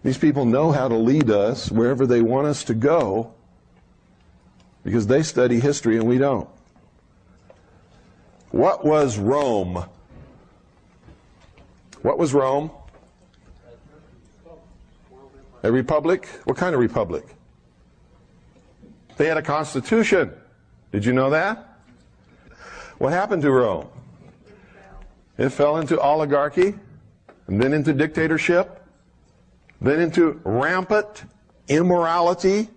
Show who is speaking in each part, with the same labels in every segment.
Speaker 1: These people know how to lead us wherever they want us to go because they study history and we don't. What was Rome? What was Rome? A republic? What kind of republic? They had a constitution. Did you know that? What happened to Rome? It fell into oligarchy, and then into dictatorship, then into rampant immorality,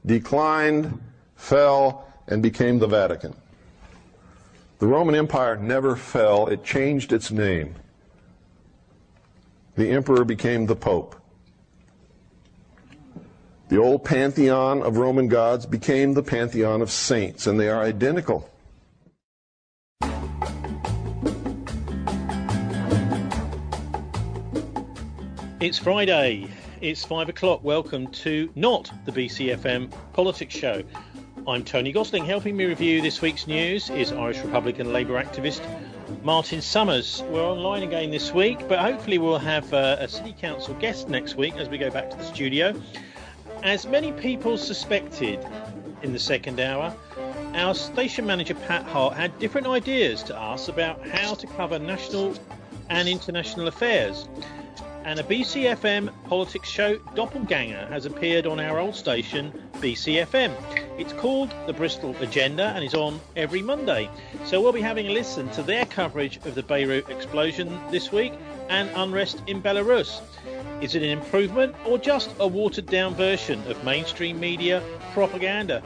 Speaker 1: declined, fell, and became the Vatican. The Roman Empire never fell. It changed its name. The emperor became the Pope. The old pantheon of Roman gods became the pantheon of saints, and they are identical.
Speaker 2: It's Friday. It's 5 o'clock. Welcome to not the BCfm Politics Show. I'm Tony Gosling. Helping me review this week's news is Irish Republican Labour activist Martin Summers. We're online again this week, but hopefully we'll have a City Council guest next week as we go back to the studio. As many people suspected in the second hour, our station manager Pat Hart had different ideas to us about how to cover national and international affairs. And a BCfm Politics Show doppelganger has appeared on our old station, BCfm. It's called The Bristol Agenda and is on every Monday. So we'll be having a listen to their coverage of the Beirut explosion this week and unrest in Belarus. Is it an improvement or just a watered-down version of mainstream media propaganda?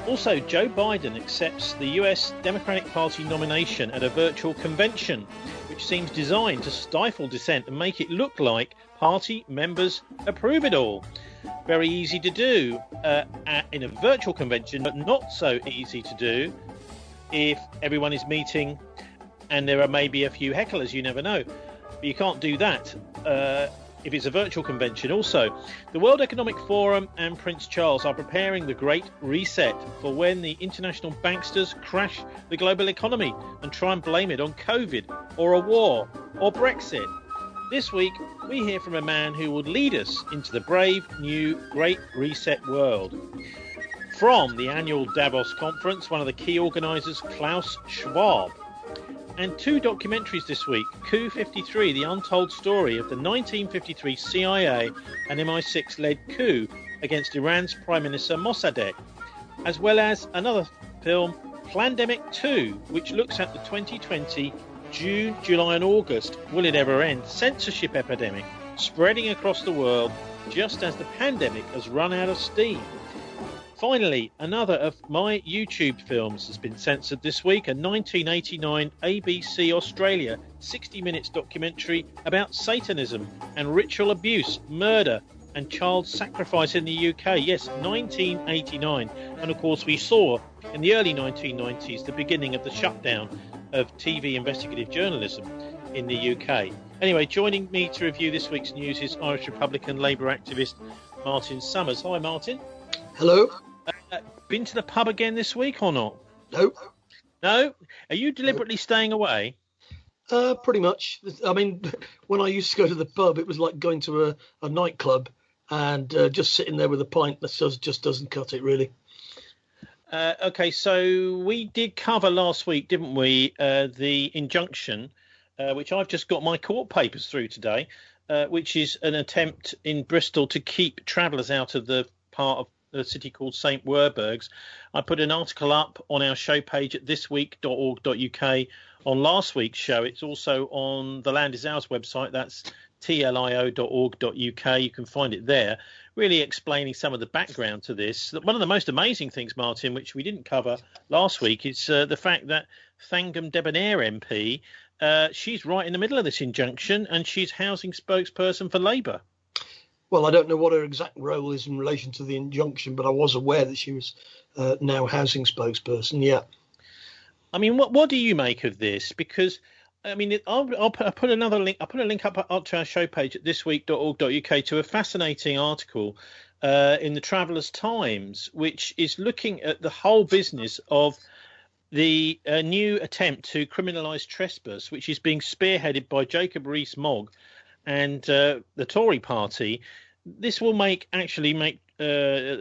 Speaker 2: Also, Joe Biden accepts the US Democratic Party nomination at a virtual convention, which seems designed to stifle dissent and make it look like party members approve it all. Very easy to do in a virtual convention, but not so easy to do if everyone is meeting and there are maybe a few hecklers, you never know. But you can't do that if it's a virtual convention. Also, the World Economic Forum and Prince Charles are preparing the Great Reset for when the international banksters crash the global economy and try and blame it on COVID or a war or Brexit. This week, we hear from a man who would lead us into the brave new Great Reset world. From the annual Davos conference, one of the key organisers, Klaus Schwab. And two documentaries this week, Coup 53, the untold story of the 1953 CIA and MI6-led coup against Iran's Prime Minister Mossadegh, as well as another film, Plandemic 2, which looks at the 2020 June, July and August, will it ever end, censorship epidemic spreading across the world just as the pandemic has run out of steam. Finally, another of my YouTube films has been censored this week, a 1989 ABC Australia 60 minutes documentary about Satanism and ritual abuse, murder and child sacrifice in the UK. Yes, 1989. And of course we saw in the early 1990s the beginning of the shutdown of TV investigative journalism in the UK. Anyway, joining me to review this week's news is Irish Republican Labour activist Martin Summers. Hi, Martin.
Speaker 3: Hello.
Speaker 2: Been to the pub again this week or not?
Speaker 3: No.
Speaker 2: No? Are you deliberately staying away?
Speaker 3: Pretty much. I mean, when I used to go to the pub, it was like going to a nightclub and just sitting there with a pint. That just doesn't cut it, really.
Speaker 2: OK, so we did cover last week, didn't we, the injunction, which I've just got my court papers through today, which is an attempt in Bristol to keep travellers out of the part of a city called St Werburgh's. I put an article up on our show page at thisweek.org.uk on last week's show. It's also on the Land Is Ours website. That's tlio.org.uk. You can find it there, really explaining some of the background to this. One of the most amazing things, Martin, which we didn't cover last week, is the fact that Thangam Debonair MP, she's right in the middle of this injunction and she's housing spokesperson for Labour.
Speaker 3: Well, I don't know what her exact role is in relation to the injunction, but I was aware that she was now housing spokesperson. Yeah.
Speaker 2: I mean, what do you make of this? Because, I mean, I'll put another link. I'll put a link up to our show page at thisweek.org.uk to a fascinating article in the Traveller's Times, which is looking at the whole business of the new attempt to criminalise trespass, which is being spearheaded by Jacob Rees-Mogg and the Tory party, this will actually make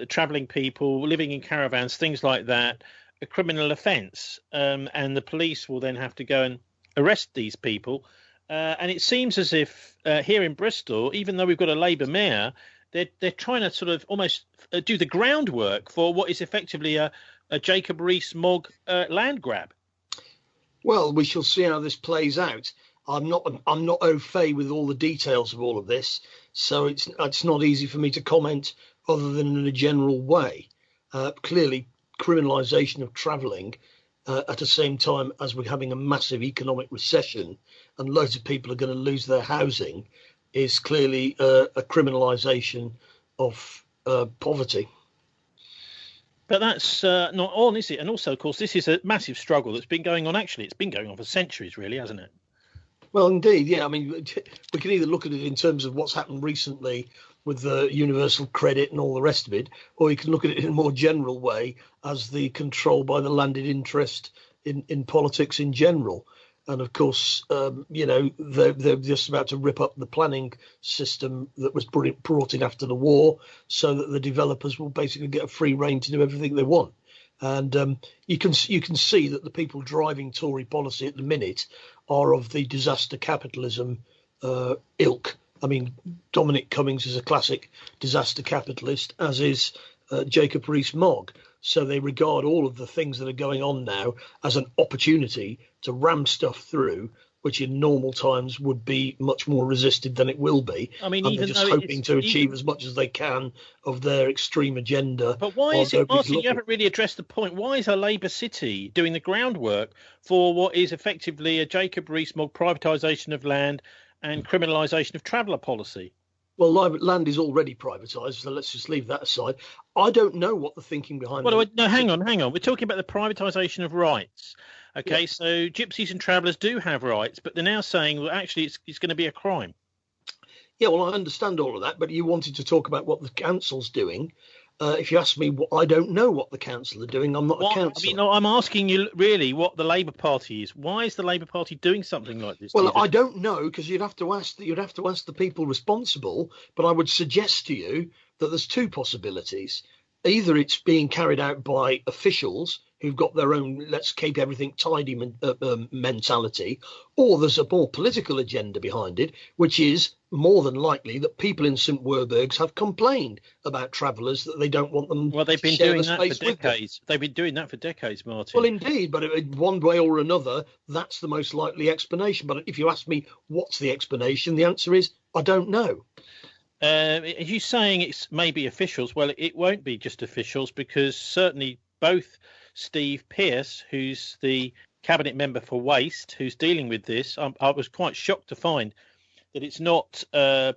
Speaker 2: travelling people living in caravans, things like that, a criminal offence, and the police will then have to go and arrest these people. And it seems as if here in Bristol, even though we've got a Labour mayor, they're trying to sort of almost do the groundwork for what is effectively a Jacob Rees-Mogg land grab.
Speaker 3: Well, we shall see how this plays out. I'm not au fait with all the details of all of this, so it's not easy for me to comment other than in a general way. Clearly, criminalisation of travelling at the same time as we're having a massive economic recession and loads of people are going to lose their housing is clearly a criminalisation of poverty.
Speaker 2: But that's not on, is it? And also, of course, this is a massive struggle that's been going on. Actually, it's been going on for centuries, really, hasn't it?
Speaker 3: Well, indeed, yeah. I mean, we can either look at it in terms of what's happened recently with the universal credit and all the rest of it, or you can look at it in a more general way as the control by the landed interest in politics in general. And of course, they're just about to rip up the planning system that was brought in after the war, so that the developers will basically get a free rein to do everything they want. And you can see that the people driving Tory policy at the minute are of the disaster capitalism ilk. I mean, Dominic Cummings is a classic disaster capitalist, as is Jacob Rees-Mogg. So they regard all of the things that are going on now as an opportunity to ram stuff through, which in normal times would be much more resisted than it will be.
Speaker 2: I mean,
Speaker 3: and
Speaker 2: even
Speaker 3: they're just hoping to achieve as much as they can of their extreme agenda.
Speaker 2: But why is it, Martin, you haven't really addressed the point. Why is a Labour city doing the groundwork for what is effectively a Jacob Rees-Mogg privatisation of land and criminalisation of traveller policy?
Speaker 3: Well, land is already privatised, so let's just leave that aside. I don't know what the thinking behind.
Speaker 2: Well, no, hang on. We're talking about the privatisation of rights. Okay, yeah. So gypsies and travellers do have rights, but they're now saying, well, actually, it's going to be a crime.
Speaker 3: Yeah, well, I understand all of that, but you wanted to talk about what the council's doing. If you ask me, I don't know what the council are doing. I'm not a councillor.
Speaker 2: I mean, no, I'm asking you really what the Labour Party is. Why is the Labour Party doing something like this?
Speaker 3: Well, I don't know, because you'd have to ask the people responsible. But I would suggest to you that there's two possibilities. Either it's being carried out by officials who've got their own let's keep everything tidy mentality, or there's a more political agenda behind it, which is more than likely that people in St Werburgh's have complained about travellers that they don't want them.
Speaker 2: Well, they've been doing that for decades. They've been doing that for decades, Martin.
Speaker 3: Well, indeed, but one way or another, that's the most likely explanation. But if you ask me what's the explanation, the answer is I don't know.
Speaker 2: Are you saying it's maybe officials? Well, it won't be just officials, because certainly both Steve Pearce, who's the cabinet member for waste, who's dealing with this, I was quite shocked to find that it's not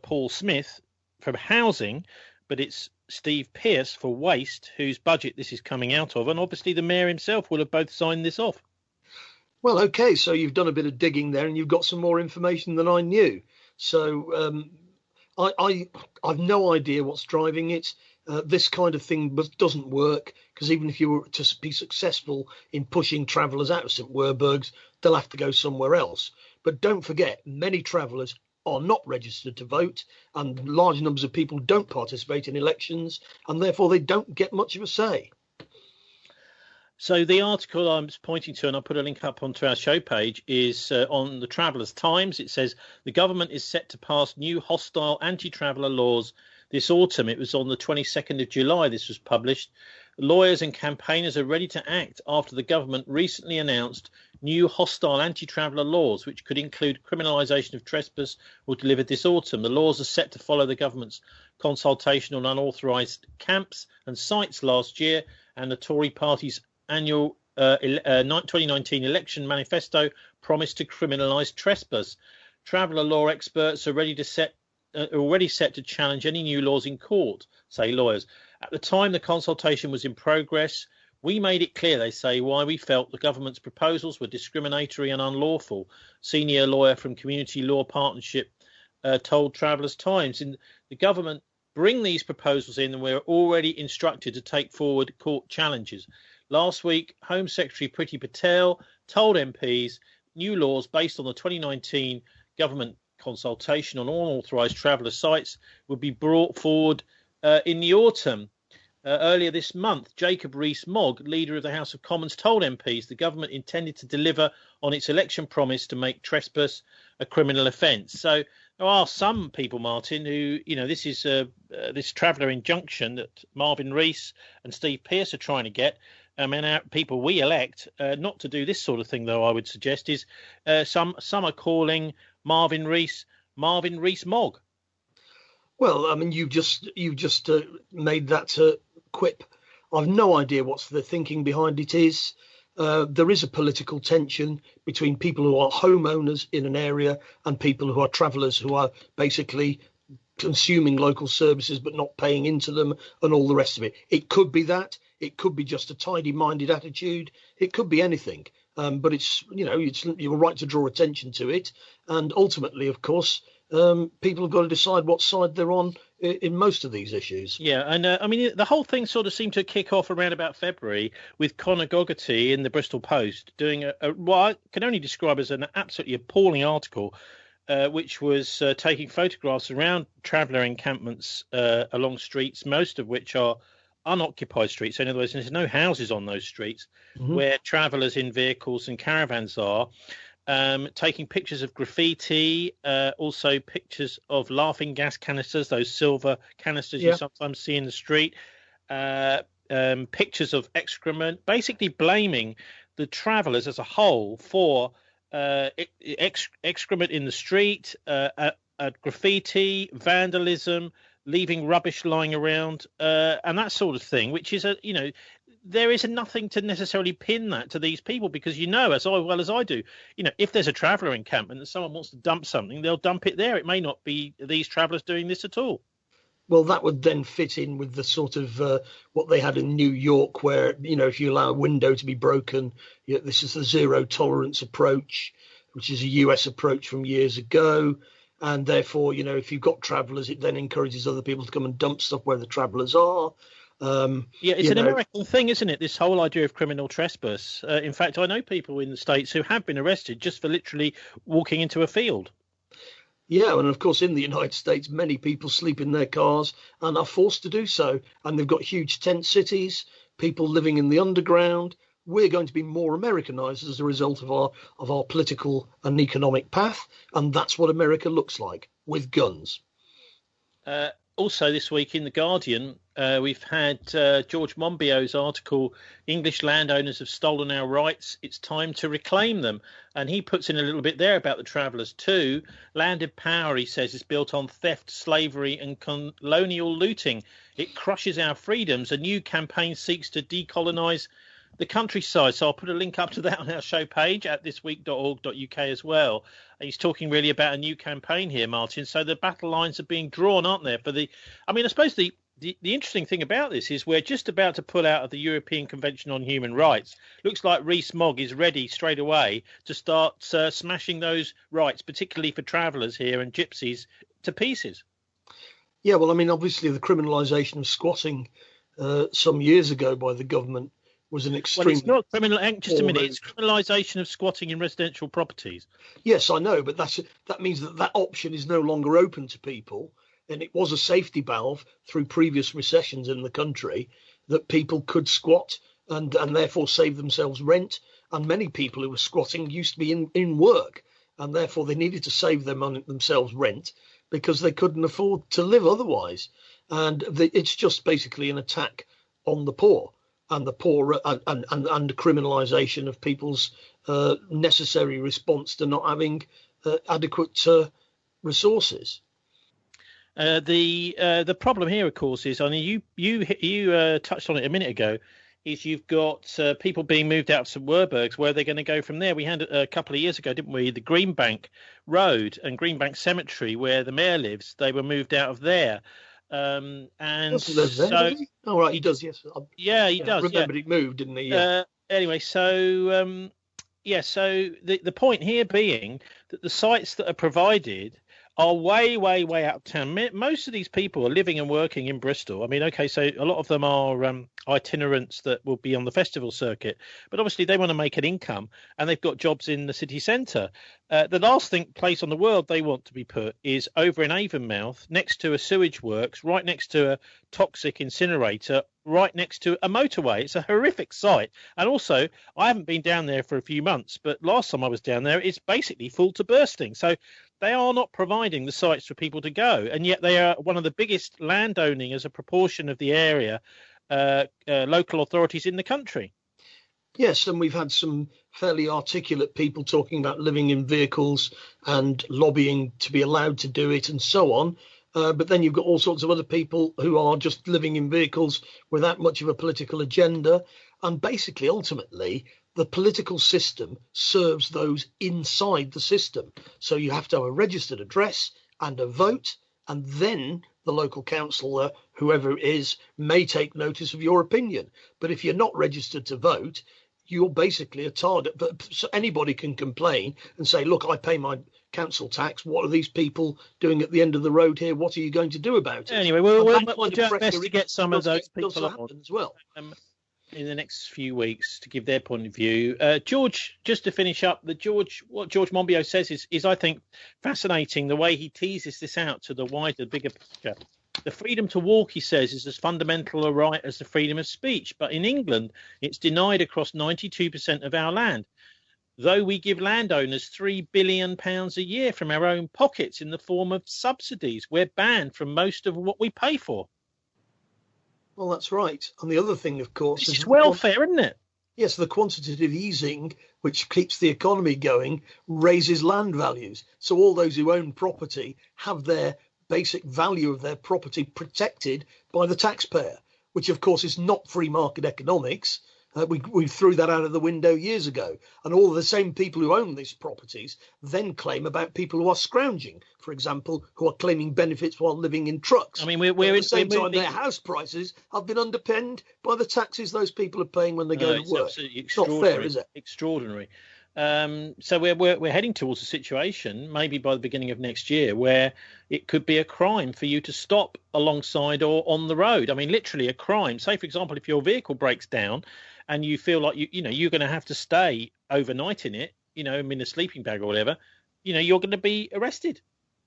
Speaker 2: Paul Smith from housing, but it's Steve Pearce for waste, whose budget this is coming out of. And obviously the mayor himself will have both signed this off.
Speaker 3: Well, OK, so you've done a bit of digging there and you've got some more information than I knew. So I've no idea what's driving it. This kind of thing doesn't work, because even if you were to be successful in pushing travellers out of St Werburgh's, they'll have to go somewhere else. But don't forget, many travellers are not registered to vote, and large numbers of people don't participate in elections, and therefore they don't get much of a say.
Speaker 2: So the article I'm pointing to, and I'll put a link up onto our show page, is on the Travellers' Times. It says the government is set to pass new hostile anti-traveller laws this autumn. It was on the 22nd of July this was published. Lawyers and campaigners are ready to act after the government recently announced new hostile anti-traveller laws, which could include criminalisation of trespass, were delivered this autumn. The laws are set to follow the government's consultation on unauthorised camps and sites last year, and the Tory party's annual 2019 election manifesto promised to criminalise trespass. Traveller law experts are already set to challenge any new laws in court, say lawyers. At the time the consultation was in progress, we made it clear, they say, why we felt the government's proposals were discriminatory and unlawful. Senior lawyer from Community Law Partnership told Travellers' Times. In the government bring these proposals in, and we're already instructed to take forward court challenges. Last week, Home Secretary Priti Patel told MPs new laws based on the 2019 government consultation on unauthorised traveller sites would be brought forward in the autumn. Earlier this month, Jacob Rees-Mogg, leader of the House of Commons, told MPs the government intended to deliver on its election promise to make trespass a criminal offence. So there are some people, Martin, who, this is this traveller injunction that Marvin Rees and Steve Pearce are trying to get. People we elect not to do this sort of thing, though, I would suggest, is some are calling Marvin Rees-Mogg.
Speaker 3: Well, I mean, you just made that quip. I've no idea what the thinking behind it is. There is a political tension between people who are homeowners in an area and people who are travellers who are basically consuming local services but not paying into them and all the rest of it. It could be that. It could be just a tidy-minded attitude. It could be anything. But it's you're right to draw attention to it. And ultimately, of course, people have got to decide what side they're on in most of these issues.
Speaker 2: Yeah, and the whole thing sort of seemed to kick off around about February with Conor Gogarty in the Bristol Post doing what I can only describe as an absolutely appalling article, which was taking photographs around traveller encampments along streets, most of which are unoccupied streets. So in other words, there's no houses on those streets, where travellers in vehicles and caravans are. Taking pictures of graffiti, also pictures of laughing gas canisters, those silver canisters you sometimes see in the street, pictures of excrement, basically blaming the travellers as a whole for excrement in the street, graffiti, vandalism, leaving rubbish lying around, and that sort of thing, which is there is nothing to necessarily pin that to these people, because as well as I do, if there's a traveller encampment and someone wants to dump something, they'll dump it there. It may not be these travellers doing this at all.
Speaker 3: Well, that would then fit in with the sort of what they had in New York, where, if you allow a window to be broken, this is the zero tolerance approach, which is a US approach from years ago. And therefore, if you've got travellers, it then encourages other people to come and dump stuff where the travellers are.
Speaker 2: It's an American thing, isn't it? This whole idea of criminal trespass. In fact, I know people in the States who have been arrested just for literally walking into a field.
Speaker 3: Yeah, and of course, in the United States, many people sleep in their cars and are forced to do so. And they've got huge tent cities, people living in the underground. We're going to be more Americanized as a result of our political and economic path. And that's what America looks like, with guns.
Speaker 2: Also this week in The Guardian, we've had George Monbiot's article, English Landowners Have Stolen Our Rights, It's Time to Reclaim Them. And he puts in a little bit there about the travellers too. Landed power, he says, is built on theft, slavery and colonial looting. It crushes our freedoms. A new campaign seeks to decolonise the countryside. So I'll put a link up to that on our show page at thisweek.org.uk as well. And he's talking really about a new campaign here, Martin. So the battle lines are being drawn, aren't there? I suppose the interesting thing about this is we're just about to pull out of the European Convention on Human Rights. Looks like Rees-Mogg is ready straight away to start smashing those rights, particularly for travellers here and gypsies, to pieces.
Speaker 3: Yeah, well, obviously the criminalisation of squatting some years ago by the government was an extreme.
Speaker 2: Well, it's not criminal. Just a minute. It's criminalisation of squatting in residential properties.
Speaker 3: Yes, I know, but that means that option is no longer open to people, and it was a safety valve through previous recessions in the country that people could squat and therefore save themselves rent. And many people who were squatting used to be in work, and therefore they needed to save themselves rent because they couldn't afford to live otherwise. And it's just basically an attack on the poor. And the poor and criminalisation of people's necessary response to not having adequate resources.
Speaker 2: The problem here, of course, is you touched on it a minute ago. Is you've got people being moved out to Werburghs. Where they're going to go from there? We had a couple of years ago, didn't we? The Greenbank Road and Greenbank Cemetery, where the mayor lives, they were moved out of there. And so,
Speaker 3: oh right, he does. Yes,
Speaker 2: he does.
Speaker 3: I remember he moved, didn't he?
Speaker 2: Anyway, so the point here being that the sites that are provided are way, way, way out of town. Most of these people are living and working in Bristol. I mean, okay, so a lot of them are itinerants that will be on the festival circuit, but obviously they want to make an income and they've got jobs in the city centre. The last place on the world they want to be put is over in Avonmouth, next to a sewage works, right next to a toxic incinerator, right next to a motorway. It's a horrific sight. And also, I haven't been down there for a few months, but last time I was down there, it's basically full to bursting. So they are not providing the sites for people to go. And yet they are one of the biggest landowning as a proportion of the area, local authorities in the country.
Speaker 3: Yes, and we've had some fairly articulate people talking about living in vehicles and lobbying to be allowed to do it and so on. But then you've got all sorts of other people who are just living in vehicles without much of a political agenda. And basically, ultimately, the political system serves those inside the system. So you have to have a registered address and a vote, and then the local councillor, whoever it is, may take notice of your opinion. But if you're not registered to vote, you're basically a target. But so anybody can complain and say, look, I pay my council tax. What are these people doing at the end of the road here? What are you going to do about it?
Speaker 2: Anyway, we'll do our best to get some of those people on
Speaker 3: as well.
Speaker 2: In the next few weeks to give their point of view. George, just to finish up, what George Monbiot says is I think fascinating, the way he teases this out to the wider, bigger picture. The freedom to walk, he says, is as fundamental a right as the freedom of speech. But in England, it's denied across 92% of our land. Though we give landowners £3 billion a year from our own pockets in the form of subsidies, we're banned from most of what we pay for.
Speaker 3: Well, that's right. And the other thing, of course,
Speaker 2: is welfare, isn't it?
Speaker 3: Yes, the quantitative easing, which keeps the economy going, raises land values. So all those who own property have their basic value of their property protected by the taxpayer, which, of course, is not free market economics. We threw that out of the window years ago. And all the same people who own these properties then claim about people who are scrounging, for example, who are claiming benefits while living in trucks.
Speaker 2: I mean, at the same
Speaker 3: time, their house prices have been underpinned by the taxes those people are paying when they go to work. It's not fair, is it?
Speaker 2: Extraordinary. So we're heading towards a situation, maybe by the beginning of next year, where it could be a crime for you to stop alongside or on the road. I mean, literally a crime. Say, for example, if your vehicle breaks down and you feel like you're going to have to stay overnight in it, in a sleeping bag or whatever, you're going to be arrested.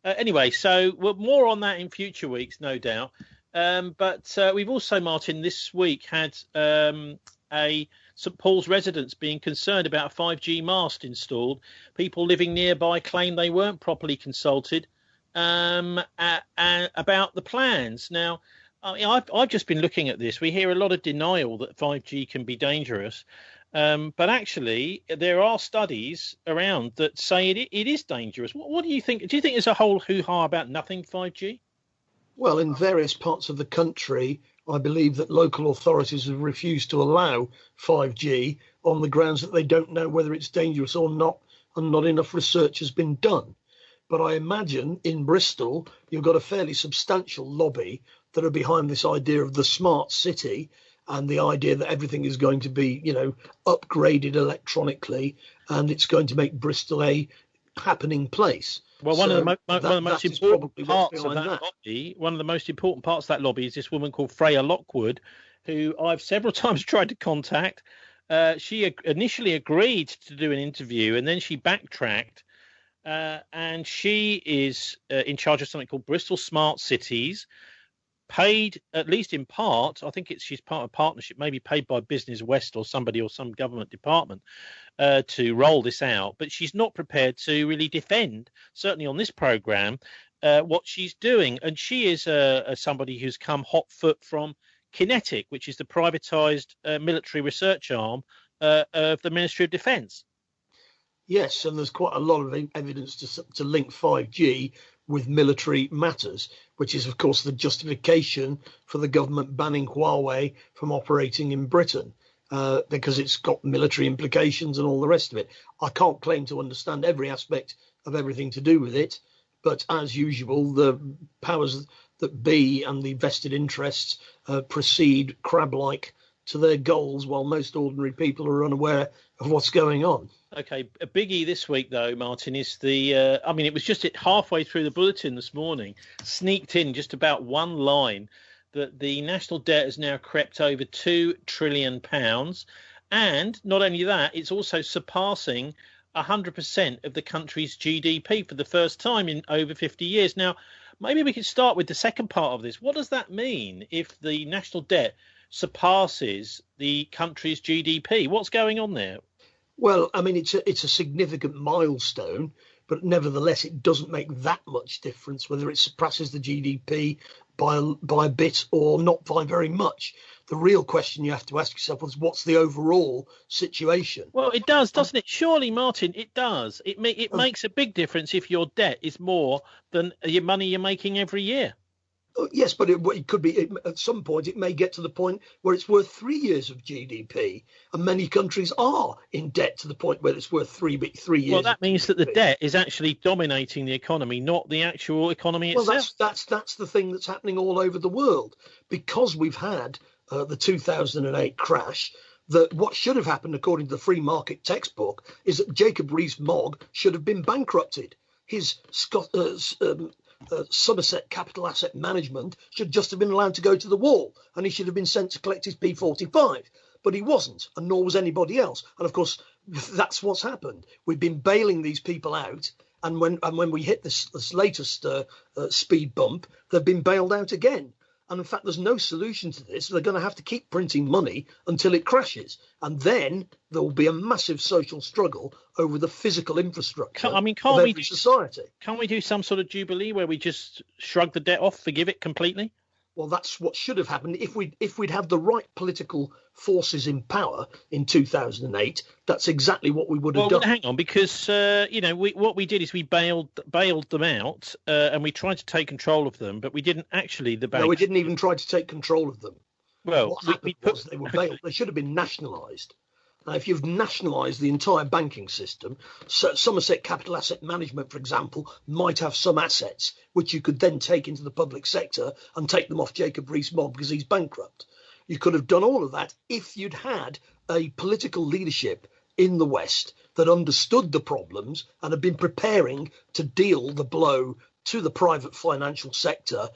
Speaker 2: Anyway, so more on that in future weeks, no doubt. But we've also, Martin, this week had a St Paul's residents being concerned about a 5G mast installed. People living nearby claim they weren't properly consulted about the plans. Now, I've just been looking at this. We hear a lot of denial that 5G can be dangerous. But actually, there are studies around that say it is dangerous. What do you think? Do you think there's a whole hoo-ha about nothing 5G?
Speaker 3: Well, in various parts of the country, I believe that local authorities have refused to allow 5G on the grounds that they don't know whether it's dangerous or not, and not enough research has been done. But I imagine in Bristol, you've got a fairly substantial lobby that are behind this idea of the smart city and the idea that everything is going to be, upgraded electronically, and it's going to make Bristol a happening place.
Speaker 2: Well, one of the most important parts of that lobby, one of the most important parts of that lobby is this woman called Freya Lockwood, who I've several times tried to contact. She initially agreed to do an interview, and then she backtracked. And she is in charge of something called Bristol Smart Cities, paid, at least in part, I think she's part of a partnership, maybe paid by Business West or somebody or some government department to roll this out. But she's not prepared to really defend, certainly on this programme, what she's doing. And she is somebody who's come hot foot from Kinetic, which is the privatised military research arm of the Ministry of Defence.
Speaker 3: Yes, and there's quite a lot of evidence to link 5G with military matters, which is, of course, the justification for the government banning Huawei from operating in Britain, because it's got military implications and all the rest of it. I can't claim to understand every aspect of everything to do with it, but as usual, the powers that be and the vested interests proceed crab-like to their goals, while most ordinary people are unaware of what's going on.
Speaker 2: Okay, a biggie this week, though, Martin, is it was just halfway through the bulletin this morning, sneaked in just about one line that the national debt has now crept over £2 trillion. And not only that, it's also surpassing 100% of the country's GDP for the first time in over 50 years. Now, maybe we could start with the second part of this. What does that mean if the national debt surpasses the country's GDP? What's going on there?
Speaker 3: Well, I mean, it's a significant milestone, but nevertheless, it doesn't make that much difference whether it surpasses the GDP by a bit or not by very much. The real question you have to ask yourself is, what's the overall situation?
Speaker 2: Well, it does, doesn't it? Surely, Martin, it does. It makes a big difference if your debt is more than your money you're making every year.
Speaker 3: Yes, but it could be at some point it may get to the point where it's worth 3 years of GDP, and many countries are in debt to the point where it's worth 3 years.
Speaker 2: Well, that means that the debt is actually dominating the economy, not the actual economy itself.
Speaker 3: Well, that's the thing that's happening all over the world, because we've had the 2008 crash. That what should have happened, according to the free market textbook, is that Jacob Rees-Mogg should have been bankrupted. His Somerset Capital Asset Management should just have been allowed to go to the wall, and he should have been sent to collect his P45. But he wasn't, and nor was anybody else. And of course, that's what's happened. We've been bailing these people out, and when we hit this latest speed bump, they've been bailed out again. And in fact, there's no solution to this. They're going to have to keep printing money until it crashes. And then there will be a massive social struggle over the physical infrastructure of every society.
Speaker 2: Can't we do some sort of jubilee where we just shrug the debt off, forgive it completely?
Speaker 3: Well, that's what should have happened. If we'd had the right political forces in power in 2008, that's exactly what we would have done.
Speaker 2: Well, hang on, because what we did is we bailed them out, and we tried to take control of them, but we didn't actually.
Speaker 3: No, we didn't even try to take control of them.
Speaker 2: Well,
Speaker 3: what happened was they were bailed. They should have been nationalised. Now, if you've nationalised the entire banking system, Somerset Capital Asset Management, for example, might have some assets which you could then take into the public sector and take them off Jacob Rees-Mogg because he's bankrupt. You could have done all of that if you'd had a political leadership in the West that understood the problems and had been preparing to deal the blow to the private financial sector,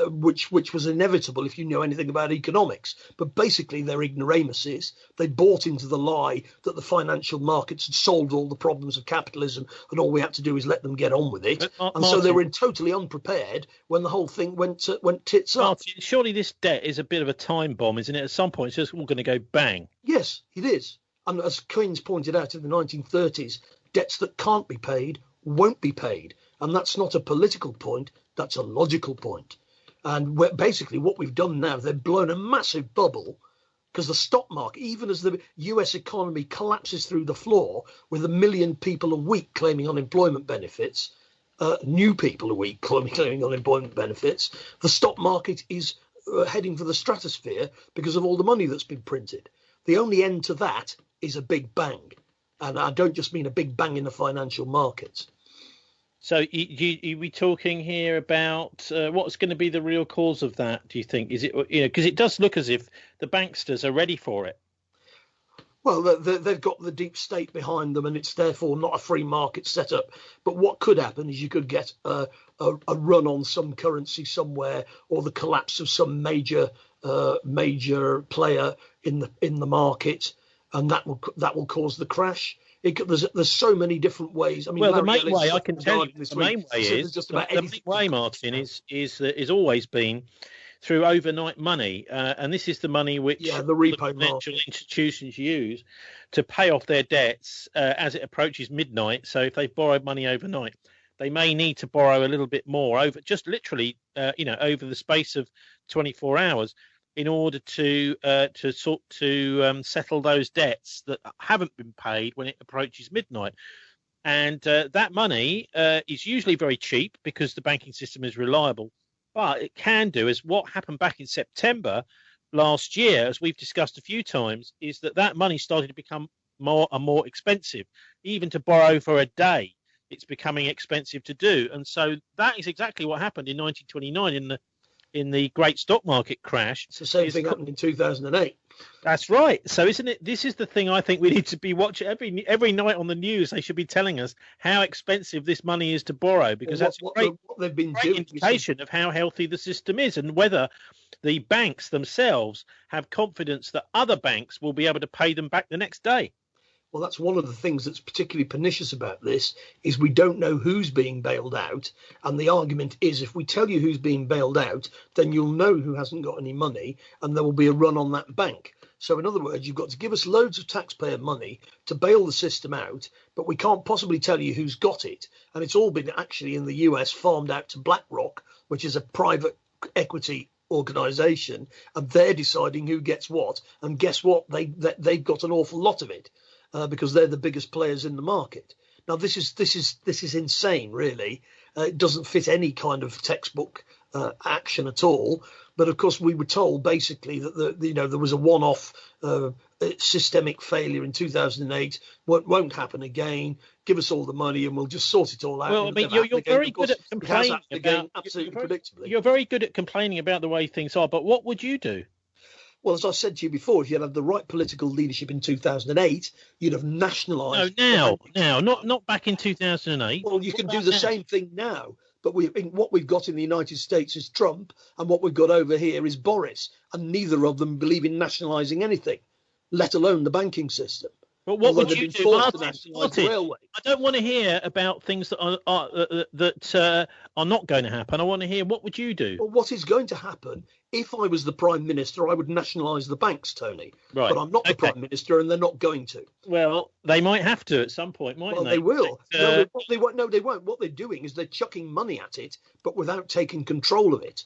Speaker 3: which was inevitable if you know anything about economics. But basically, they're ignoramuses. They bought into the lie that the financial markets had solved all the problems of capitalism, and all we had to do is let them get on with it. So they were totally unprepared when the whole thing went tits up.
Speaker 2: Martin, surely this debt is a bit of a time bomb, isn't it? At some point, it's just all going to go bang.
Speaker 3: Yes, it is. And as Keynes pointed out in the 1930s, debts that can't be paid won't be paid. And that's not a political point, that's a logical point. And basically what we've done now, they've blown a massive bubble, because the stock market, even as the US economy collapses through the floor with 1 million people a week claiming unemployment benefits, new people a week claiming unemployment benefits, the stock market is heading for the stratosphere because of all the money that's been printed. The only end to that is a big bang. And I don't just mean a big bang in the financial markets.
Speaker 2: So we talking here about what's going to be the real cause of that, do you think? Is it, because it does look as if the banksters are ready for it.
Speaker 3: Well, they've got the deep state behind them, and it's therefore not a free market setup. But what could happen is you could get a run on some currency somewhere, or the collapse of some major player in the market, and that will cause the crash. There's so many different ways. I mean,
Speaker 2: the main way I can tell you, the main way is just about the main way, Martin, is always been through overnight money, and this is the money which
Speaker 3: the repo
Speaker 2: financial institutions use to pay off their debts as it approaches midnight. So if they've borrowed money overnight, they may need to borrow a little bit more over the space of 24 hours. In order to settle those debts that haven't been paid when it approaches midnight. And that money is usually very cheap because the banking system is reliable. But it can do, as what happened back in September last year, as we've discussed a few times, is that money started to become more and more expensive. Even to borrow for a day, it's becoming expensive to do. And so that is exactly what happened in 1929 in the in the great stock market crash.
Speaker 3: It's the same thing happened in 2008.
Speaker 2: That's right. So isn't it? This is the thing I think we need to be watching every night on the news. They should be telling us how expensive this money is to borrow, because that's
Speaker 3: what
Speaker 2: they've been great indication of how healthy the system is, and whether the banks themselves have confidence that other banks will be able to pay them back the next day.
Speaker 3: Well, that's one of the things that's particularly pernicious about this, is we don't know who's being bailed out. And the argument is, if we tell you who's being bailed out, then you'll know who hasn't got any money, and there will be a run on that bank. So in other words, you've got to give us loads of taxpayer money to bail the system out, but we can't possibly tell you who's got it. And it's all been actually in the US farmed out to BlackRock, which is a private equity organization, and they're deciding who gets what. And guess what? They've got an awful lot of it. Because they're the biggest players in the market. Now, this is insane, really. It doesn't fit any kind of textbook action at all. But of course, we were told basically that there was a one-off systemic failure in 2008. Won't happen again. Give us all the money, and we'll just sort it all out.
Speaker 2: Well, I mean, you're very good at complaining about
Speaker 3: absolutely predictably.
Speaker 2: You're very good at complaining about the way things are. But what would you do?
Speaker 3: Well, as I said to you before, if you had the right political leadership in 2008, you'd have nationalised.
Speaker 2: No, now, not back in 2008.
Speaker 3: Well, you can do the same thing now. But what we've got in the United States is Trump, and what we've got over here is Boris, and neither of them believe in nationalising anything, let alone the banking system.
Speaker 2: But what would you do, Martin?
Speaker 3: I
Speaker 2: don't want to hear about things that are not going to happen. I want to hear, what would you do?
Speaker 3: Well, what is going to happen? If I was the Prime Minister, I would nationalise the banks, Tony. Right. But I'm not the Prime Minister, and they're not going to.
Speaker 2: Well, they might have to at some point, mightn't they?
Speaker 3: Well, they will. No, they won't. No, they won't. What they're doing is they're chucking money at it, but without taking control of it,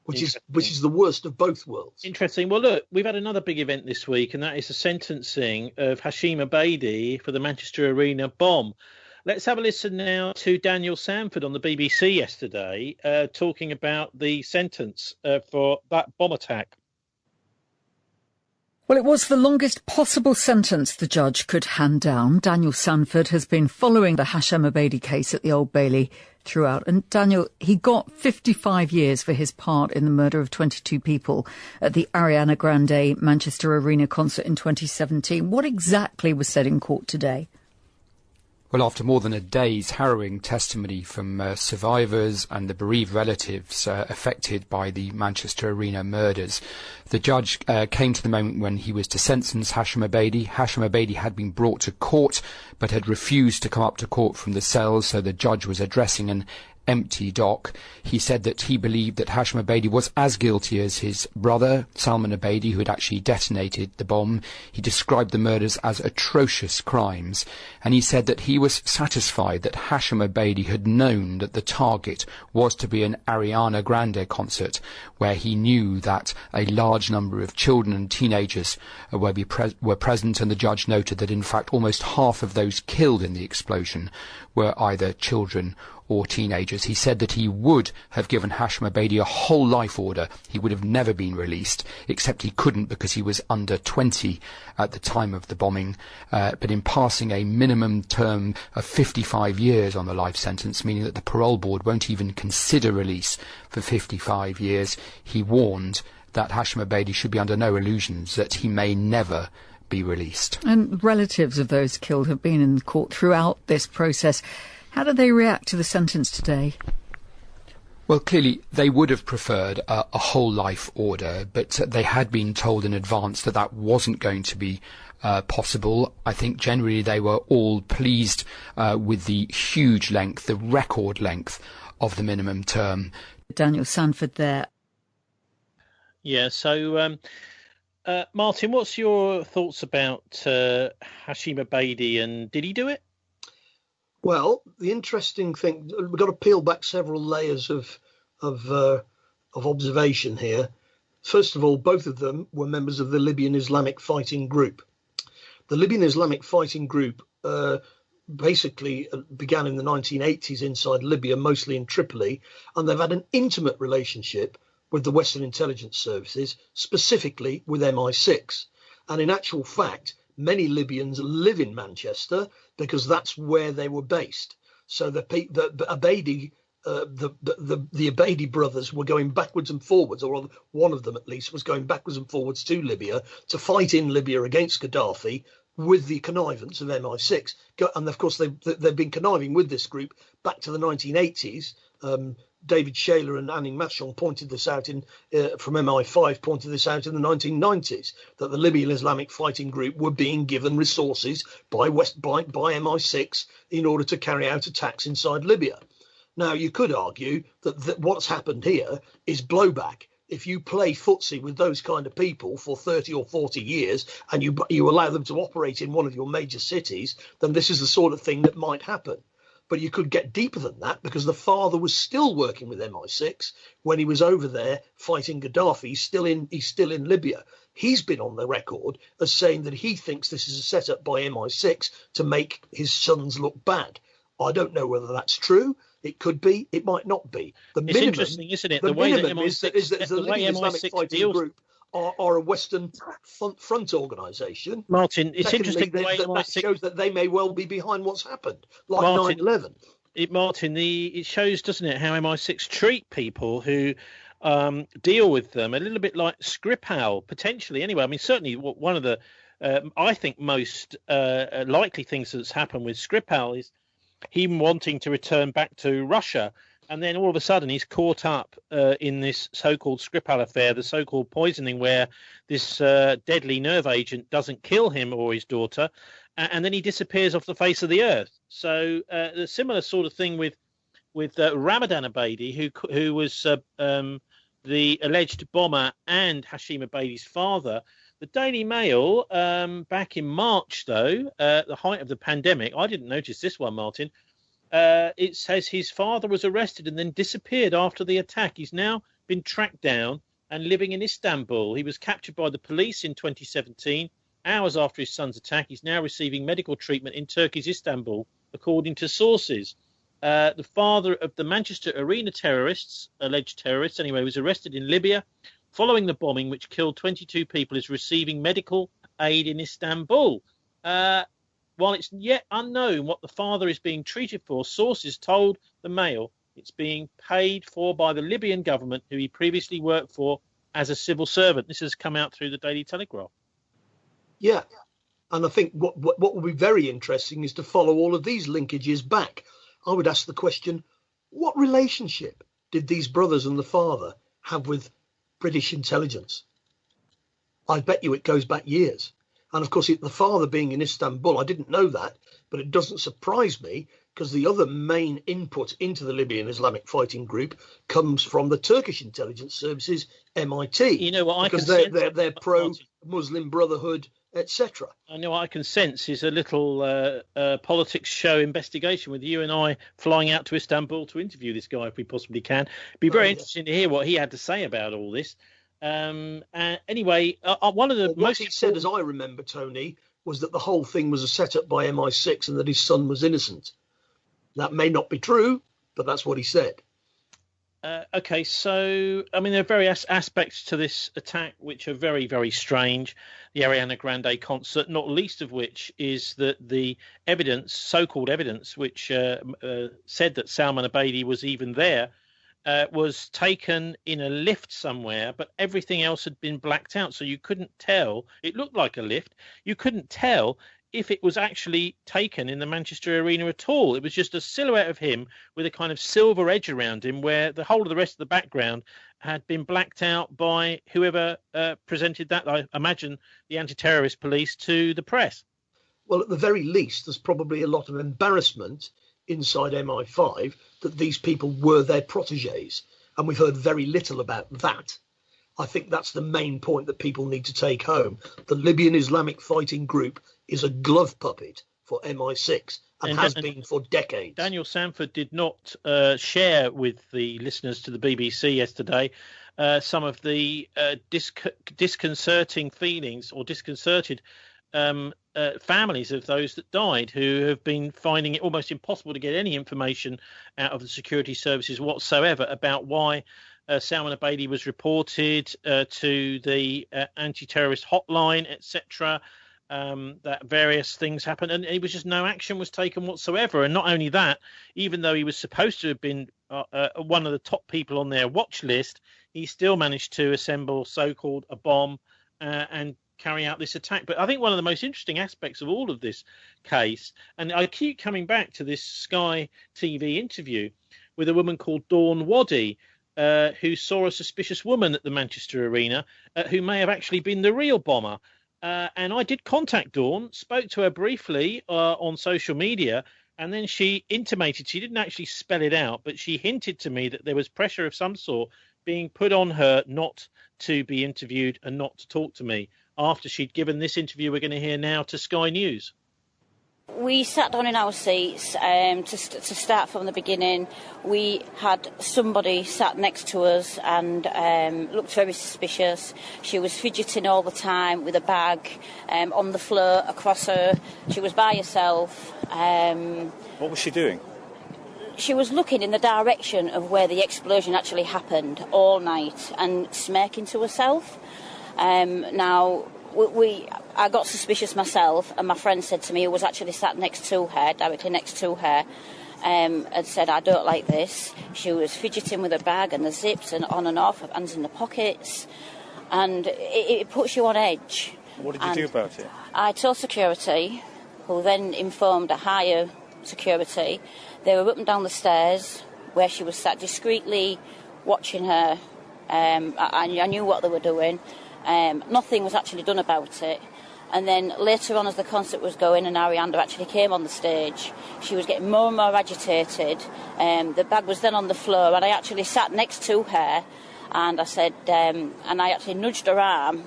Speaker 3: which is the worst of both worlds.
Speaker 2: Interesting. Well, look, we've had another big event this week, and that is the sentencing of Hashem Abedi for the Manchester Arena bomb. Let's have a listen now to Daniel Sanford on the BBC yesterday, talking about the sentence for that bomb attack.
Speaker 4: Well, it was the longest possible sentence the judge could hand down. Daniel Sanford has been following the Hashem Abedi case at the Old Bailey throughout. And Daniel, he got 55 years for his part in the murder of 22 people at the Ariana Grande Manchester Arena concert in 2017. What exactly was said in court today?
Speaker 5: Well, after more than a day's harrowing testimony from survivors and the bereaved relatives affected by the Manchester Arena murders, the judge came to the moment when he was to sentence Hashem Abedi. Hashem Abedi had been brought to court but had refused to come up to court from the cells, so the judge was addressing an empty dock. He said that he believed that Hashem Abedi was as guilty as his brother, Salman Abedi, who had actually detonated the bomb. He described the murders as atrocious crimes, and he said that he was satisfied that Hashem Abedi had known that the target was to be an Ariana Grande concert, where he knew that a large number of children and teenagers were present, and the judge noted that in fact almost half of those killed in the explosion were either children or teenagers. He said that he would have given Hashem Abedi a whole life order. He would have never been released, except he couldn't because he was under 20 at the time of the bombing. But in passing a minimum term of 55 years on the life sentence, meaning that the parole board won't even consider release for 55 years, he warned that Hashem Abedi should be under no illusions that he may never be released.
Speaker 4: And relatives of those killed have been in court throughout this process. How did they react to the sentence today?
Speaker 5: Well, clearly they would have preferred a whole life order, but they had been told in advance that that wasn't going to be possible. I think generally they were all pleased with the huge length, the record length of the minimum term.
Speaker 4: Daniel Sanford there.
Speaker 2: Yeah, so Martin, what's your thoughts about Hashem Abedi, and did he do it?
Speaker 3: Well, the interesting thing, we've got to peel back several layers of observation here. First of all, both of them were members of the Libyan Islamic Fighting Group. The Libyan Islamic Fighting Group basically began in the 1980s inside Libya, mostly in Tripoli, and they've had an intimate relationship with the Western intelligence services, specifically with MI6. And in actual fact, many Libyans live in Manchester because that's where they were based. So the Abedi the Abedi brothers were going backwards and forwards, or one of them at least was going backwards and forwards to Libya to fight in Libya against Gaddafi with the connivance of MI6. And of course, they've been conniving with this group back to the 1980s. David Shaler and Annie Machon pointed this out from MI5, pointed this out in the 1990s, that the Libyan Islamic Fighting Group were being given resources by MI6 in order to carry out attacks inside Libya. Now, you could argue that what's happened here is blowback. If you play footsie with those kind of people for 30 or 40 years and you allow them to operate in one of your major cities, then this is the sort of thing that might happen. But you could get deeper than that, because the father was still working with MI6 when he was over there fighting Gaddafi. He's still in Libya. He's been on the record as saying that he thinks this is a setup by MI6 to make his sons look bad. I don't know whether that's true. It could be. It might not be.
Speaker 2: It's interesting, isn't it? The way that MI6,
Speaker 3: the Libyan Islamic Fighting Group are a Western front organisation.
Speaker 2: Martin, it's
Speaker 3: Secondly,
Speaker 2: interesting.
Speaker 3: That shows that they may well be behind what's happened, like 9/11.
Speaker 2: It shows, doesn't it, how MI6 treat people who deal with them a little bit like Skripal, potentially. Anyway, I mean, certainly one of the, I think, most likely things that's happened with Skripal is him wanting to return back to Russia. And then all of a sudden he's caught up in this so-called Skripal affair, the so-called poisoning, where this deadly nerve agent doesn't kill him or his daughter, and then he disappears off the face of the earth. So a similar sort of thing with Ramadan Abedi, who was the alleged bomber and Hashem Abedi's father. The Daily Mail, back in March, though, at the height of the pandemic, I didn't notice this one, Martin. It says his father was arrested and then disappeared after the attack. He's now been tracked down and living in Istanbul. He was captured by the police in 2017, hours after his son's attack. He's now receiving medical treatment in Turkey's Istanbul, according to sources. The father of the Manchester Arena terrorists, alleged terrorists anyway, was arrested in Libya following the bombing, which killed 22 people, is receiving medical aid in Istanbul. While it's yet unknown what the father is being treated for, sources told the Mail it's being paid for by the Libyan government, who he previously worked for as a civil servant. This has come out through the Daily Telegraph.
Speaker 3: Yeah, and I think what will be very interesting is to follow all of these linkages back. I would ask the question, what relationship did these brothers and the father have with British intelligence? I bet you it goes back years. And of course, the father being in Istanbul, I didn't know that, but it doesn't surprise me, because the other main input into the Libyan Islamic Fighting Group comes from the Turkish intelligence services, MIT.
Speaker 2: You know what,
Speaker 3: because they're pro-Muslim Brotherhood, etc.
Speaker 2: I know what I can sense is a little politics show investigation with you and I flying out to Istanbul to interview this guy if we possibly can. It'd be very interesting to hear what he had to say about all this. Anyway, one of the
Speaker 3: most he said, as I remember, Tony, was that the whole thing was a setup by MI6 and that his son was innocent. That may not be true, but that's what he said.
Speaker 2: Okay, so I mean, there are various aspects to this attack which are very, very strange. The Ariana Grande concert, not least of which is that the evidence, so-called evidence, which said that Salman Abedi was even there, was taken in a lift somewhere, but everything else had been blacked out, so you couldn't tell. It looked like a lift. You couldn't tell if it was actually taken in the Manchester Arena at all. It was just a silhouette of him with a kind of silver edge around him, where the whole of the rest of the background had been blacked out by whoever presented that, I imagine, the anti-terrorist police, to the press.
Speaker 3: Well, at the very least, there's probably a lot of embarrassment inside MI5 that these people were their protégés, and we've heard very little about that. I think that's the main point that people need to take home. The Libyan Islamic Fighting Group is a glove puppet for MI6 and has been for decades.
Speaker 2: Daniel Sanford did not share with the listeners to the BBC yesterday some of the disconcerting feelings or disconcerted families of those that died, who have been finding it almost impossible to get any information out of the security services whatsoever about why Salman Abedi was reported to the anti-terrorist hotline, etc. that various things happened, and it was just no action was taken whatsoever. And not only that, even though he was supposed to have been one of the top people on their watch list, he still managed to assemble so-called a bomb and carry out this attack. But I think one of the most interesting aspects of all of this case, and I keep coming back to this Sky TV interview with a woman called Dawn Waddy, who saw a suspicious woman at the Manchester Arena, who may have actually been the real bomber. And I did contact Dawn, spoke to her briefly on social media, and then she intimated, she didn't actually spell it out, but she hinted to me that there was pressure of some sort being put on her not to be interviewed and not to talk to me after she'd given this interview we're going to hear now to Sky News.
Speaker 6: We sat down in our seats to start from the beginning. We had somebody sat next to us and looked very suspicious. She was fidgeting all the time with a bag on the floor across her. She was by herself.
Speaker 7: What was she doing?
Speaker 6: She was looking in the direction of where the explosion actually happened all night and smirking to herself. Now, I got suspicious myself, and my friend said to me, who was actually sat next to her, directly next to her, had said, I don't like this. She was fidgeting with her bag and the zips and on and off, hands in the pockets, and it puts you on edge.
Speaker 7: What did you do about it?
Speaker 6: I told security, who then informed a higher security. They were up and down the stairs where she was sat discreetly watching her. I knew what they were doing. Nothing was actually done about it. And then later on, as the concert was going and Arianda actually came on the stage, she was getting more and more agitated. The bag was then on the floor, and I actually sat next to her, and I said, and I actually nudged her arm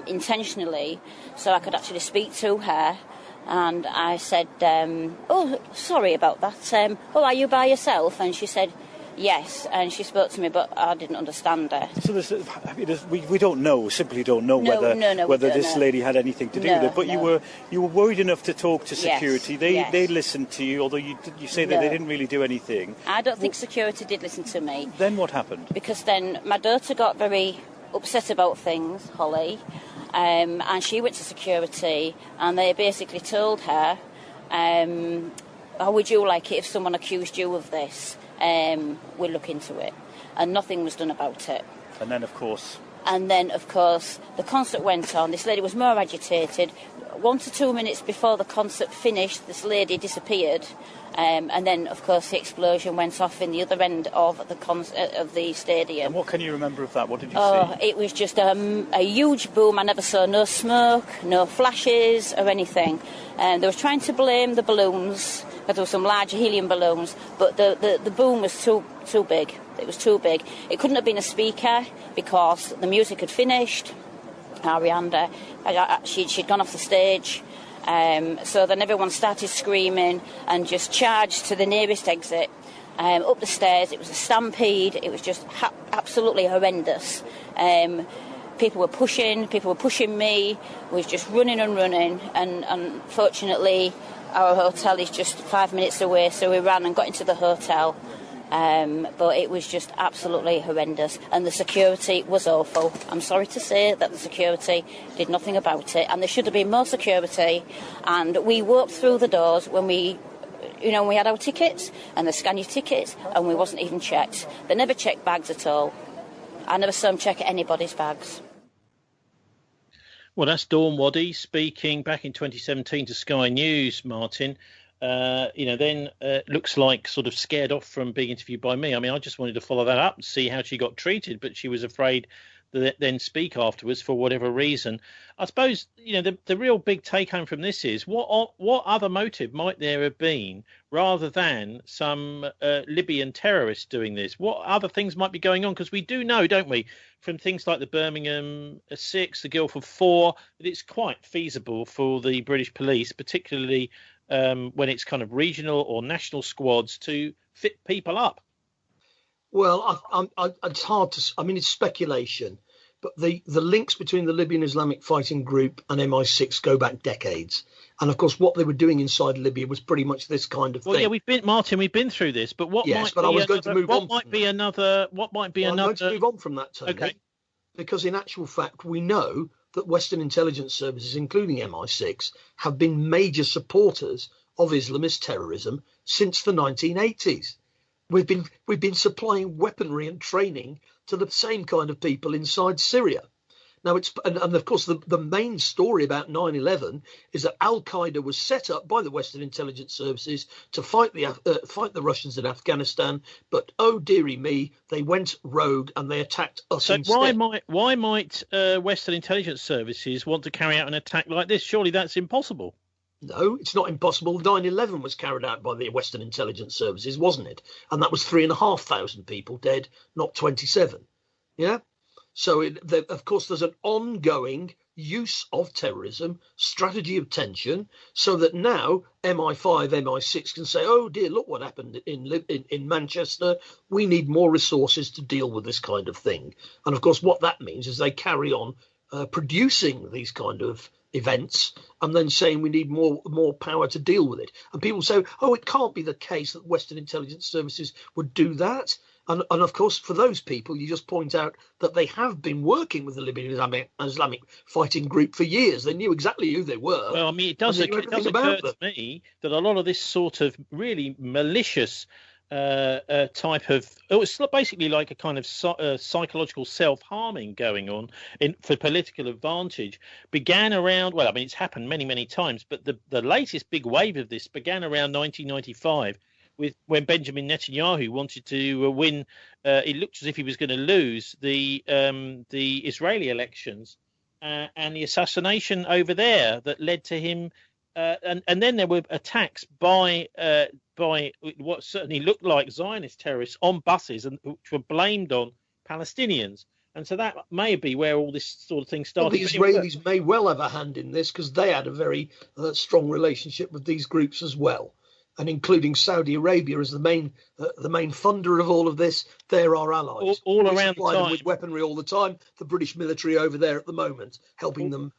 Speaker 6: intentionally so I could actually speak to her. And I said, oh, sorry about that. Oh, are you by yourself? And she said, yes, and she spoke to me, but I didn't understand her. So
Speaker 7: we don't know, simply don't know whether this lady had anything to do with it. But you were worried enough to talk to security.
Speaker 6: Yes,
Speaker 7: they listened to you, although you say that they didn't really do anything.
Speaker 6: I don't think security did listen to me.
Speaker 7: Then what happened?
Speaker 6: Because then my daughter got very upset about things, Holly, and she went to security, and they basically told her, how would you like it if someone accused you of this? We'll look into it. And nothing was done about it.
Speaker 7: And then, of course,
Speaker 6: the concert went on. This lady was more agitated. 1 to 2 minutes before the concert finished, this lady disappeared. And then, of course, the explosion went off in the other end of the stadium.
Speaker 7: And what can you remember of that? What did you see?
Speaker 6: It was just a huge boom. I never saw no smoke, no flashes or anything. They were trying to blame the balloons, because there were some large helium balloons, but the boom was too big. It was too big. It couldn't have been a speaker because the music had finished. Arianda, she'd gone off the stage. So then everyone started screaming and just charged to the nearest exit. Up the stairs, it was a stampede. It was just absolutely horrendous. People were pushing me. We was just running, and unfortunately our hotel is just 5 minutes away, so we ran and got into the hotel. But it was just absolutely horrendous, and the security was awful. I'm sorry to say that the security did nothing about it, and there should have been more security. And we walked through the doors when we had our tickets, and they scanned your tickets, and we wasn't even checked. They never checked bags at all. I never saw them check anybody's bags.
Speaker 2: Well, that's Dawn Waddy speaking back in 2017 to Sky News, Martin. Then looks like sort of scared off from being interviewed by me. I mean, I just wanted to follow that up and see how she got treated, but she was afraid to then speak afterwards for whatever reason. I suppose, the real big take home from this is what other motive might there have been rather than some Libyan terrorists doing this? What other things might be going on? Because we do know, don't we, from things like the Birmingham 6, the Guildford 4, that it's quite feasible for the British police, particularly when it's kind of regional or national squads, to fit people up.
Speaker 3: Well, it's hard to. I mean, it's speculation, but the links between the Libyan Islamic Fighting Group and MI6 go back decades. And of course, what they were doing inside Libya was pretty much this kind of thing.
Speaker 2: Well, yeah, we've been through this. But what might be another?
Speaker 3: I'm going to move on from that, Tony.
Speaker 2: Okay.
Speaker 3: Because in actual fact, we know that Western intelligence services, including MI6, have been major supporters of Islamist terrorism since the 1980s. We've been supplying weaponry and training to the same kind of people inside Syria. Now, and of course, the main story about 9/11 is that Al-Qaeda was set up by the Western intelligence services to fight the Russians in Afghanistan. But oh dearie me, they went rogue and they attacked us instead.
Speaker 2: So why might Western intelligence services want to carry out an attack like this? Surely that's impossible.
Speaker 3: No, it's not impossible. 9/11 was carried out by the Western intelligence services, wasn't it? And that was 3,500 people dead, not 27. Yeah. So, of course, there's an ongoing use of terrorism, strategy of tension, so that now MI5, MI6 can say, oh, dear, look what happened in Manchester. We need more resources to deal with this kind of thing. And, of course, what that means is they carry on producing these kind of events and then saying we need more power to deal with it. And people say, oh, it can't be the case that Western intelligence services would do that. And of course, for those people, you just point out that they have been working with the Libyan Islamic fighting group for years. They knew exactly who they were.
Speaker 2: Well, I mean, it does occur to me that a lot of this sort of really malicious type of, it's basically like a kind of psychological self-harming going on for political advantage began around, well, I mean, it's happened many, many times, but the latest big wave of this began around 1995 when Benjamin Netanyahu wanted to win. It looked as if he was going to lose the Israeli elections and the assassination over there that led to him. And then there were attacks by what certainly looked like Zionist terrorists on buses, and which were blamed on Palestinians. And so that may be where all this sort of thing started.
Speaker 3: Well, the Israelis may well have a hand in this because they had a very strong relationship with these groups as well. And including Saudi Arabia as the main funder of all of this, they're our allies.
Speaker 2: All around the time,
Speaker 3: with weaponry all the time. The British military over there at the moment, helping them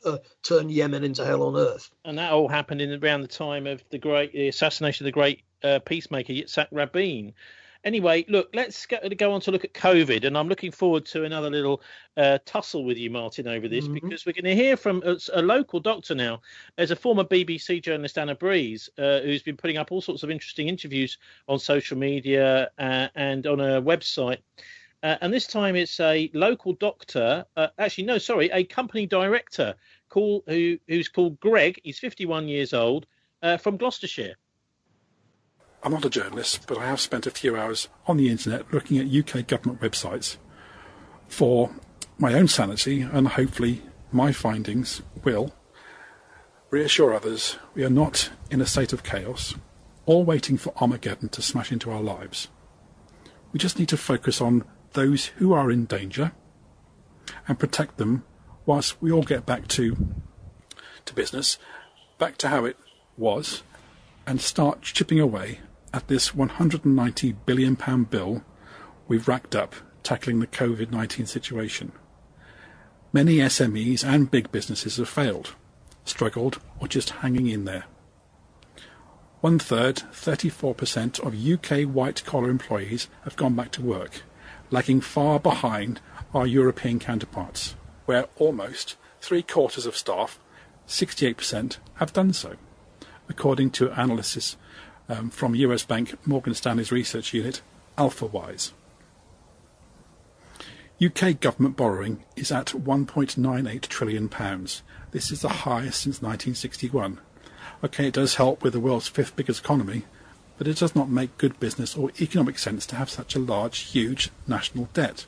Speaker 3: turn Yemen into hell on earth.
Speaker 2: And that all happened around the time of the assassination of the great peacemaker Yitzhak Rabin. Anyway, look, let's go on to look at COVID, and I'm looking forward to another little tussle with you, Martin, over this, because we're going to hear from a local doctor now. There's a former BBC journalist, Anna Breeze, who's been putting up all sorts of interesting interviews on social media and on a website. And this time it's a local doctor, a company director who's called Greg. He's 51 years old, from Gloucestershire.
Speaker 8: I'm not a journalist, but I have spent a few hours on the internet looking at UK government websites for my own sanity, and hopefully my findings will reassure others we are not in a state of chaos, all waiting for Armageddon to smash into our lives. We just need to focus on those who are in danger and protect them whilst we all get back to business, back to how it was, and start chipping away at this £190 billion bill we've racked up tackling the COVID-19 situation. Many SMEs and big businesses have failed, struggled, or just hanging in there. 1/3, 34% of UK white-collar employees have gone back to work, lagging far behind our European counterparts, where almost 3/4 of staff, 68%, have done so, according to analysis from US Bank Morgan Stanley's research unit, AlphaWise. UK government borrowing is at £1.98 trillion. This is the highest since 1961. OK, it does help with the world's 5th biggest economy, but it does not make good business or economic sense to have such a large, huge national debt.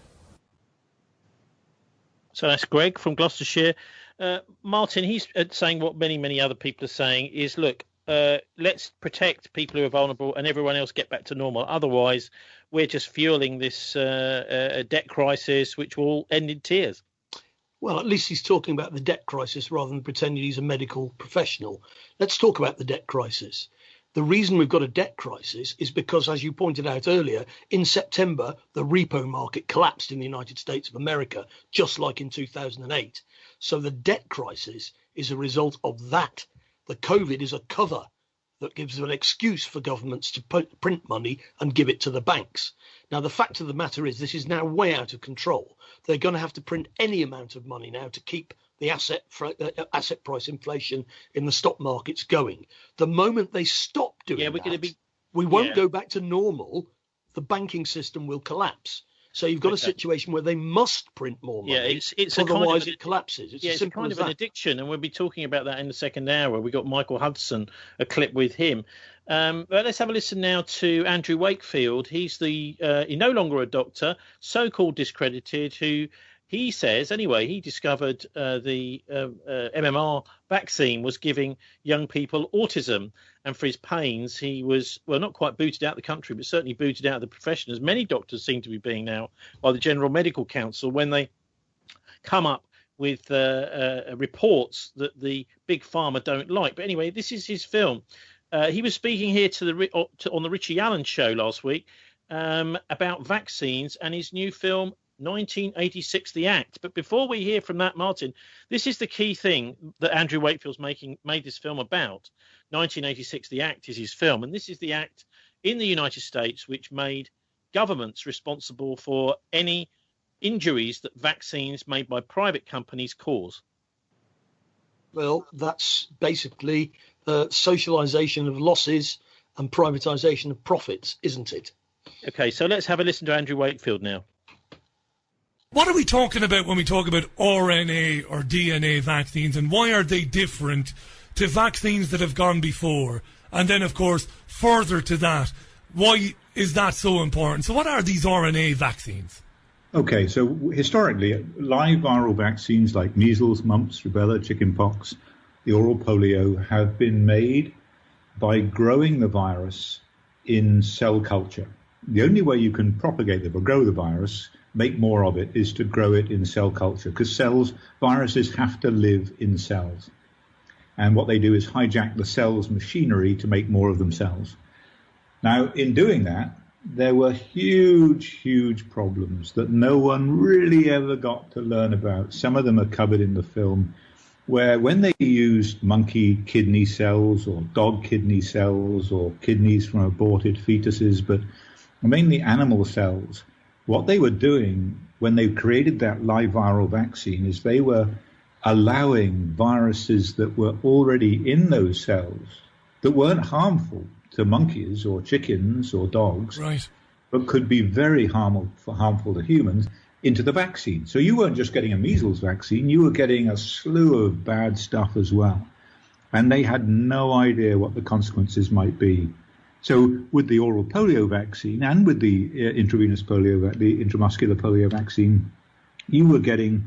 Speaker 2: So that's Greg from Gloucestershire. Martin, he's saying what many, many other people are saying is, look, let's protect people who are vulnerable and everyone else get back to normal. Otherwise, we're just fueling this debt crisis, which will end in tears.
Speaker 3: Well, at least he's talking about the debt crisis rather than pretending he's a medical professional. Let's talk about the debt crisis. The reason we've got a debt crisis is because, as you pointed out earlier, in September, the repo market collapsed in the United States of America, just like in 2008. So the debt crisis is a result of that. The COVID is a cover that gives them an excuse for governments to print money and give it to the banks. Now, the fact of the matter is this is now way out of control. They're going to have to print any amount of money now to keep the asset price inflation in the stock markets going. The moment they stop doing we won't go back to normal. The banking system will collapse. So you've got a situation where they must print more money, otherwise it collapses.
Speaker 2: It's a kind of an addiction, and we'll be talking about that in the second hour. We got Michael Hudson, a clip with him. But let's have a listen now to Andrew Wakefield. He's he's no longer a doctor, so-called discredited, who he says, anyway, he discovered the MMR vaccine was giving young people autism. And for his pains, he was, well, not quite booted out of the country, but certainly booted out of the profession, as many doctors seem to be being now by the General Medical Council when they come up with reports that the big pharma don't like. But anyway, this is his film. He was speaking here on the Richie Allen show last week about vaccines and his new film, 1986, The Act. But before we hear from that, Martin, this is the key thing that Andrew Wakefield's made this film about. 1986, The Act is his film, and this is the act in the United States which made governments responsible for any injuries that vaccines made by private companies cause.
Speaker 3: Well, that's basically socialisation of losses and privatisation of profits, isn't it?
Speaker 2: Okay, so let's have a listen to Andrew Wakefield now.
Speaker 9: What are we talking about when we talk about RNA or DNA vaccines, and why are they different to vaccines that have gone before? And then, of course, further to that, why is that so important? So what are these RNA vaccines?
Speaker 10: Okay, so historically, live viral vaccines like measles, mumps, rubella, chickenpox, the oral polio have been made by growing the virus in cell culture. The only way you can propagate or grow the virus, make more of it, is to grow it in cell culture, because viruses have to live in cells. And what they do is hijack the cell's machinery to make more of themselves. Now, in doing that, there were huge problems that no one really ever got to learn about. Some of them are covered in the film, where when they used monkey kidney cells or dog kidney cells or kidneys from aborted fetuses, but mainly animal cells, what they were doing when they created that live viral vaccine is they were allowing viruses that were already in those cells that weren't harmful to monkeys or chickens or dogs,
Speaker 9: right,
Speaker 10: but could be very harmful to humans, into the vaccine. So you weren't just getting a measles vaccine, you were getting a slew of bad stuff as well. And they had no idea what the consequences might be. So with the oral polio vaccine and with the intravenous polio, the intramuscular polio vaccine, you were getting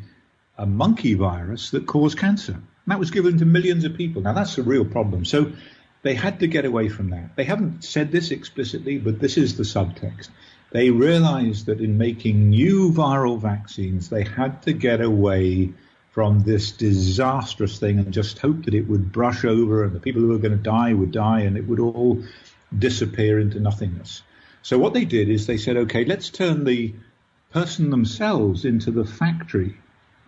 Speaker 10: a monkey virus that caused cancer. And that was given to millions of people. Now, that's a real problem. So they had to get away from that. They haven't said this explicitly, but this is the subtext. They realized that in making new viral vaccines, they had to get away from this disastrous thing and just hope that it would brush over and the people who were going to die would die and it would all disappear into nothingness. So what they did is they said, okay, let's turn the person themselves into the factory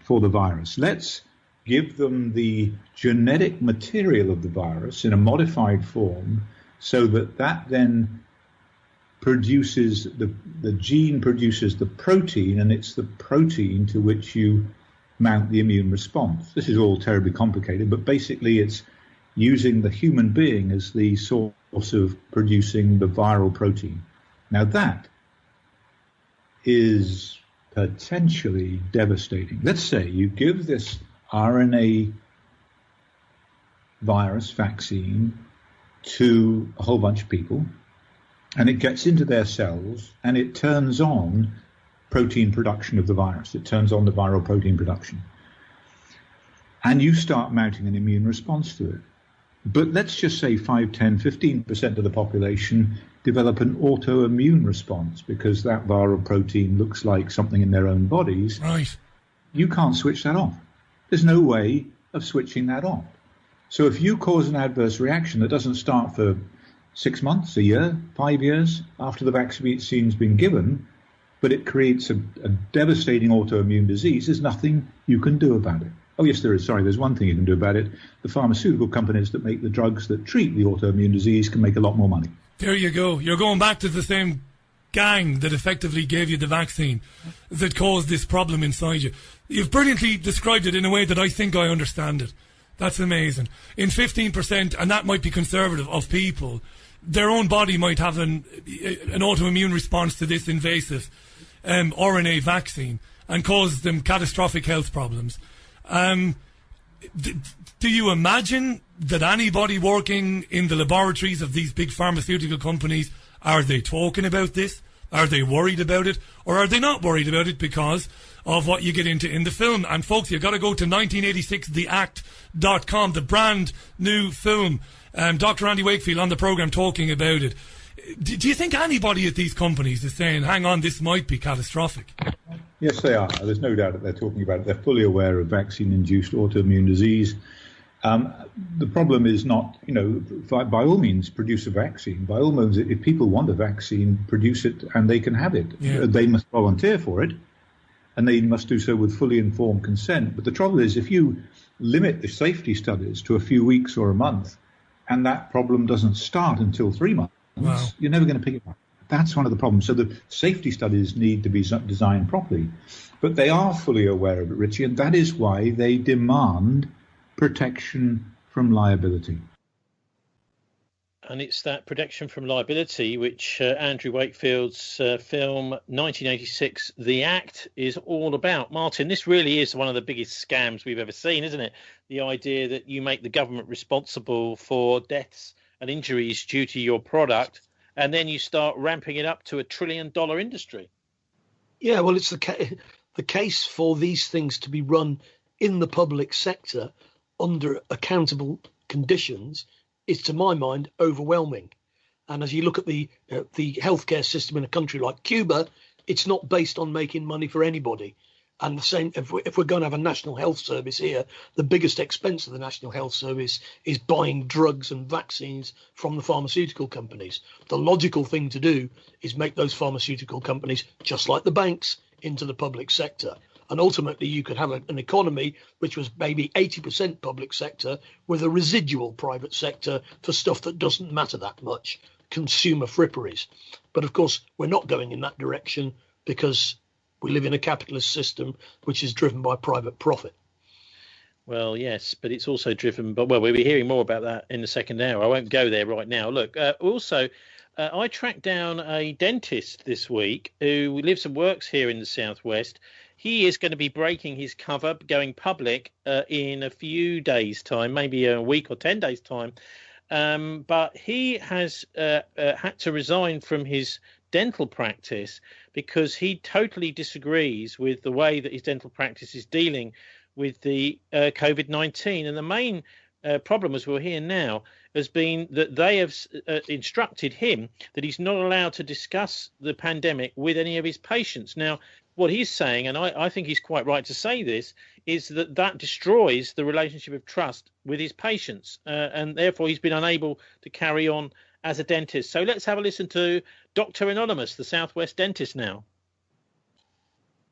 Speaker 10: for the virus. Let's give them the genetic material of the virus in a modified form so that that then produces, the gene produces the protein, and it's the protein to which you mount the immune response. This is all terribly complicated, but basically it's using the human being as the source of producing the viral protein. Now that is potentially devastating. Let's say you give this RNA virus vaccine to a whole bunch of people, and it gets into their cells and it turns on protein production of the virus. It turns on the viral protein production. And you start mounting an immune response to it. But let's just say 5, 10, 15% of the population develop an autoimmune response because that viral protein looks like something in their own bodies.
Speaker 9: Right.
Speaker 10: You can't switch that off. There's no way of switching that off. So if you cause an adverse reaction that doesn't start for 6 months, a year, 5 years after the vaccine's been given, but it creates a devastating autoimmune disease, there's nothing you can do about it Oh, yes, there is. Sorry, there's one thing you can do about it. The pharmaceutical companies that make the drugs that treat the autoimmune disease can make a lot more money.
Speaker 9: There you go. You're going back to the same gang that effectively gave you the vaccine that caused this problem inside you. You've brilliantly described it in a way that I think I understand it. That's amazing. In 15%, and that might be conservative, of people, their own body might have an autoimmune response to this invasive RNA vaccine and cause them catastrophic health problems. Do you imagine that anybody working in the laboratories of these big pharmaceutical companies, are they talking about this? Are they worried about it? Or are they not worried about it because of what you get into in the film? And folks, you've got to go to 1986theact.com, the brand new film. Dr. Andy Wakefield on the programme talking about it. Do you think anybody at these companies is saying, hang on, this might be catastrophic?
Speaker 10: Yes, they are. There's no doubt that they're talking about it. They're fully aware of vaccine-induced autoimmune disease. The problem is not, by all means, produce a vaccine. By all means, if people want a vaccine, produce it and they can have it.
Speaker 9: Yeah.
Speaker 10: They must volunteer for it, and they must do so with fully informed consent. But the trouble is, if you limit the safety studies to a few weeks or a month, and that problem doesn't start until 3 months,
Speaker 9: wow,
Speaker 10: you're never going to pick it up. That's one of the problems. So the safety studies need to be designed properly. But they are fully aware of it, Richie, and that is why they demand protection from liability.
Speaker 2: And it's that protection from liability which Andrew Wakefield's film 1986, The Act, is all about. Martin, this really is one of the biggest scams we've ever seen, isn't it? The idea that you make the government responsible for deaths and injuries due to your product, and then you start ramping it up to $1 trillion industry.
Speaker 3: Yeah, well, it's the case for these things to be run in the public sector under accountable conditions is, to my mind, overwhelming. And as you look at the healthcare system in a country like Cuba, it's not based on making money for anybody. And the same, if we're going to have a national health service here, the biggest expense of the national health service is buying drugs and vaccines from the pharmaceutical companies. The logical thing to do is make those pharmaceutical companies, just like the banks, into the public sector. And ultimately, you could have an economy which was maybe 80% public sector with a residual private sector for stuff that doesn't matter that much, consumer fripperies. But of course, we're not going in that direction because we live in a capitalist system which is driven by private profit.
Speaker 2: Well, yes, but it's also driven by, well, we'll be hearing more about that in the second hour. I won't go there right now. Look, I tracked down a dentist this week who lives and works here in the Southwest. He is going to be breaking his cover, going public in a few days' time, maybe a week or 10 days' time. But he has had to resign from his dental practice because he totally disagrees with the way that his dental practice is dealing with the COVID-19. And the main problem, as we'll hear now, has been that they have instructed him that he's not allowed to discuss the pandemic with any of his patients. Now, what he's saying, and I think he's quite right to say this, is that destroys the relationship of trust with his patients, and therefore he's been unable to carry on as a dentist. So let's have a listen to Dr. Anonymous, the Southwest dentist now.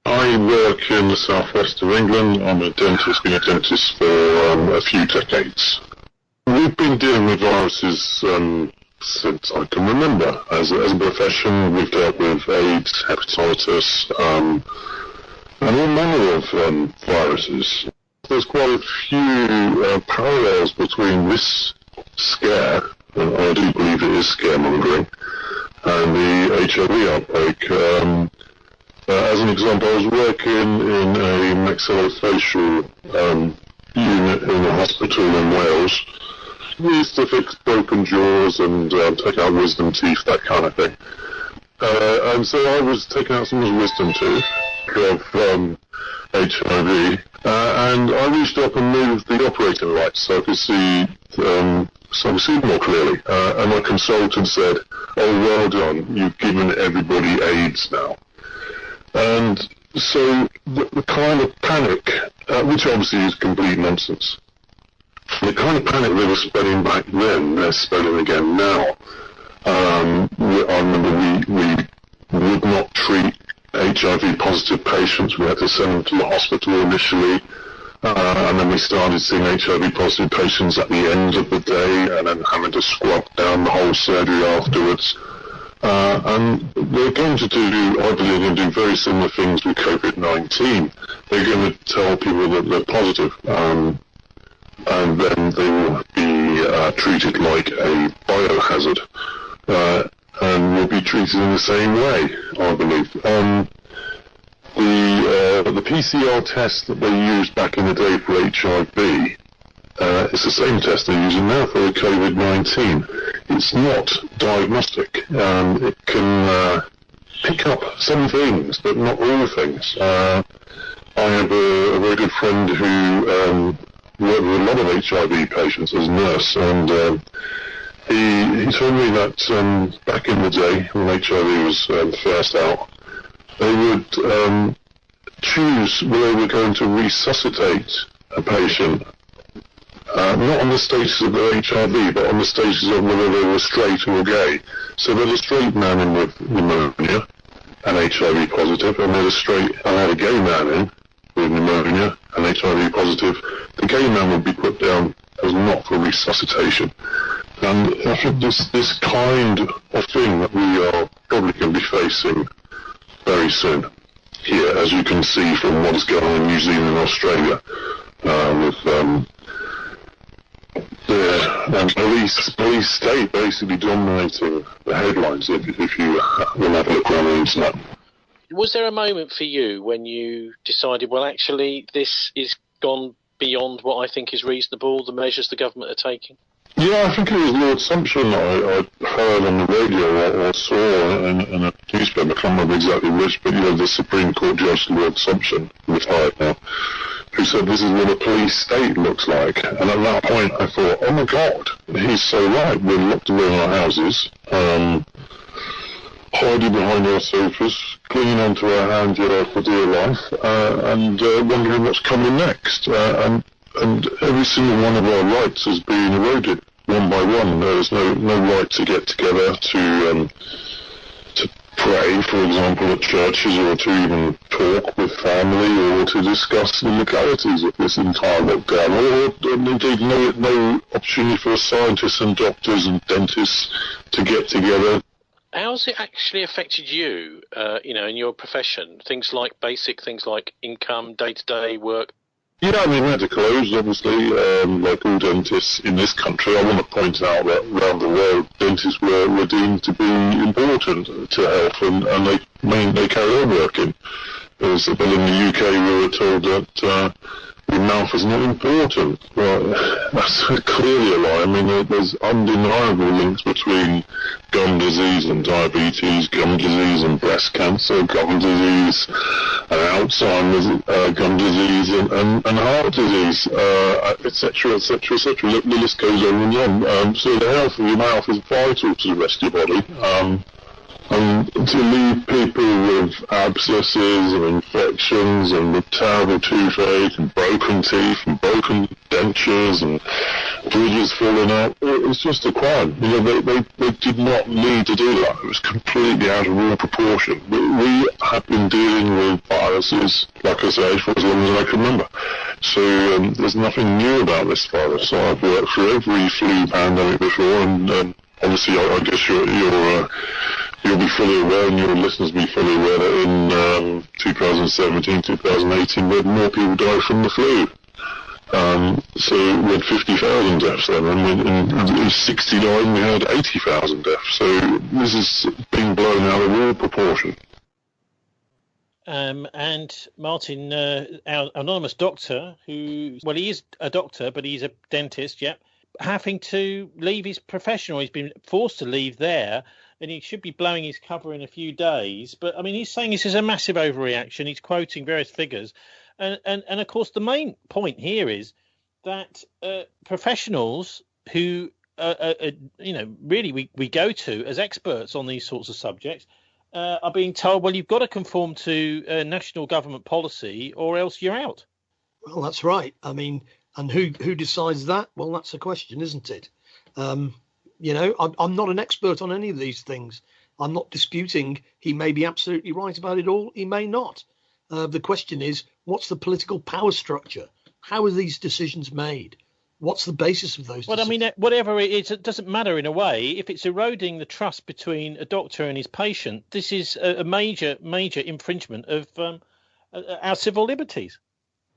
Speaker 11: I work in the southwest of England. I'm a dentist, been a dentist for a few decades. We've been dealing with viruses since I can remember. As a profession, we've dealt with AIDS, hepatitis, and all manner of viruses. There's quite a few parallels between this scare, and I do believe it is scaremongering, and the HIV outbreak. As an example, I was working in a maxillofacial unit in a hospital in Wales. We used to fix broken jaws and take out wisdom teeth, that kind of thing. And so I was taking out someone's wisdom tooth of HIV, and I reached up and moved the operating lights so I could see more clearly. And my consultant said, "Oh, well done, you've given everybody AIDS now." And so the kind of panic, which obviously is complete nonsense, the kind of panic they were spreading back then, they're spreading again now. I remember we would not treat HIV positive patients. We had to send them to the hospital initially, and then then we started seeing HIV positive patients at the end of the day and then having to scrub down the whole surgery afterwards. And they're going to do, I believe, they're going to do very similar things with COVID-19. They're going to tell people that they're positive, and then they will be treated like a biohazard, and will be treated in the same way, I believe. The PCR test that they used back in the day for HIV, it's the same test they're using now for COVID-19. It's not diagnostic. It can pick up some things, but not all things. I have a very good friend who worked with a lot of HIV patients as a nurse, and he told me that back in the day when HIV was first out, they would choose whether they were going to resuscitate a patient, not on the status of their HIV, but on the status of whether they were straight or gay. So they had a straight man in with pneumonia and HIV positive, and they had a gay man in with pneumonia and HIV positive. The gay man would be put down as not for resuscitation. And I think this kind of thing that we are probably going to be facing very soon here, as you can see from what is going on in New Zealand and Australia, with the police state basically dominating the headlines, if you will have a look around the internet.
Speaker 2: Was there a moment for you when you decided, well, actually, this is gone beyond what I think is reasonable, the measures the government are taking?
Speaker 11: Yeah, I think it was Lord Sumption I heard on the radio or saw in a newspaper. I can't remember exactly which, but the Supreme Court Judge Lord Sumption, retired now, who said this is what a police state looks like. And at that point I thought, oh my God, he's so right. We're locked away in our houses, hiding behind our sofas, clinging onto our hands for dear life, and wondering what's coming next. And every single one of our rights is being eroded one by one. There's no right to get together to pray, for example, at churches, or to even talk with family, or to discuss the legalities of this entire lockdown, or indeed no opportunity for scientists and doctors and dentists to get together.
Speaker 2: How's it actually affected you, in your profession? Basic things like income, day-to-day work?
Speaker 11: Yeah, I mean, we had to close, obviously, like all dentists in this country. I want to point out that around the world, dentists were deemed to be important to health, and they carry on working. But in the UK, we were told that your mouth is not important. Well, that's clearly a lie. I mean, there's undeniable links between gum disease and diabetes, gum disease and breast cancer, gum disease and Alzheimer's, gum disease and heart disease, etc., etc., etc. The list goes on and on. So the health of your mouth is vital to the rest of your body. And to leave people with abscesses and infections and with terrible toothache and broken teeth and broken dentures and bridges falling out, it's just a crime. They did not need to do that. It was completely out of all proportion. We have been dealing with viruses, like I say, for as long as I can remember. So there's nothing new about this virus. So I've worked through every flu pandemic before, and obviously I guess you'll be fully aware, and your listeners will be fully aware, that in 2017, 2018, we had more people die from the flu. So we had 50,000 deaths then, and in 69 we had 80,000 deaths. So this is being blown out of all proportion.
Speaker 2: And Martin, our anonymous doctor, he is a doctor, but he's a dentist, having to leave his profession, or he's been forced to leave there, and he should be blowing his cover in a few days. But, I mean, he's saying this is a massive overreaction. He's quoting various figures. And of course, the main point here is that professionals who, really we go to as experts on these sorts of subjects are being told, well, you've got to conform to national government policy or else you're out.
Speaker 3: Well, that's right. I mean, and who decides that? Well, that's a question, isn't it? I'm not an expert on any of these things. I'm not disputing he may be absolutely right about it all. He may not. The question is, what's the political power structure? How are these decisions made? What's the basis of those decisions?
Speaker 2: Well, I mean, whatever it is, it doesn't matter in a way. If it's eroding the trust between a doctor and his patient, this is a major infringement of our civil liberties.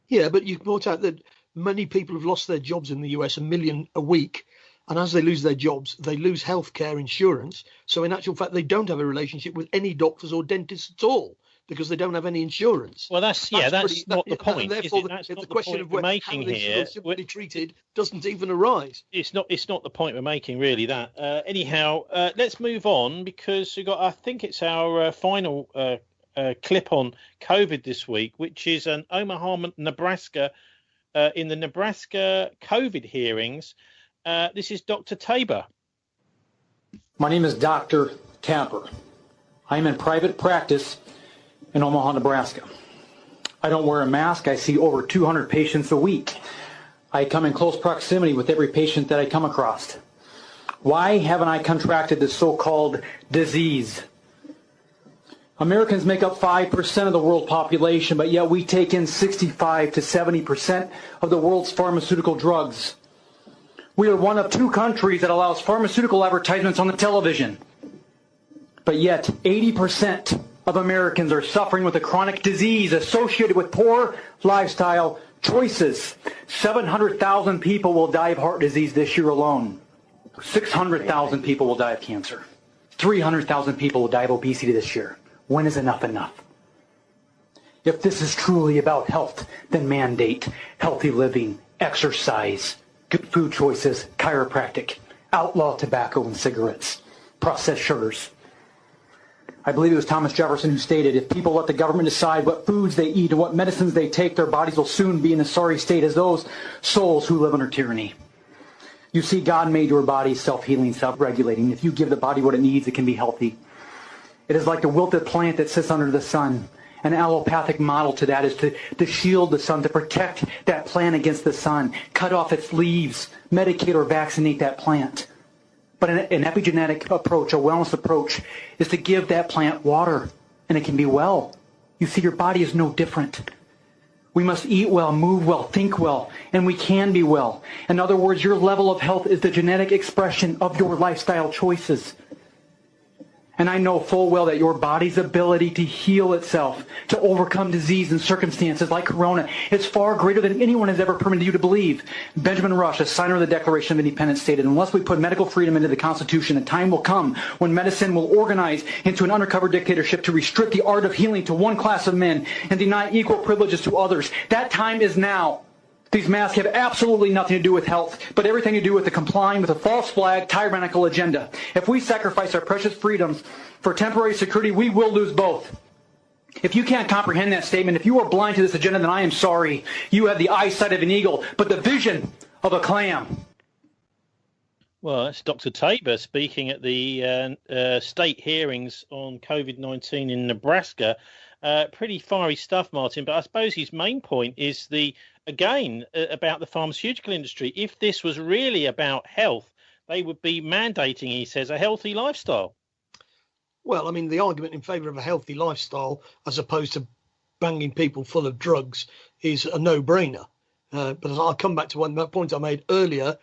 Speaker 3: Yeah, but you point out that many people have lost their jobs in the US, 1 million a week. And as they lose their jobs, they lose healthcare insurance. So in actual fact, they don't have a relationship with any doctors or dentists at all because they don't have any insurance.
Speaker 2: Well, that's not the point.
Speaker 3: Therefore, the question of how they should be treated doesn't even arise.
Speaker 2: It's not the point we're making, really. That anyhow, let's move on because we got. I think it's our final clip on COVID this week, which is an Omaha, Nebraska, in the Nebraska COVID hearings. This is Dr. Tabor.
Speaker 12: My name is Dr. Tapper. I'm in private practice in Omaha, Nebraska. I don't wear a mask. I see over 200 patients a week. I come in close proximity with every patient that I come across. Why haven't I contracted this so-called disease? Americans make up 5% of the world population, but yet we take in 65 to 70% of the world's pharmaceutical drugs. We are one of 2 countries that allows pharmaceutical advertisements on the television. But yet 80% of Americans are suffering with a chronic disease associated with poor lifestyle choices. 700,000 people will die of heart disease this year alone. 600,000 people will die of cancer. 300,000 people will die of obesity this year. When is enough enough? If this is truly about health, then mandate healthy living, exercise, good food choices, chiropractic, outlaw tobacco and cigarettes, processed sugars. I believe it was Thomas Jefferson who stated, if people let the government decide what foods they eat and what medicines they take, their bodies will soon be in a sorry state as those souls who live under tyranny. You see, God made your body self-healing, self-regulating. If you give the body what it needs, it can be healthy. It is like the wilted plant that sits under the sun. An allopathic model to that is to shield the sun, to protect that plant against the sun, cut off its leaves, medicate or vaccinate that plant. But an epigenetic approach, a wellness approach, is to give that plant water, and it can be well. You see, your body is no different. We must eat well, move well, think well, and we can be well. In other words, your level of health is the genetic expression of your lifestyle choices. And I know full well that your body's ability to heal itself, to overcome disease and circumstances like corona, is far greater than anyone has ever permitted you to believe. Benjamin Rush, a signer of the Declaration of Independence, stated, unless we put medical freedom into the Constitution, a time will come when medicine will organize into an undercover dictatorship to restrict the art of healing to one class of men and deny equal privileges to others. That time is now. These masks have absolutely nothing to do with health, but everything to do with the complying with a false flag, tyrannical agenda. If we sacrifice our precious freedoms for temporary security, we will lose both. If you can't comprehend that statement, if you are blind to this agenda, then I am sorry. You have the eyesight of an eagle, but the vision of a clam.
Speaker 2: Well, that's Dr. Tabor speaking at the state hearings on COVID-19 in Nebraska. Pretty fiery stuff, Martin, but I suppose his main point is about the pharmaceutical industry. If this was really about health, they would be mandating, he says, a healthy lifestyle.
Speaker 3: Well, I mean, the argument in favour of a healthy lifestyle as opposed to banging people full of drugs is a no-brainer. But as I'll come back to one point I made earlier,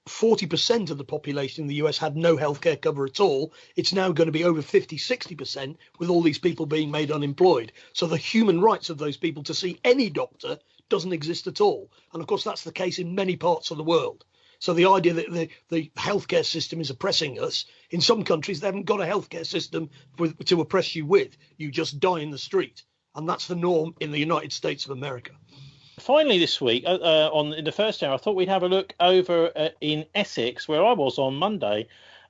Speaker 3: 40% of the population in the US had no healthcare cover at all. It's now going to be over 50, 60% with all these people being made unemployed. So the human rights of those people to see any doctor doesn't exist at all. And of course, that's the case in many parts of the world. So the idea that the healthcare system is oppressing us, in some countries, they haven't got a healthcare system to oppress you with. You just die in the street. And that's the norm in the United States of America.
Speaker 2: Finally, this week, in the first hour, I thought we'd have a look over in Essex, where I was on Monday,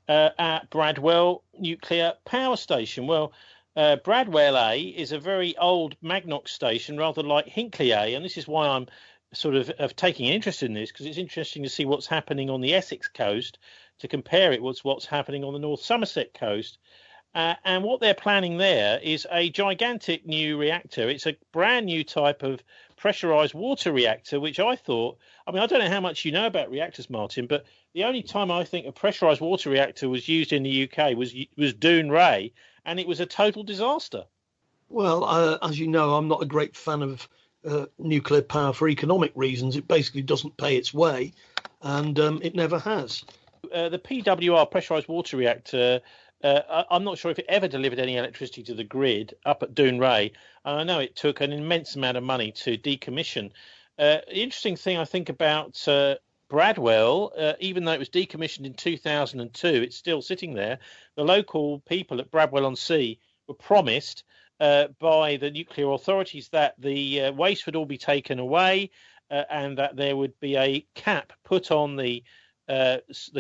Speaker 2: at Bradwell Nuclear Power Station. Well, Bradwell A is a very old Magnox station, rather like Hinckley A, and this is why I'm sort of taking interest in this, because it's interesting to see what's happening on the Essex coast, to compare it with what's happening on the North Somerset coast. And what they're planning there is a gigantic new reactor. It's a brand new type of pressurized water reactor, which I thought, I mean, I don't know how much you know about reactors, Martin, but the only time I think a pressurized water reactor was used in the UK was Dounreay, and it was a total disaster.
Speaker 3: Well, as you know, I'm not a great fan of nuclear power for economic reasons. It basically doesn't pay its way, and it never has.
Speaker 2: The PWR, pressurised water reactor, I'm not sure if it ever delivered any electricity to the grid up at Dounreay. And I know it took an immense amount of money to decommission. The interesting thing I think about Bradwell, even though it was decommissioned in 2002, it's still sitting there. The local people at Bradwell-on-Sea were promised by the nuclear authorities that the waste would all be taken away and that there would be a cap put on the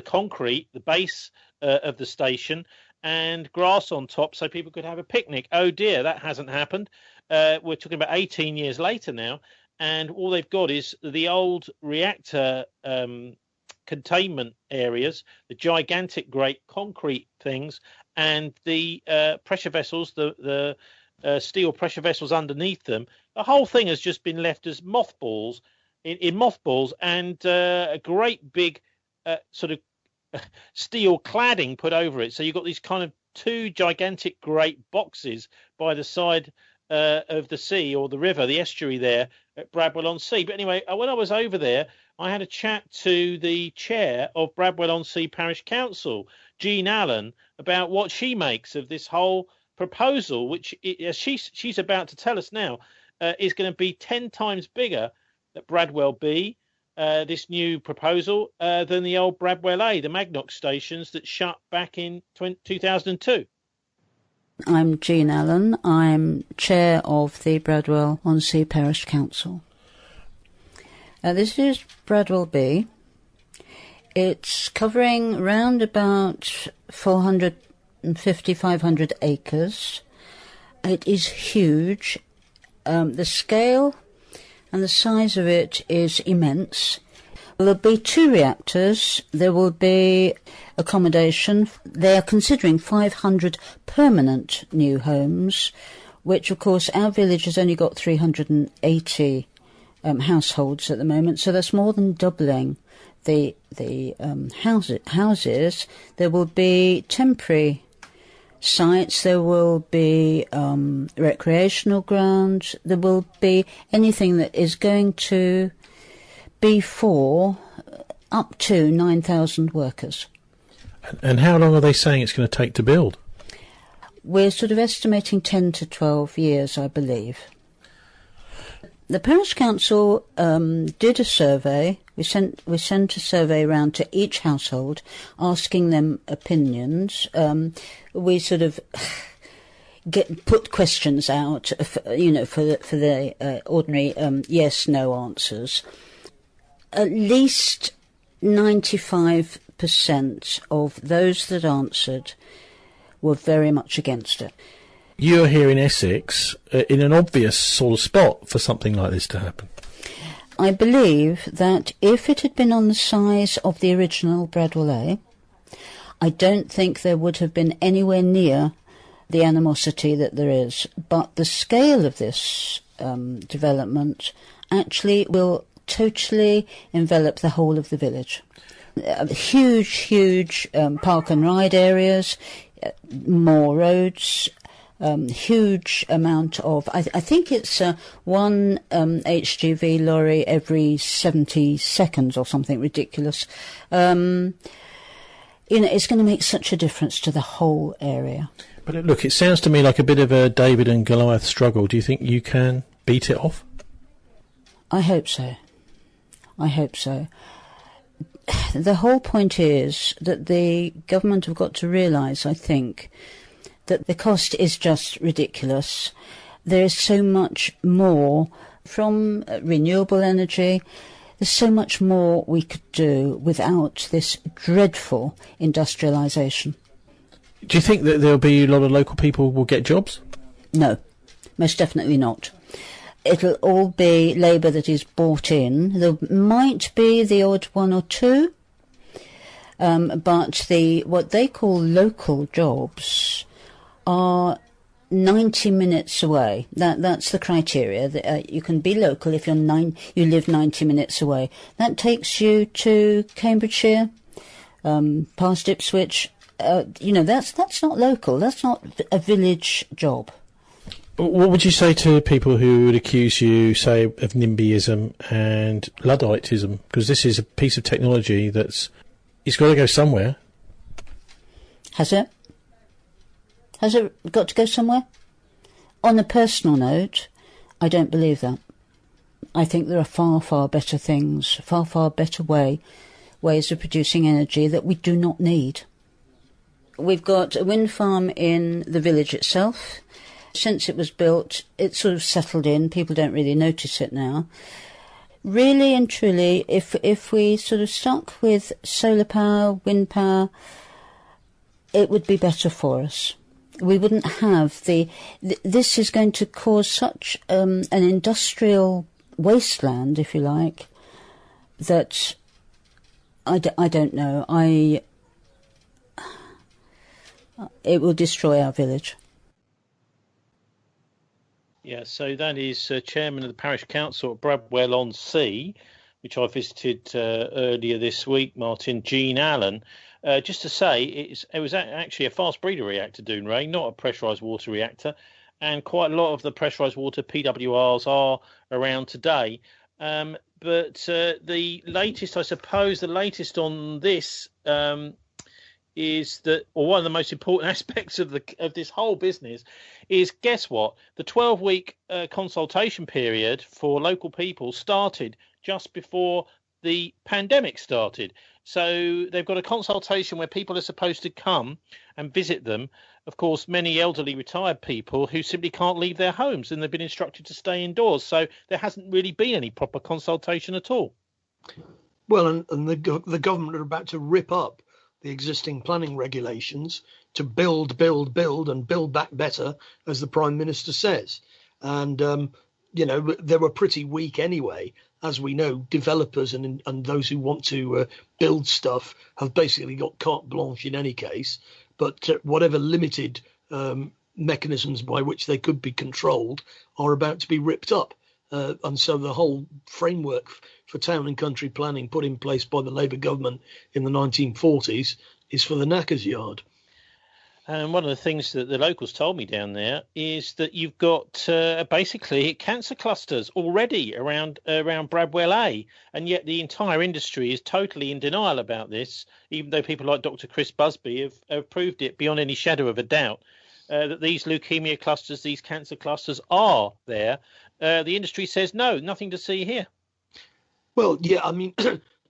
Speaker 2: concrete, the base of the station, and grass on top so people could have a picnic. Oh dear, that hasn't happened. We're talking about 18 years later now, and all they've got is the old reactor containment areas, the gigantic great concrete things, and the pressure vessels, the steel pressure vessels underneath them. The whole thing has just been left as mothballs, in mothballs, and a great big sort of steel cladding put over it. So you've got these kind of two gigantic great boxes by the side of the sea or the river, the estuary there at Bradwell-on-Sea. But anyway, when I was over there, I had a chat to the chair of Bradwell-on-Sea Parish Council, Jean Allen, about what she makes of this whole proposal, which she's about to tell us now, is going to be 10 times bigger at Bradwell B, this new proposal, than the old Bradwell A, the Magnox stations that shut back in 2002.
Speaker 13: I'm Jean Allen. I'm chair of the Bradwell-on-Sea Parish Council. This is Bradwell B. It's covering round about 450, 500 acres. It is huge. The scale and the size of it is immense. There'll be 2 reactors. There will be accommodation. They are considering 500 permanent new homes, which, of course, our village has only got 380 households at the moment, so that's more than doubling the houses. There will be temporary sites, there will be recreational grounds, there will be anything that is going to be for up to 9,000 workers.
Speaker 14: And how long are they saying it's going to take to build?
Speaker 13: We're sort of estimating 10 to 12 years, I believe. The Parish Council did a survey. We sent a survey around to each household, asking them opinions. We sort of put questions out, for the ordinary yes/no answers. At least 95% of those that answered were very much against it.
Speaker 14: You're here in Essex, in an obvious sort of spot for something like this to happen.
Speaker 13: I believe that if it had been on the size of the original Bradwell A, I don't think there would have been anywhere near the animosity that there is. But the scale of this development actually will totally envelop the whole of the village. Huge park and ride areas, more roads, huge amount of, I think it's one HGV lorry every 70 seconds or something ridiculous. It's going to make such a difference to the whole area.
Speaker 14: But look, it sounds to me like a bit of a David and Goliath struggle. Do you think you can beat it off?
Speaker 13: I hope so. The whole point is that the government have got to realise, I think, that the cost is just ridiculous. There is so much more from renewable energy. There's so much more we could do without this dreadful industrialisation.
Speaker 14: Do you think that there'll be a lot of local people will get jobs?
Speaker 13: No, most definitely not. It'll all be labour that is bought in. There might be the odd one or two, but what they call local jobs are 90 minutes away. That's the criteria. You can be local if you live 90 minutes away. That takes you to Cambridgeshire, past Ipswich. That's not local. That's not a village job.
Speaker 14: What would you say to people who would accuse you, say, of NIMBYism and Ludditism? Because this is a piece of technology it's got to go somewhere.
Speaker 13: Has it? Has it got to go somewhere? On a personal note, I don't believe that. I think there are far, far better things, far, far better ways of producing energy that we do not need. We've got a wind farm in the village itself. Since it was built, it's sort of settled in. People don't really notice it now. Really and truly, if we sort of stuck with solar power, wind power, it would be better for us. We wouldn't have this is going to cause such an industrial wasteland, if you like, that I don't know. It will destroy our village.
Speaker 2: Yeah, so that is Chairman of the Parish Council at Bradwell-on-Sea, which I visited earlier this week, Martin, Jean Allen. Just to say, it was actually a fast breeder reactor, Doonray, not a pressurised water reactor, and quite a lot of the pressurised water PWRs are around today. But the latest, I suppose, on this is that, or one of the most important aspects of this whole business is, guess what? The 12-week consultation period for local people started just before the pandemic started. So they've got a consultation where people are supposed to come and visit them. Of course, many elderly retired people who simply can't leave their homes, and they've been instructed to stay indoors. So there hasn't really been any proper consultation at all.
Speaker 3: Well, and the government are about to rip up the existing planning regulations to build, and build back better, as the Prime Minister says. And, they were pretty weak anyway. As we know, developers and those who want to build stuff have basically got carte blanche in any case. But whatever limited mechanisms by which they could be controlled are about to be ripped up. And so the whole framework for town and country planning put in place by the Labour government in the 1940s is for the knacker's yard.
Speaker 2: And one of the things that the locals told me down there is that you've got basically cancer clusters already around Bradwell A, and yet the entire industry is totally in denial about this, even though people like Dr. Chris Busby have proved it beyond any shadow of a doubt, that these leukemia clusters, these cancer clusters are there. The industry says, no, nothing to see here.
Speaker 3: Well, yeah, I mean,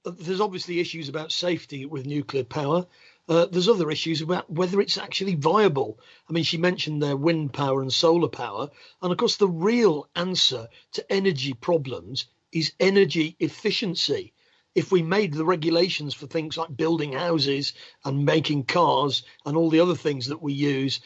Speaker 3: there's obviously issues about safety with nuclear power. There's other issues about whether it's actually viable. I mean, she mentioned their wind power and solar power. And of course, the real answer to energy problems is energy efficiency. If we made the regulations for things like building houses and making cars and all the other things that we use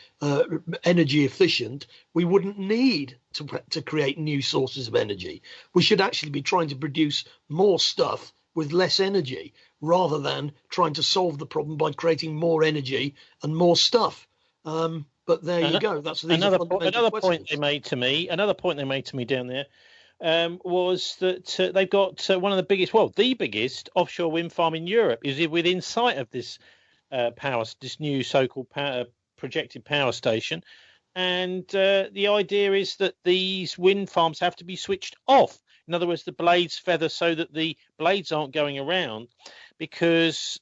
Speaker 3: energy efficient, we wouldn't need to create new sources of energy. We should actually be trying to produce more stuff with less energy, rather than trying to solve the problem by creating more energy and more stuff. But there you go. That's
Speaker 2: another point they made to me. Another point they made to me down there was that they've got one of the biggest, the biggest offshore wind farm in Europe is within sight of this this new so-called projected power station. And the idea is that these wind farms have to be switched off. In other words, the blades feather so that the blades aren't going around, because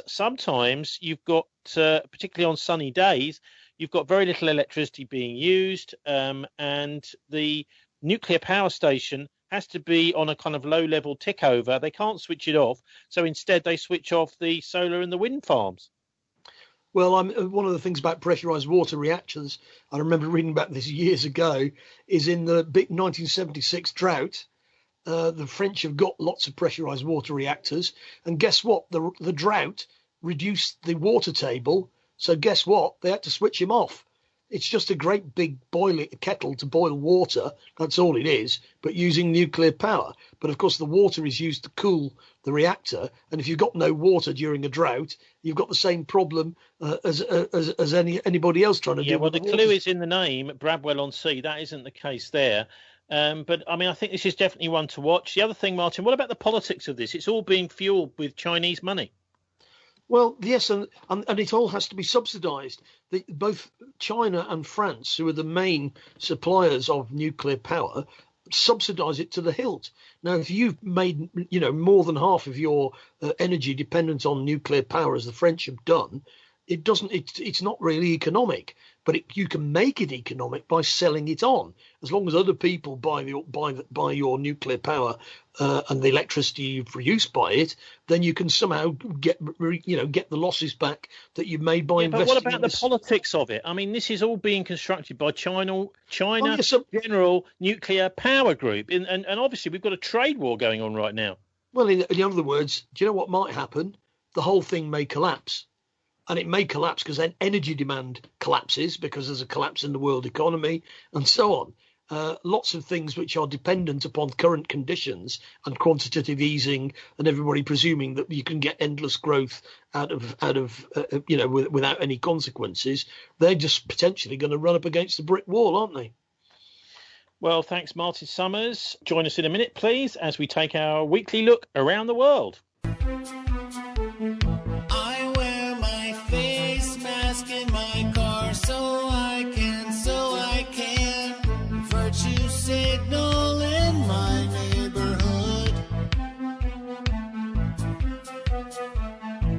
Speaker 2: sometimes you've got, particularly on sunny days, you've got very little electricity being used, and the nuclear power station has to be on a kind of low-level tick-over. They can't switch it off, so instead they switch off the solar and the wind farms.
Speaker 3: Well, one of the things about pressurised water reactors, I remember reading about this years ago, is in the big 1976 drought, the French have got lots of pressurised water reactors. And guess what? The drought reduced the water table. So guess what? They had to switch him off. It's just a great big kettle to boil water. That's all it is, but using nuclear power. But of course, the water is used to cool the reactor. And if you've got no water during a drought, you've got the same problem as anybody else trying to do.
Speaker 2: Yeah, well, the clue is in the name, Bradwell-on-Sea. That isn't the case there. But I mean, I think this is definitely one to watch. The other thing, Martin, what about the politics of this? It's all being fueled with Chinese money.
Speaker 3: Well, yes, and it all has to be subsidised. Both China and France, who are the main suppliers of nuclear power, subsidise it to the hilt. Now, if you've made more than half of your energy dependent on nuclear power, as the French have done, it's not really economic. But you can make it economic by selling it on. As long as other people buy your nuclear power and the electricity you've produced by it, then you can somehow get the losses back that you've made by investing.
Speaker 2: But what about the politics of it? I mean, this is all being constructed by China General Nuclear Power Group, and obviously we've got a trade war going on right now.
Speaker 3: Well, in other words, do you know what might happen? The whole thing may collapse. And it may collapse because then energy demand collapses because there's a collapse in the world economy and so on. Lots of things which are dependent upon current conditions and quantitative easing, and everybody presuming that you can get endless growth out of without any consequences. They're just potentially going to run up against a brick wall, aren't they?
Speaker 2: Well, thanks, Martin Summers. Join us in a minute, please, as we take our weekly look around the world.
Speaker 15: In my car so I can virtue signal in my neighborhood,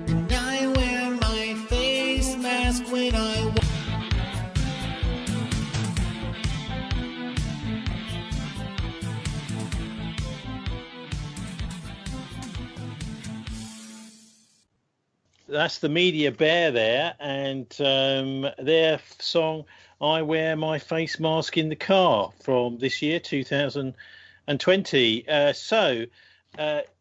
Speaker 15: and I wear my face mask when I walk.
Speaker 2: That's the Media Bear there, and their song "I Wear My Face Mask in the Car" from this year, 2020.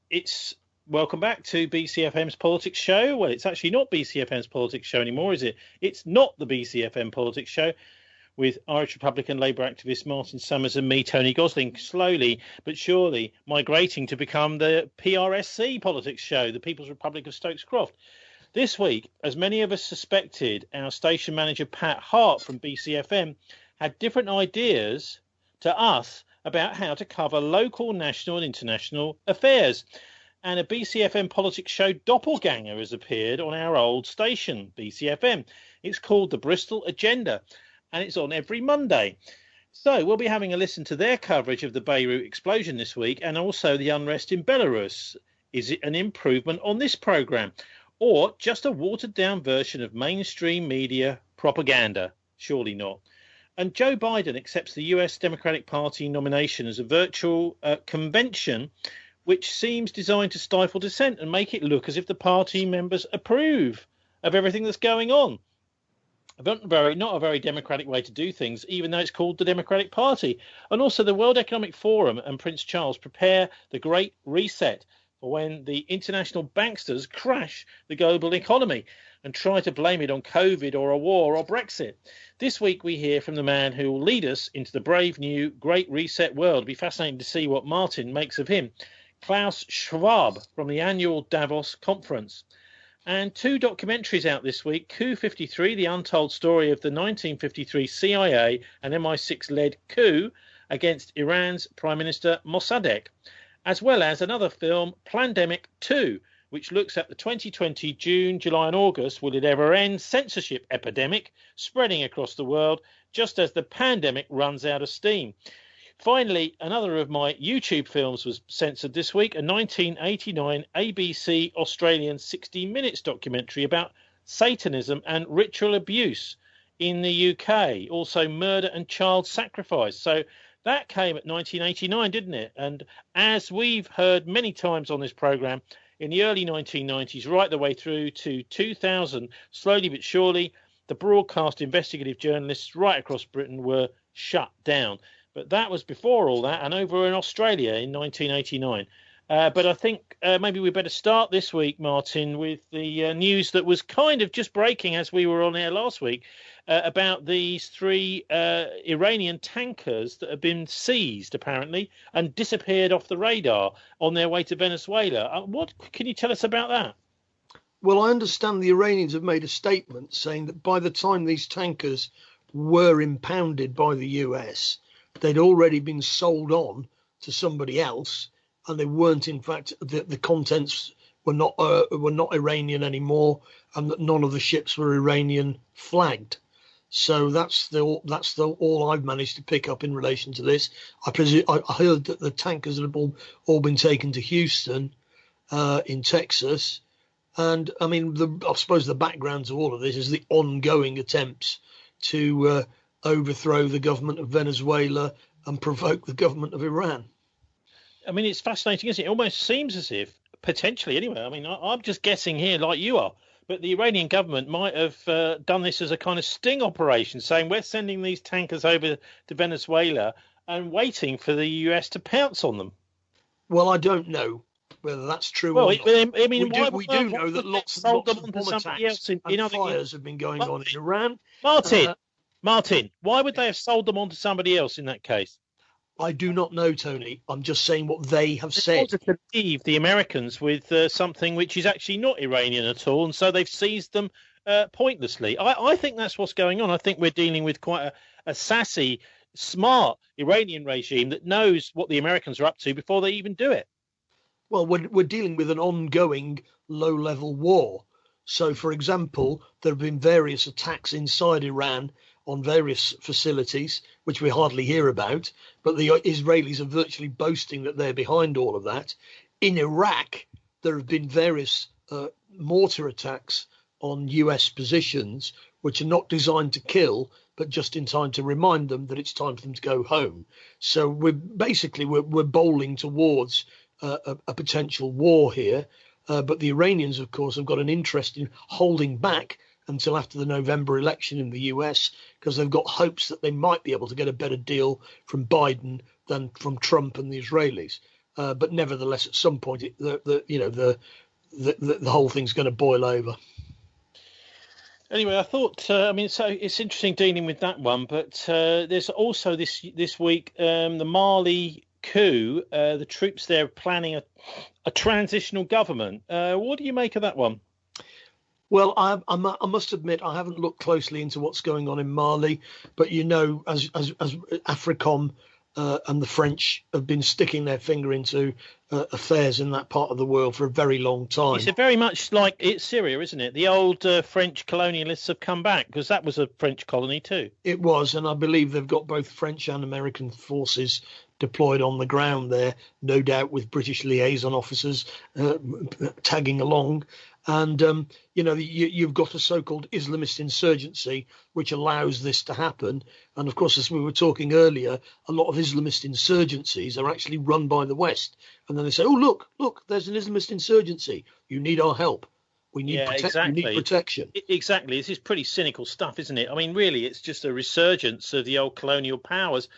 Speaker 2: It's welcome back to BCfm's Politics Show. Well, it's actually not BCfm's Politics Show anymore, is it? It's not the BCfm Politics Show, with Irish Republican Labour activist Martin Summers and me, Tony Gosling, slowly but surely migrating to become the PRSC Politics Show, the People's Republic of Stokes Croft. This week, as many of us suspected, our station manager Pat Hart from BCfm had different ideas to us about how to cover local, national and international affairs. And a BCfm Politics Show doppelganger has appeared on our old station, BCfm. It's called The Bristol Agenda, and it's on every Monday. So we'll be having a listen to their coverage of the Beirut explosion this week, and also the unrest in Belarus. Is it an improvement on this programme, or just a watered-down version of mainstream media propaganda? Surely not. And Joe Biden accepts the US Democratic Party nomination as a virtual convention, which seems designed to stifle dissent and make it look as if the party members approve of everything that's going on. Not a very democratic way to do things, even though it's called the Democratic Party. And also the World Economic Forum and Prince Charles prepare the Great Reset for when the international banksters crash the global economy and try to blame it on COVID or a war or Brexit. This week we hear from the man who will lead us into the brave new Great Reset world. It'll be fascinating to see what Martin makes of him. Klaus Schwab from the annual Davos conference. And two documentaries out this week. Coup 53, the untold story of the 1953 CIA and MI6-led coup against Iran's Prime Minister Mossadegh, as well as another film, Plandemic 2, which looks at the 2020 June, July and August will it ever end censorship epidemic spreading across the world just as the pandemic runs out of steam. Finally, another of my YouTube films was censored this week, a 1989 ABC Australian 60 Minutes documentary about Satanism and ritual abuse in the UK, also murder and child sacrifice. So that came at 1989, didn't it? And as we've heard many times on this programme, in the early 1990s, right the way through to 2000, slowly but surely, the broadcast investigative journalists right across Britain were shut down. But that was before all that and over in Australia in 1989. But I think maybe we better start this week, Martin, with the news that was kind of just breaking as we were on air last week about these three Iranian tankers that have been seized, apparently, and disappeared off the radar on their way to Venezuela. What can you tell us about that?
Speaker 3: Well, I understand the Iranians have made a statement saying that by the time these tankers were impounded by the US, they'd already been sold on to somebody else, and they weren't, in fact, the contents were not Iranian anymore, and that none of the ships were Iranian flagged. So that's all I've managed to pick up in relation to this. I heard that the tankers have all been taken to Houston, in Texas, and I mean, I suppose the background to all of this is the ongoing attempts to overthrow the government of Venezuela and provoke the government of Iran.
Speaker 2: I mean, it's fascinating, isn't it? It almost seems as if, potentially anyway, I mean, I'm just guessing here like you are, but the Iranian government might have done this as a kind of sting operation, saying we're sending these tankers over to Venezuela and waiting for the US to pounce on them.
Speaker 3: Well, I don't know whether that's true
Speaker 2: or
Speaker 3: not.
Speaker 2: I mean,
Speaker 3: we do know that lots of bomb attacks and fires have been going on in Iran.
Speaker 2: Martin, why would they have sold them on to somebody else in that case?
Speaker 3: I do not know, Tony. I'm just saying what they have said.
Speaker 2: To leave the Americans with something which is actually not Iranian at all, and so they've seized them pointlessly. I think that's what's going on. I think we're dealing with quite a sassy, smart Iranian regime that knows what the Americans are up to before they even do it.
Speaker 3: Well, we're dealing with an ongoing low-level war. So, for example, there have been various attacks inside Iran on various facilities, which we hardly hear about, but the Israelis are virtually boasting that they're behind all of that. In Iraq, there have been various mortar attacks on US positions, which are not designed to kill, but just in time to remind them that it's time for them to go home. So we're bowling towards a potential war here. But the Iranians, of course, have got an interest in holding back until after the November election in the US, because they've got hopes that they might be able to get a better deal from Biden than from Trump and the Israelis. But nevertheless, at some point, the whole thing's going to boil over.
Speaker 2: Anyway, I thought, so it's interesting dealing with that one, but there's also this week the Mali coup. The troops there are planning a transitional government. What do you make of that one?
Speaker 3: Well, I must admit I haven't looked closely into what's going on in Mali, but as AFRICOM and the French have been sticking their finger into affairs in that part of the world for a very long time.
Speaker 2: It's very much like it's Syria, isn't it? The old French colonialists have come back, because that was a French colony too.
Speaker 3: It was, and I believe they've got both French and American forces deployed on the ground there, no doubt with British liaison officers tagging along. And, you've got a so-called Islamist insurgency, which allows this to happen. And, of course, as we were talking earlier, a lot of Islamist insurgencies are actually run by the West. And then they say, oh, look, there's an Islamist insurgency. You need our help. We need, we need protection.
Speaker 2: Exactly. This is pretty cynical stuff, isn't it? I mean, really, it's just a resurgence of the old colonial powers.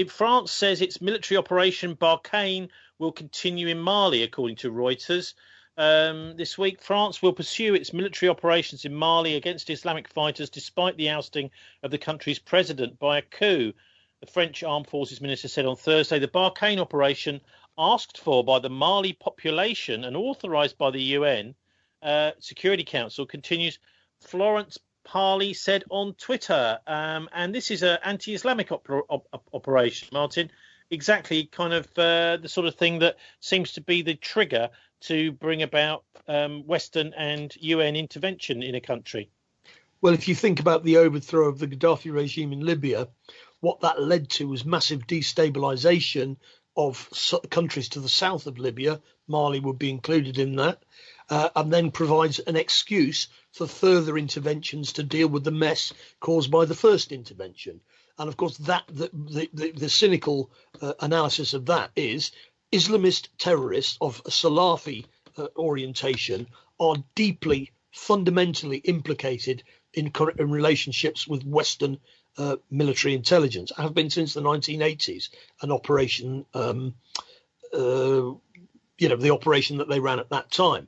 Speaker 2: France says its military operation Barkhane will continue in Mali, according to Reuters. This week, France will pursue its military operations in Mali against Islamic fighters, despite the ousting of the country's president by a coup. The French Armed Forces Minister said on Thursday the Barkhane operation, asked for by the Mali population and authorised by the UN Security Council, continues, Florence Parly said on Twitter. And this is an anti-Islamic operation, Martin. Exactly kind of the sort of thing that seems to be the trigger to bring about Western and UN intervention in a country.
Speaker 3: Well, if you think about the overthrow of the Gaddafi regime in Libya, what that led to was massive destabilisation of countries to the south of Libya. Mali would be included in that, and then provides an excuse for further interventions to deal with the mess caused by the first intervention. And of course, the cynical analysis of that is Islamist terrorists of a Salafi orientation are deeply, fundamentally implicated in relationships with Western military intelligence. Have been since the 1980s, an operation, the operation that they ran at that time.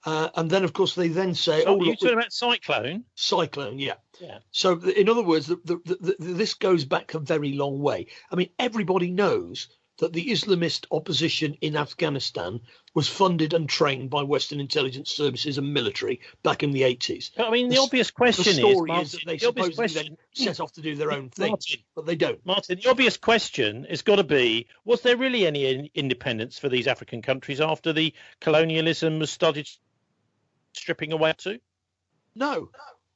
Speaker 3: And then, of course, they then say,
Speaker 2: "Oh, you're talking about Cyclone."
Speaker 3: Cyclone, yeah.
Speaker 2: Yeah.
Speaker 3: So, in other words, this goes back a very long way. I mean, everybody knows that the Islamist opposition in Afghanistan was funded and trained by Western intelligence services and military back in the 80s.
Speaker 2: But, I mean, the obvious question
Speaker 3: the story
Speaker 2: is
Speaker 3: that they supposedly then set off to do their own thing, but they don't.
Speaker 2: Martin, the obvious question has got to be, was there really any independence for these African countries after the colonialism was started stripping away too?
Speaker 3: No.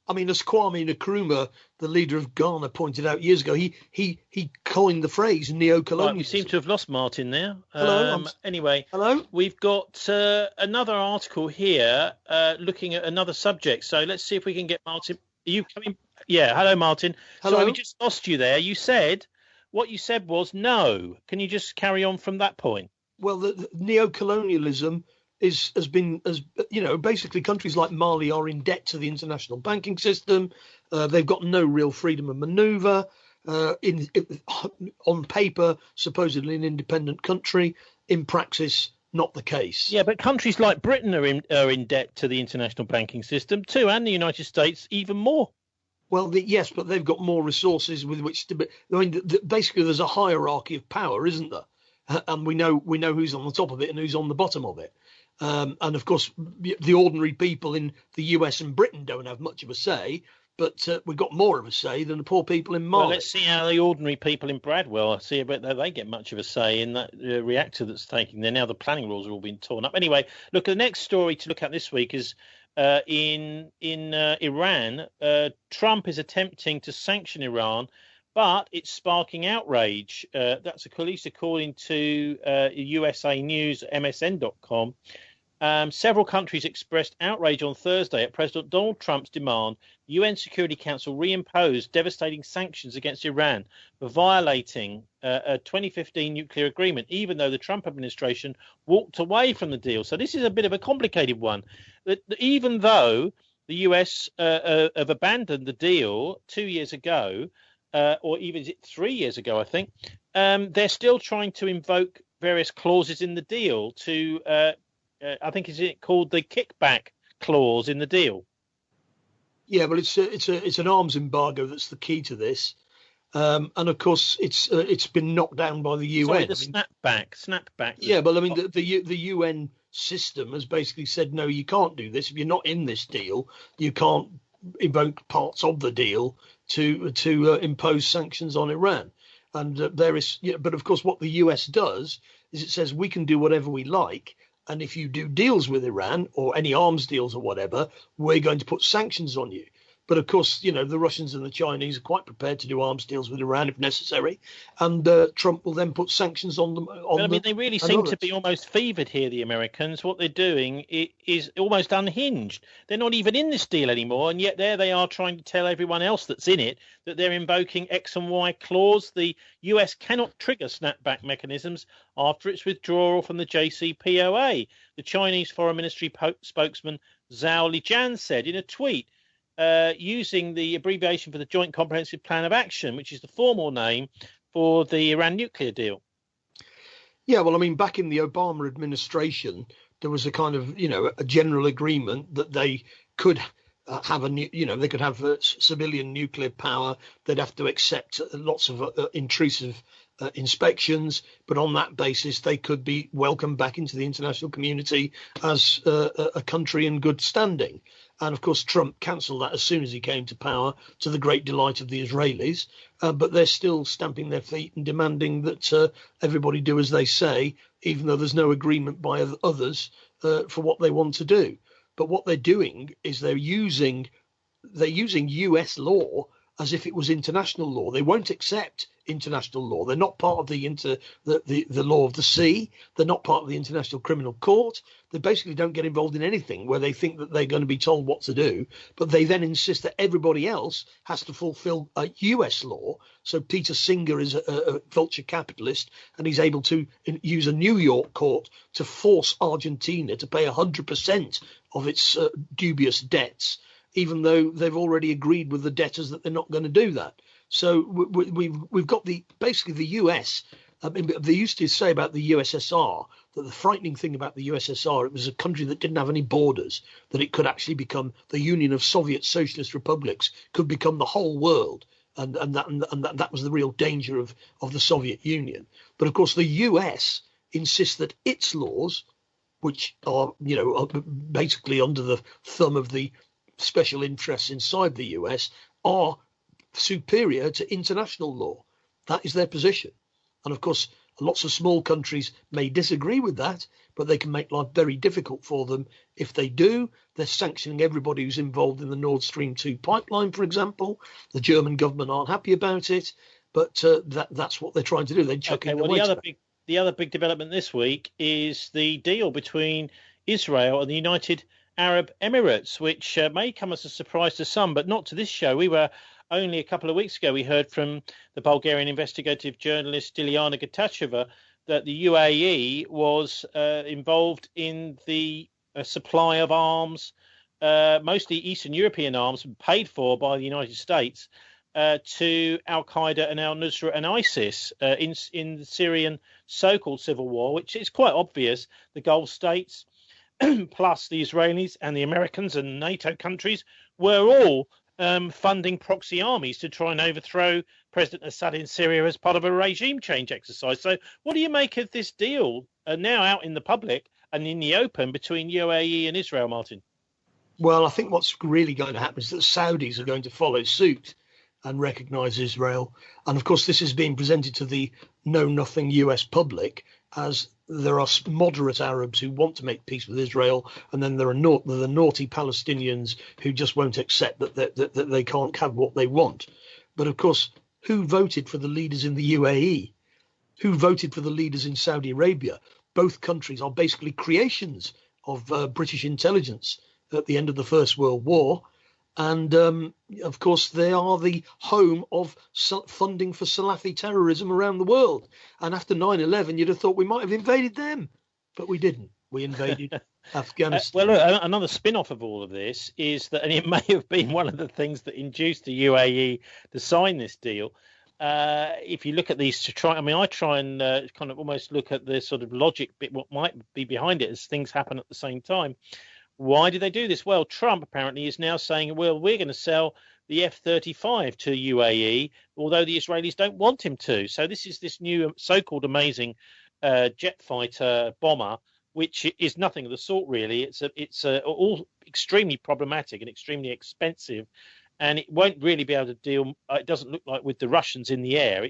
Speaker 3: I mean, as Kwame Nkrumah, the leader of Ghana, pointed out years ago, he coined the phrase neo-colonialism.
Speaker 2: Right, we seem to have lost Martin there.
Speaker 3: Hello.
Speaker 2: Anyway,
Speaker 3: hello.
Speaker 2: We've got another article here looking at another subject. So let's see if we can get Martin. Are you coming? Yeah. Hello, Martin.
Speaker 3: Hello.
Speaker 2: Sorry, we just lost you there. What you said was no. Can you just carry on from that point?
Speaker 3: Well, the neo-colonialism has been basically countries like Mali are in debt to the international banking system. They've got no real freedom of maneuver. On paper, supposedly an independent country. In practice, not the case.
Speaker 2: Yeah, but countries like Britain are in debt to the international banking system too, and the United States even more.
Speaker 3: Well, yes, but they've got more resources with which to. I mean, basically, there's a hierarchy of power, isn't there? And we know who's on the top of it and who's on the bottom of it. And of course, the ordinary people in the US and Britain don't have much of a say, but we've got more of a say than the poor people in Mali.
Speaker 2: Well, let's see how the ordinary people in Bradwell see about that they get much of a say in that reactor that's taking there. Now the planning rules are all being torn up. Anyway, look, the next story to look at this week is in Iran. Trump is attempting to sanction Iran, but it's sparking outrage. That's at least according to USA News, MSN.com. Several countries expressed outrage on Thursday at President Donald Trump's demand the UN Security Council reimpose devastating sanctions against Iran for violating a 2015 nuclear agreement, even though the Trump administration walked away from the deal. So this is a bit of a complicated one. Even though the US have abandoned the deal 2 years ago, or even 3 years ago, I think, they're still trying to invoke various clauses in the deal to I think is it called the kickback clause in the deal?
Speaker 3: Yeah, but it's an arms embargo that's the key to this, and of course it's been knocked down by the UN.
Speaker 2: Sorry, snapback.
Speaker 3: Yeah, but I mean the UN system has basically said no, you can't do this if you're not in this deal. You can't invoke parts of the deal to impose sanctions on Iran, and but of course what the US does is it says we can do whatever we like. And if you do deals with Iran or any arms deals or whatever, we're going to put sanctions on you. But of course, the Russians and the Chinese are quite prepared to do arms deals with Iran if necessary. And Trump will then put sanctions on them.
Speaker 2: They really seem to be almost fevered here, the Americans. What they're doing is almost unhinged. They're not even in this deal anymore. And yet there they are trying to tell everyone else that's in it that they're invoking X and Y clause. The US cannot trigger snapback mechanisms after its withdrawal from the JCPOA. The Chinese Foreign Ministry spokesman Zhao Lijian said in a tweet, using the abbreviation for the Joint Comprehensive Plan of Action, which is the formal name for the Iran nuclear deal.
Speaker 3: Yeah, well, I mean, back in the Obama administration, there was a kind of, a general agreement that they could have they could have civilian nuclear power. They'd have to accept lots of intrusive inspections, but on that basis, they could be welcomed back into the international community as a country in good standing. And of course, Trump cancelled that as soon as he came to power, to the great delight of the Israelis. But they're still stamping their feet and demanding that everybody do as they say, even though there's no agreement by others for what they want to do. But what they're doing is they're using US law as if it was international law. They won't accept international law. They're not part of the law of the sea. They're not part of the International Criminal Court. They basically don't get involved in anything where they think that they're going to be told what to do. But they then insist that everybody else has to fulfill a US law. So Peter Singer is a vulture capitalist, and he's able to use a New York court to force Argentina to pay 100% of its dubious debts, even though they've already agreed with the debtors that they're not going to do that. So we've got basically the US. I mean, they used to say about the USSR that the frightening thing about the USSR, it was a country that didn't have any borders, that it could actually become the Union of Soviet Socialist Republics, could become the whole world. and that was the real danger of the Soviet Union. But of course, the US insists that its laws, which are are basically under the thumb of the special interests inside the US, are superior to international law. That is their position. And of course, lots of small countries may disagree with that, but they can make life very difficult for them. If they do, they're sanctioning everybody who's involved in the Nord Stream 2 pipeline, for example. The German government aren't happy about it, but that's what they're trying to do. They're chucking
Speaker 2: the other big development this week is the deal between Israel and the United Arab Emirates, which may come as a surprise to some, but not to this show. We were only a couple of weeks ago, we heard from the Bulgarian investigative journalist Dilyana Gatacheva that the UAE was involved in the supply of arms, mostly Eastern European arms, paid for by the United States, to Al-Qaeda and al-Nusra and ISIS in the Syrian so-called civil war, which is quite obvious. The Gulf states, plus the Israelis and the Americans and NATO countries, were all funding proxy armies to try and overthrow President Assad in Syria as part of a regime change exercise. So what do you make of this deal now out in the public and in the open between UAE and Israel, Martin?
Speaker 3: Well, I think what's really going to happen is that the Saudis are going to follow suit and recognise Israel. And of course, this is being presented to the know-nothing US public as there are moderate Arabs who want to make peace with Israel, and then there are the naughty Palestinians who just won't accept that they can't have what they want. But of course, who voted for the leaders in the UAE? Who voted for the leaders in Saudi Arabia? Both countries are basically creations of British intelligence at the end of the First World War. And of course, they are the home of funding for Salafi terrorism around the world. And after 9/11, you'd have thought we might have invaded them, but we didn't. We invaded Afghanistan.
Speaker 2: Well, look, another spin-off of all of this is that, and it may have been one of the things that induced the UAE to sign this deal. If you look at these I try and kind of almost look at the sort of logic bit, what might be behind it as things happen at the same time. Why did they do this? Well, Trump apparently is now saying, well, we're going to sell the F-35 to UAE, although the Israelis don't want him to. So this is this new so-called amazing jet fighter bomber, which is nothing of the sort, really. It's all extremely problematic and extremely expensive, and it won't really be able to deal. It doesn't look like with the Russians in the air.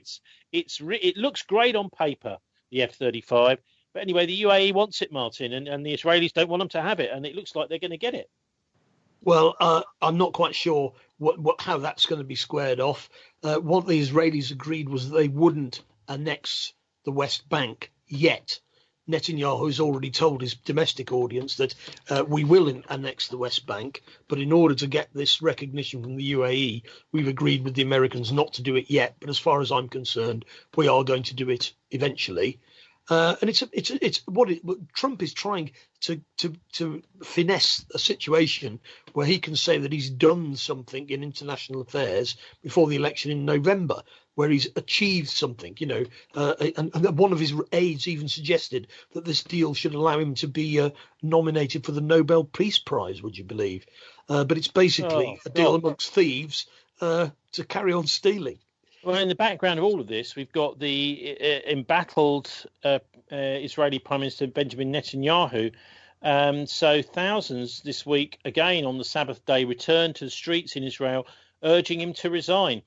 Speaker 2: It looks great on paper, the F-35. But anyway, the UAE wants it, Martin, and the Israelis don't want them to have it, and it looks like they're going to get it.
Speaker 3: Well, I'm not quite sure how that's going to be squared off. What the Israelis agreed was that they wouldn't annex the West Bank yet. Netanyahu has already told his domestic audience that we will annex the West Bank, but in order to get this recognition from the UAE, we've agreed with the Americans not to do it yet. But as far as I'm concerned, we are going to do it eventually. And it's what Trump is trying to finesse a situation where he can say that he's done something in international affairs before the election in November, where he's achieved something, and one of his aides even suggested that this deal should allow him to be nominated for the Nobel Peace Prize, would you believe? But it's basically a deal amongst thieves to carry on stealing.
Speaker 2: Well, in the background of all of this, we've got the embattled Israeli Prime Minister Benjamin Netanyahu. So thousands this week, again on the Sabbath day, returned to the streets in Israel, urging him to resign.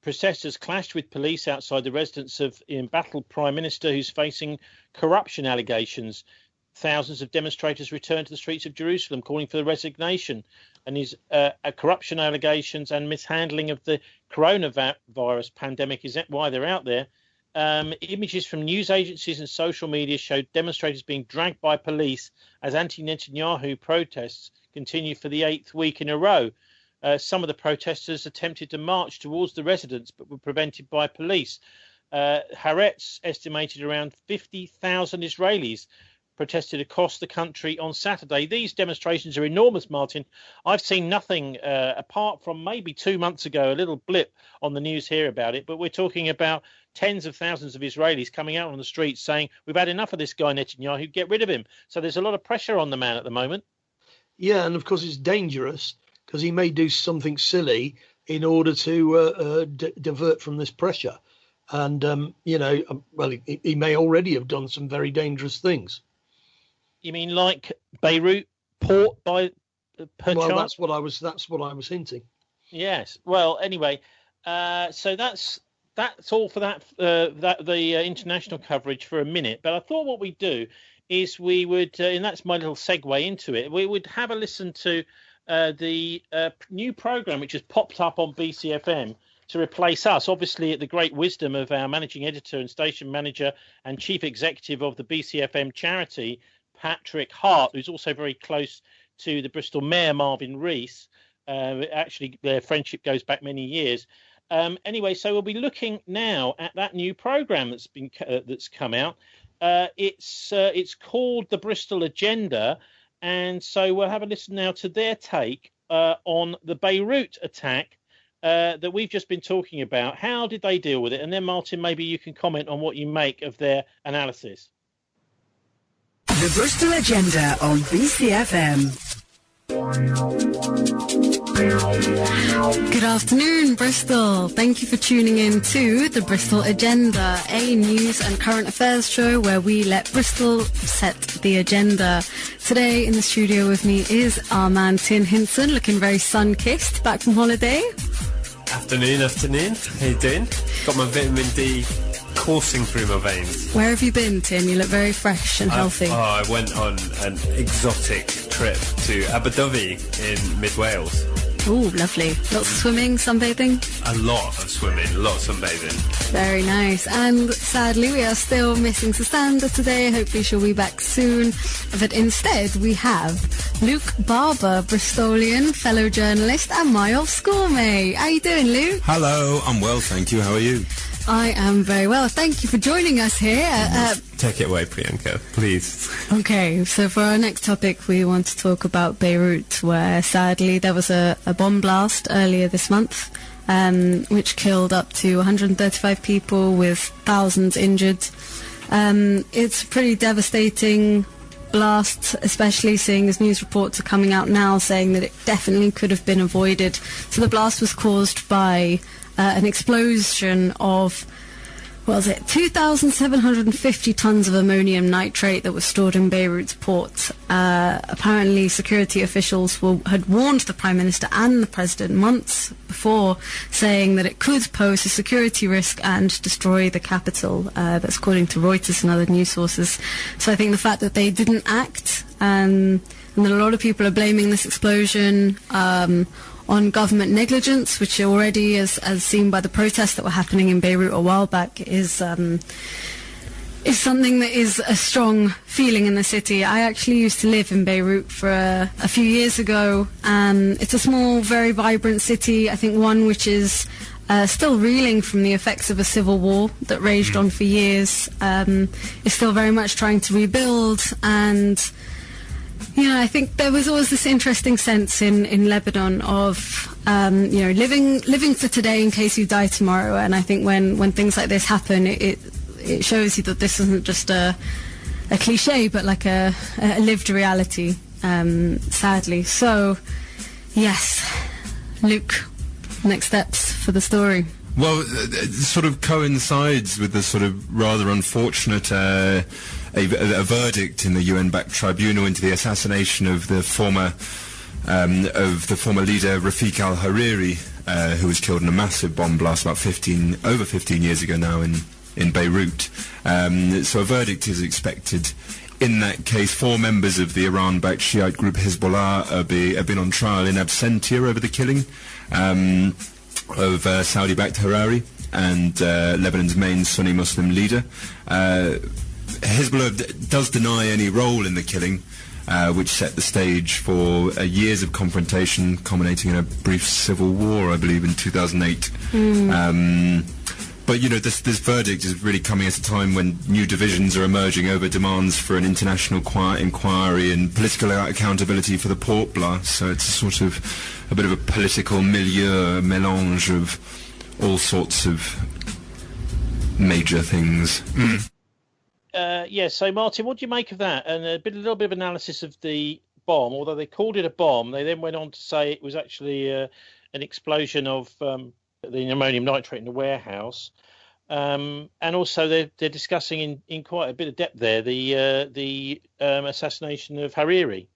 Speaker 2: Protesters clashed with police outside the residence of the embattled Prime Minister, who's facing corruption allegations. Thousands of demonstrators returned to the streets of Jerusalem, calling for the resignation and his corruption allegations and mishandling of the coronavirus pandemic is why they're out there. Images from news agencies and social media showed demonstrators being dragged by police as anti-Netanyahu protests continue for the 8th week in a row. Some of the protesters attempted to march towards the residence but were prevented by police. Haaretz estimated around 50,000 Israelis protested across the country on Saturday. These demonstrations are enormous, Martin. I've seen nothing apart from maybe 2 months ago, a little blip on the news here about it. But we're talking about tens of thousands of Israelis coming out on the streets saying, we've had enough of this guy Netanyahu, get rid of him. So there's a lot of pressure on the man at the moment.
Speaker 3: Yeah, and of course it's dangerous because he may do something silly in order to divert from this pressure. And, he may already have done some very dangerous things.
Speaker 2: You mean like Beirut port by per
Speaker 3: Well,
Speaker 2: chance?
Speaker 3: that's what I was hinting.
Speaker 2: Yes. Well, anyway, so that's all for the international coverage for a minute. But I thought what we'd do is we would, and that's my little segue into it, we would have a listen to the new program which has popped up on BCfm to replace us, obviously at the great wisdom of our managing editor and station manager and chief executive of the BCfm charity, Patrick Hart, who's also very close to the Bristol Mayor, Marvin Rees. Actually, their friendship goes back many years. Anyway, so we'll be looking now at that new program that's come out. It's called the Bristol Agenda, and so we'll have a listen now to their take on the Beirut attack that we've just been talking about. How did they deal with it? And then, Martin, maybe you can comment on what you make of their analysis.
Speaker 16: The Bristol Agenda on BCfm.
Speaker 17: Good afternoon, Bristol. Thank you for tuning in to the Bristol Agenda, a news and current affairs show where we let Bristol set the agenda. Today in the studio with me is our man Tim Hinson, looking very sun-kissed, back from holiday.
Speaker 18: Afternoon. How you doing? Got my vitamin D coursing through my veins.
Speaker 17: Where have you been, Tim? You look very fresh and healthy.
Speaker 18: I went on an exotic trip to Abu Dhabi in mid-Wales.
Speaker 17: Oh, lovely. Lots of swimming, sunbathing?
Speaker 18: A lot of swimming, a lot of sunbathing.
Speaker 17: Very nice. And sadly, we are still missing Sustanda today. Hopefully she'll be back soon. But instead, we have Luke Barber, Bristolian, fellow journalist, and my old schoolmate. How you doing, Luke?
Speaker 19: Hello, I'm well, thank you. How are you?
Speaker 17: I am very well. Thank you for joining us here.
Speaker 19: Take it away, Priyanka, please.
Speaker 17: Okay, so for our next topic, we want to talk about Beirut, where sadly there was a bomb blast earlier this month, which killed up to 135 people with thousands injured. It's a pretty devastating blast, especially seeing as news reports are coming out now saying that it definitely could have been avoided. So the blast was caused by an explosion of, 2,750 tons of ammonium nitrate that was stored in Beirut's port. Apparently security officials had warned the Prime Minister and the President months before, saying that it could pose a security risk and destroy the capital. That's according to Reuters and other news sources. So I think the fact that they didn't act, and that a lot of people are blaming this explosion on government negligence, which already, as seen by the protests that were happening in Beirut a while back, is something that is a strong feeling in the city. I actually used to live in Beirut for a few years ago. It's a small, very vibrant city, I think one which is still reeling from the effects of a civil war that raged on for years. Is still very much trying to rebuild, and I think there was always this interesting sense in Lebanon of, living for today in case you die tomorrow. And I think when things like this happen, it shows you that this isn't just a cliche, but like a lived reality, sadly. So, yes, Luke, next steps for the story.
Speaker 19: Well, it sort of coincides with the sort of rather unfortunate a verdict in the UN-backed tribunal into the assassination of the former leader Rafik al-Hariri, who was killed in a massive bomb blast over 15 years ago now in Beirut. So a verdict is expected. In that case, 4 members of the Iran-backed Shiite group Hezbollah have been on trial in absentia over the killing of Saudi-backed Hariri and Lebanon's main Sunni Muslim leader. Hezbollah does deny any role in the killing, which set the stage for years of confrontation, culminating in a brief civil war, I believe, in 2008. But, this verdict is really coming at a time when new divisions are emerging over demands for an international inquiry and political accountability for the port blast. So it's sort of a bit of a political mélange of all sorts of major things.
Speaker 2: So Martin, what do you make of that? And a little bit of analysis of the bomb. Although they called it a bomb, they then went on to say it was actually an explosion of the ammonium nitrate in the warehouse. And also they're discussing in quite a bit of depth there the assassination of Hariri.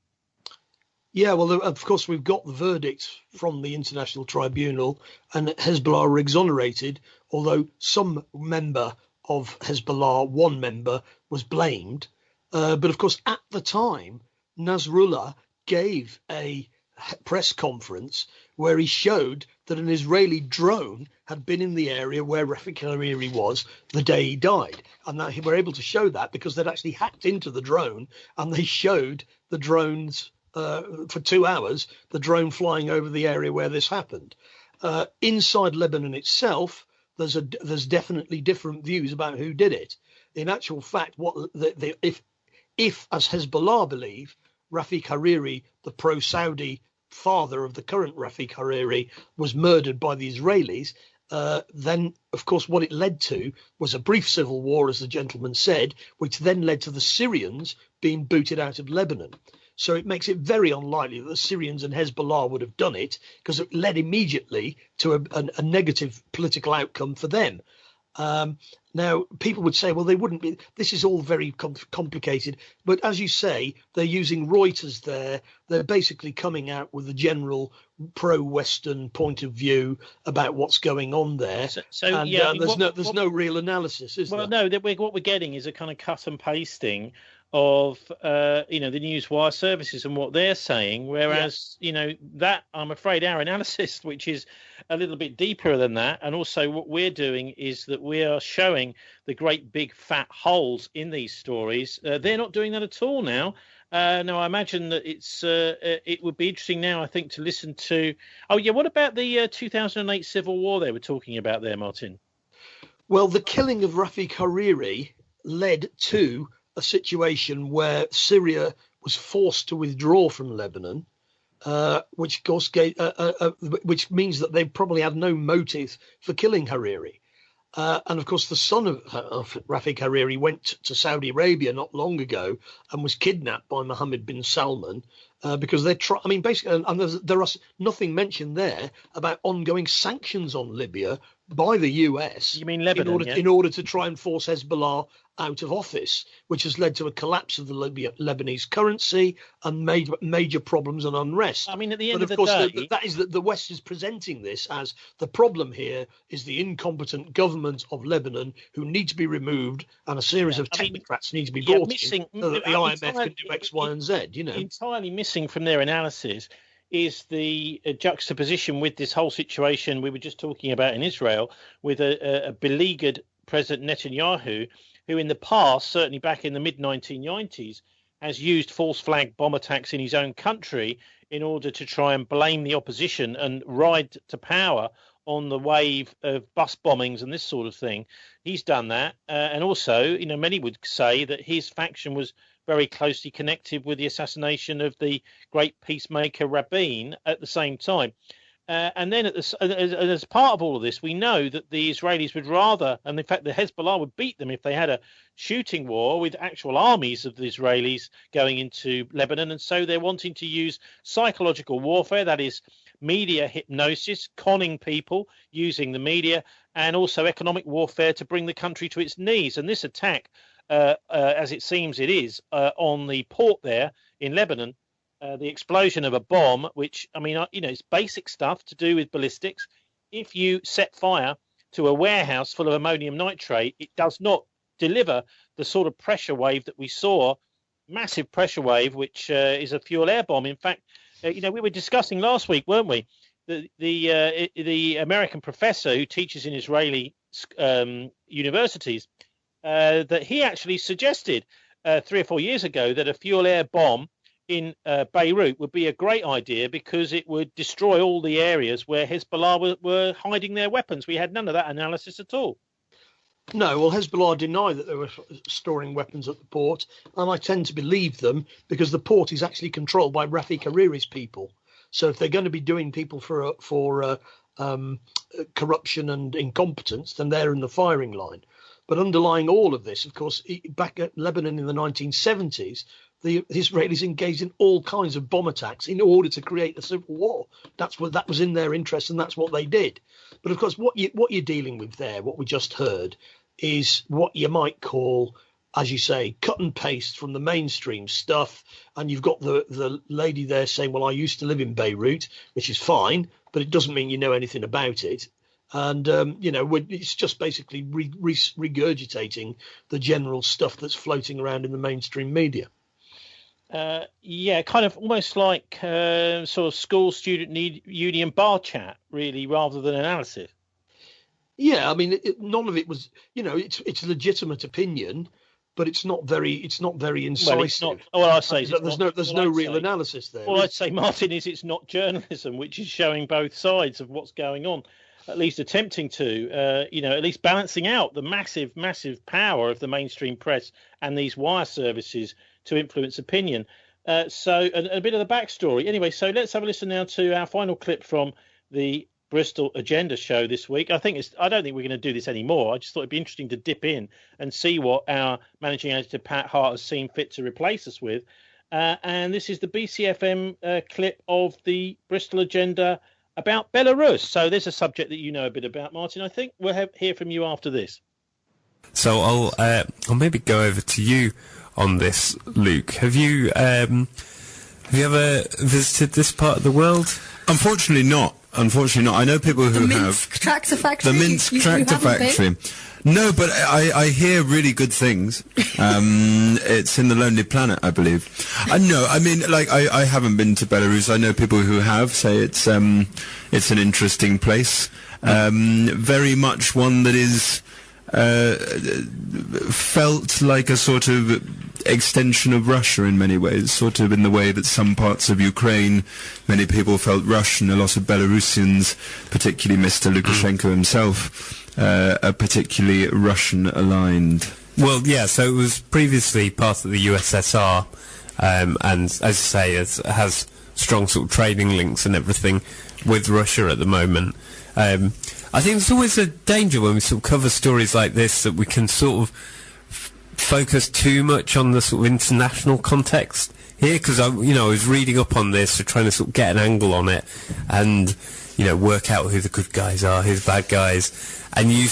Speaker 3: Yeah, well, of course, we've got the verdict from the International Tribunal, and Hezbollah are exonerated, although some member of Hezbollah, one member, was blamed. But of course, at the time, Nasrallah gave a press conference where he showed that an Israeli drone had been in the area where Rafik Hariri was the day he died. And that they were able to show that because they'd actually hacked into the drone, and they showed the drones for 2 hours, the drone flying over the area where this happened. Inside Lebanon itself, there's definitely different views about who did it. In actual fact, if as Hezbollah believe, Rafik Hariri, the pro-Saudi father of the current Rafik Hariri, was murdered by the Israelis, then, of course, what it led to was a brief civil war, as the gentleman said, which then led to the Syrians being booted out of Lebanon. So it makes it very unlikely that the Syrians and Hezbollah would have done it, because it led immediately to a negative political outcome for them. Now, people would say, well, they wouldn't be. This is all very complicated. But as you say, they're using Reuters there. They're basically coming out with a general pro-Western point of view about what's going on there. There's no real analysis, is there?
Speaker 2: Well, no, what we're getting is a kind of cut and pasting of the Newswire services and what they're saying, whereas that, I'm afraid, our analysis, which is a little bit deeper than that, and also what we're doing is that we are showing the great big fat holes in these stories. They're not doing that at all now. Now, I imagine that it would be interesting now, I think, to listen to. Oh yeah, what about the 2008 civil war they were talking about there, Martin?
Speaker 3: Well, the killing of Rafik Hariri led to a situation where Syria was forced to withdraw from Lebanon, which of course which means that they probably had no motive for killing Hariri. And of course, the son of Rafik Hariri went to Saudi Arabia not long ago and was kidnapped by Mohammed bin Salman because they're basically, and there is nothing mentioned there about ongoing sanctions on Libya by the US.
Speaker 2: You mean Lebanon?
Speaker 3: In order to try and force Hezbollah out of office, which has led to a collapse of the Lebanese currency and major problems and unrest.
Speaker 2: I mean, at the end
Speaker 3: of the day, that is that the West is presenting this as the problem here is the incompetent government of Lebanon, who need to be removed, and a series of technocrats need to be brought in so that the IMF can do X, Y, and Z.
Speaker 2: Entirely missing from their analysis is the juxtaposition with this whole situation we were just talking about in Israel, with a beleaguered President Netanyahu, who in the past, certainly back in the mid-1990s, has used false flag bomb attacks in his own country in order to try and blame the opposition and ride to power on the wave of bus bombings and this sort of thing. He's done that. And also, many would say that his faction was very closely connected with the assassination of the great peacemaker Rabin at the same time. And then as part of all of this, we know that the Israelis would rather, and in fact the Hezbollah would beat them if they had a shooting war with actual armies of the Israelis going into Lebanon. And so they're wanting to use psychological warfare, that is media hypnosis, conning people using the media, and also economic warfare to bring the country to its knees. And this attack, as it seems it is, on the port there in Lebanon, the explosion of a bomb, which, it's basic stuff to do with ballistics. If you set fire to a warehouse full of ammonium nitrate, it does not deliver the sort of pressure wave that we saw, massive pressure wave, which is a fuel air bomb. In fact, we were discussing last week, weren't we, the American professor who teaches in Israeli universities, that he actually suggested 3 or 4 years ago that a fuel air bomb in Beirut would be a great idea because it would destroy all the areas where Hezbollah were hiding their weapons. We had none of that analysis at all.
Speaker 3: No, well, Hezbollah deny that they were storing weapons at the port, and I tend to believe them because the port is actually controlled by Rafik Hariri's people. So if they're going to be doing people for corruption and incompetence, then they're in the firing line. But underlying all of this, of course, back at Lebanon in the 1970s, the Israelis engaged in all kinds of bomb attacks in order to create a civil war. That was in their interest, and that's what they did. But of course, what you're dealing with there, what we just heard, is what you might call, as you say, cut and paste from the mainstream stuff. And you've got the lady there saying, well, I used to live in Beirut, which is fine, but it doesn't mean you know anything about it. And, it's just basically regurgitating the general stuff that's floating around in the mainstream media.
Speaker 2: Kind of almost like sort of school student union bar chat, really, rather than analysis.
Speaker 3: Yeah, I mean, none of it was, it's legitimate opinion, but it's not very incisive.
Speaker 2: I'd say
Speaker 3: there's no real analysis there.
Speaker 2: All I'd say, Martin, is it's not journalism, which is showing both sides of what's going on, at least attempting to, at least balancing out the massive, massive power of the mainstream press and these wire services to influence opinion. So a bit of the backstory. Anyway, so let's have a listen now to our final clip from the Bristol Agenda show this week. I don't think we're going to do this anymore. I just thought it'd be interesting to dip in and see what our managing editor Pat Hart has seen fit to replace us with. And this is the BCfm clip of the Bristol Agenda about Belarus. So there's a subject that you know a bit about, Martin. I think we'll hear from you after this.
Speaker 18: So I'll maybe go over to you on this, Luke. Have you ever visited this part of the world?
Speaker 19: Unfortunately not. I know people who have.
Speaker 20: The Minsk Tractor Factory?
Speaker 19: The Minsk Tractor Factory. No, but I hear really good things. It's in the Lonely Planet, I believe. No, I mean, I haven't been to Belarus. I know people who have say it's an interesting place. Very much one that is felt like a sort of extension of Russia in many ways, sort of in the way that some parts of Ukraine, many people felt Russian. A lot of Belarusians, particularly Mr. Lukashenko himself, are particularly Russian aligned.
Speaker 18: Well, yeah, so it was previously part of the USSR, and as I say, it has strong sort of trading links and everything with Russia at the moment. I think there's always a danger when we sort of cover stories like this that we can sort of focus too much on the sort of international context here, because I was reading up on this, so trying to sort of get an angle on it and work out who the good guys are, who the bad guys, and you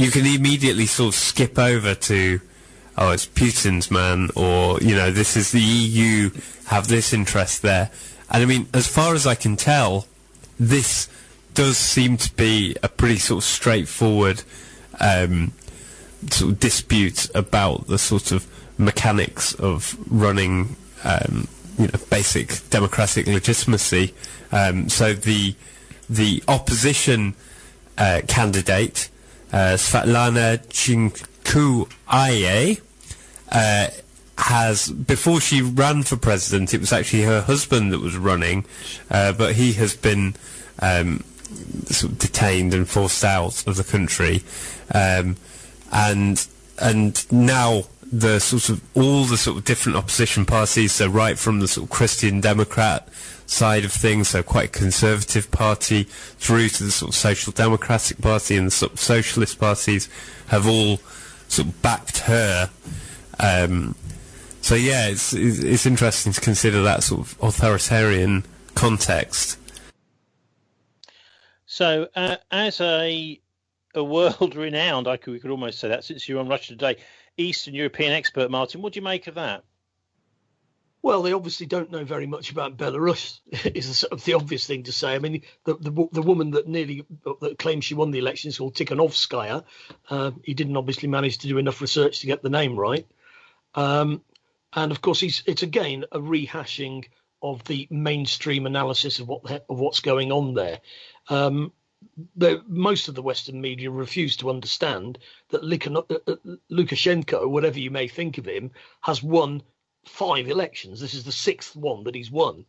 Speaker 18: can immediately sort of skip over to, oh, it's Putin's man, or this is the EU have this interest there. And I mean, as far as I can tell, this does seem to be a pretty sort of straightforward sort of dispute about the sort of mechanics of running, basic democratic legitimacy. So the opposition candidate, Svetlana Chinkuaye, has, before she ran for president, it was actually her husband that was running, but he has been sort of detained and forced out of the country, and now the sort of all the sort of different opposition parties, so right from the sort of Christian Democrat side of things, so quite conservative party, through to the sort of Social Democratic Party and the sort of socialist parties, have all sort of backed her. So yeah, it's interesting to consider that sort of authoritarian context.
Speaker 2: So as a world-renowned, we could almost say that, since you're on Russia Today, Eastern European expert, Martin, what do you make of that?
Speaker 3: Well, they obviously don't know very much about Belarus, is sort of the obvious thing to say. I mean, the woman that claims she won the election is called Tikhanovskaya. He didn't obviously manage to do enough research to get the name right. And of course, it's again a rehashing of the mainstream analysis of what's going on there. Most of the Western media refuse to understand that Lukashenko, whatever you may think of him, has won 5 elections. This is the 6th one that he's won.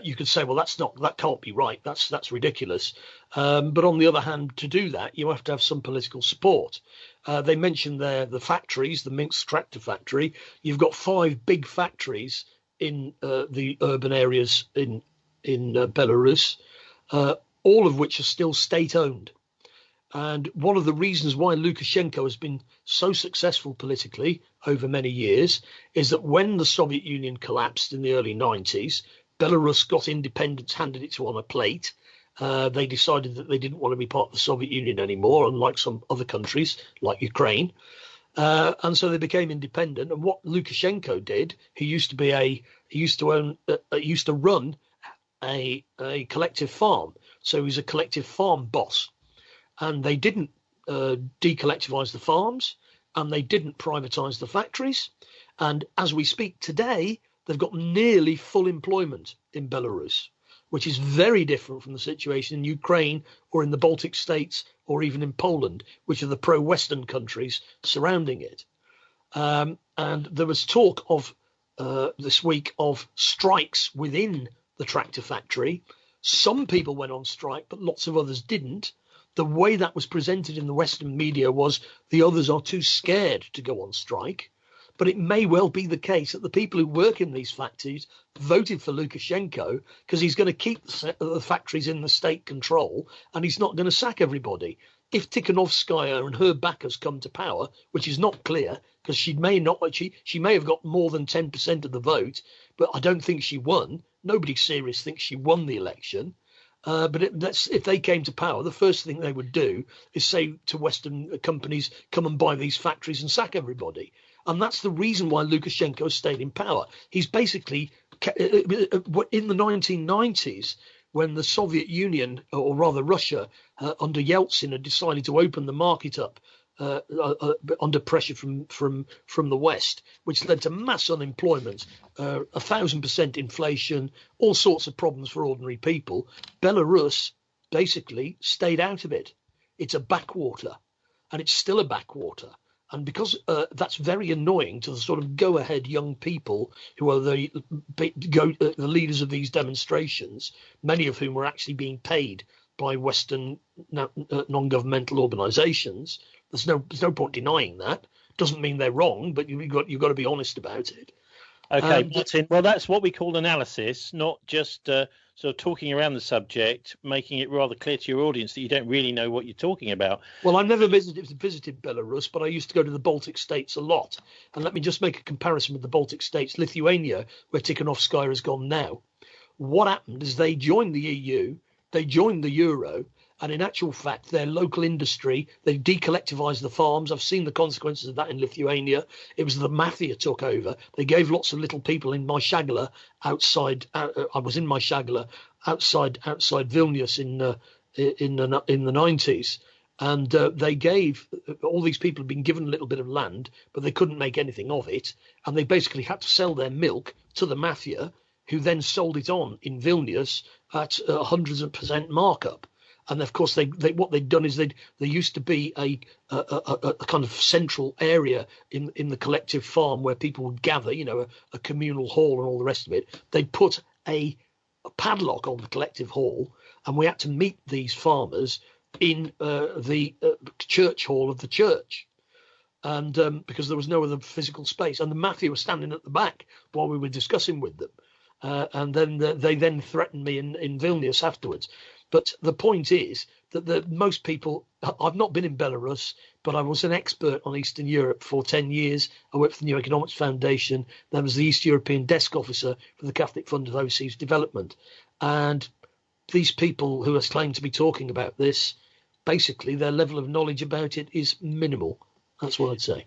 Speaker 3: You could say, well, that can't be right. That's ridiculous. But on the other hand, to do that, you have to have some political support. They mentioned there the factories, the Minsk Tractor Factory. You've got 5 big factories in the urban areas in Belarus, all of which are still state-owned. And one of the reasons why Lukashenko has been so successful politically, over many years is that when the Soviet Union collapsed in the early 90s, Belarus got independence handed it to on a plate. They decided that they didn't want to be part of the Soviet Union anymore, unlike some other countries like Ukraine. And so they became independent. And what Lukashenko did, he used to run a collective farm. So he was a collective farm boss. And they didn't decollectivize the farms, and they didn't privatize the factories. And as we speak today, they've got nearly full employment in Belarus, which is very different from the situation in Ukraine or in the Baltic states or even in Poland, which are the pro-Western countries surrounding it. And there was talk of this week of strikes within the tractor factory. Some people went on strike, but lots of others didn't. The way that was presented in the Western media was the others are too scared to go on strike. But it may well be the case that the people who work in these factories voted for Lukashenko because he's going to keep the factories in the state control, and he's not going to sack everybody. If Tikhanovskaya and her backers come to power, which is not clear because she may have got more than 10% of the vote, but I don't think she won. Nobody serious thinks she won the election. But if they came to power, the first thing they would do is say to Western companies, come and buy these factories and sack everybody. And that's the reason why Lukashenko has stayed in power. He's basically, in the 1990s, when the Soviet Union, or rather Russia, under Yeltsin, had decided to open the market up under pressure from the West, which led to mass unemployment, 1,000% inflation, all sorts of problems for ordinary people. Belarus basically stayed out of it. It's a backwater, and it's still a backwater. And because that's very annoying to the sort of go-ahead young people who are the leaders of these demonstrations, many of whom were actually being paid by Western non-governmental organisations. There's no point denying that. Doesn't mean they're wrong, but you've got to be honest about it.
Speaker 2: Okay, Martin. Well, that's what we call analysis, not just sort of talking around the subject, making it rather clear to your audience that you don't really know what you're talking about.
Speaker 3: Well, I never visited Belarus, but I used to go to the Baltic states a lot. And let me just make a comparison with the Baltic states. Lithuania, where Tikhanovskaya has gone now. What happened is they joined the EU, they joined the euro, and in actual fact, their local industry, they decollectivized the farms. I've seen the consequences of that in Lithuania. It was the mafia took over. They gave lots of little people in my shagala outside. I was in my shagala outside Vilnius in the 90s. And they gave, all these people had been given a little bit of land, but they couldn't make anything of it. And they basically had to sell their milk to the mafia, who then sold it on in Vilnius at hundreds of % markup. And of course, what they'd done is there used to be a kind of central area in the collective farm where people would gather, a communal hall and all the rest of it. They'd put a padlock on the collective hall, and we had to meet these farmers in the church hall of the church. And because there was no other physical space, and the mafia was standing at the back while we were discussing with them. And then they then threatened me in Vilnius afterwards. But the point is that most people, I've not been in Belarus, but I was an expert on Eastern Europe for 10 years. I worked for the New Economics Foundation. Then I was the East European Desk Officer for the Catholic Fund of Overseas Development. And these people who are claimed to be talking about this, basically their level of knowledge about it is minimal. That's what I'd say.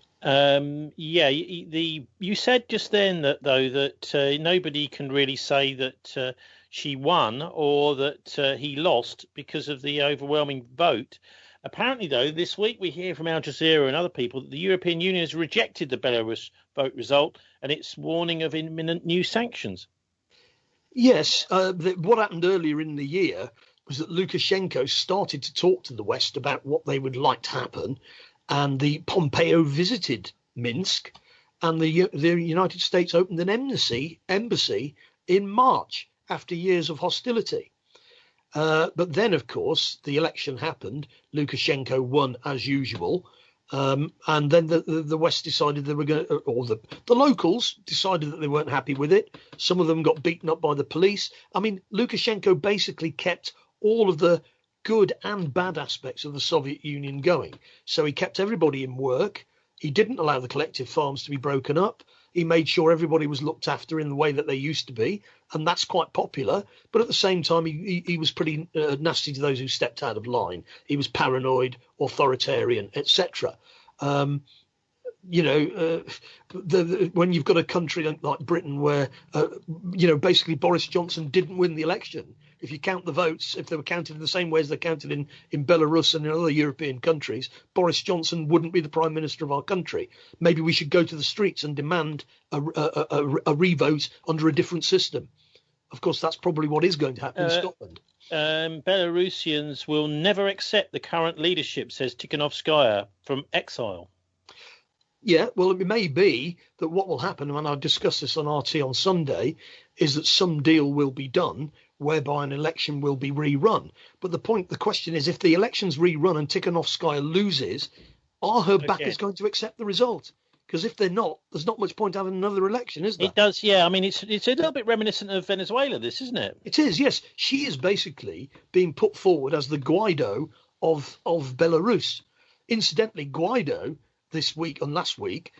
Speaker 2: You said just then that nobody can really say that she won or that he lost because of the overwhelming vote. Apparently, though, this week we hear from Al Jazeera and other people that the European Union has rejected the Belarus vote result and it's warning of imminent new sanctions.
Speaker 3: Yes, what happened earlier in the year was that Lukashenko started to talk to the West about what they would like to happen, and the Pompeo visited Minsk, and the United States opened an embassy in March after years of hostility. But then, of course, the election happened. Lukashenko won as usual. And then the West decided they were going to, or the locals decided that they weren't happy with it. Some of them got beaten up by the police. I mean, Lukashenko basically kept all of the good and bad aspects of the Soviet Union going. So he kept everybody in work. He didn't allow the collective farms to be broken up. He made sure everybody was looked after in the way that they used to be, and that's quite popular. But at the same time, he was pretty nasty to those who stepped out of line. He was paranoid, authoritarian, etc. When you've got a country like Britain where, basically Boris Johnson didn't win the election. If you count the votes, if they were counted in the same way as they're counted in Belarus and in other European countries, Boris Johnson wouldn't be the Prime Minister of our country. Maybe we should go to the streets and demand a revote under a different system. Of course, that's probably what is going to happen in Scotland.
Speaker 2: Belarusians will never accept the current leadership, says Tikhanovskaya from exile.
Speaker 3: Yeah, well, it may be that what will happen, and I discussed this on RT on Sunday, is that some deal will be done whereby an election will be rerun. But the question is, if the election's rerun and Tikhanovskaya loses, are her backers going to accept the result? Because if they're not, there's not much point having another election, is there?
Speaker 2: It does, yeah. I mean, it's a little bit reminiscent of Venezuela, this, isn't it?
Speaker 3: It is, yes. She is basically being put forward as the Guaido of Belarus. Incidentally, Guaido, this week and last week,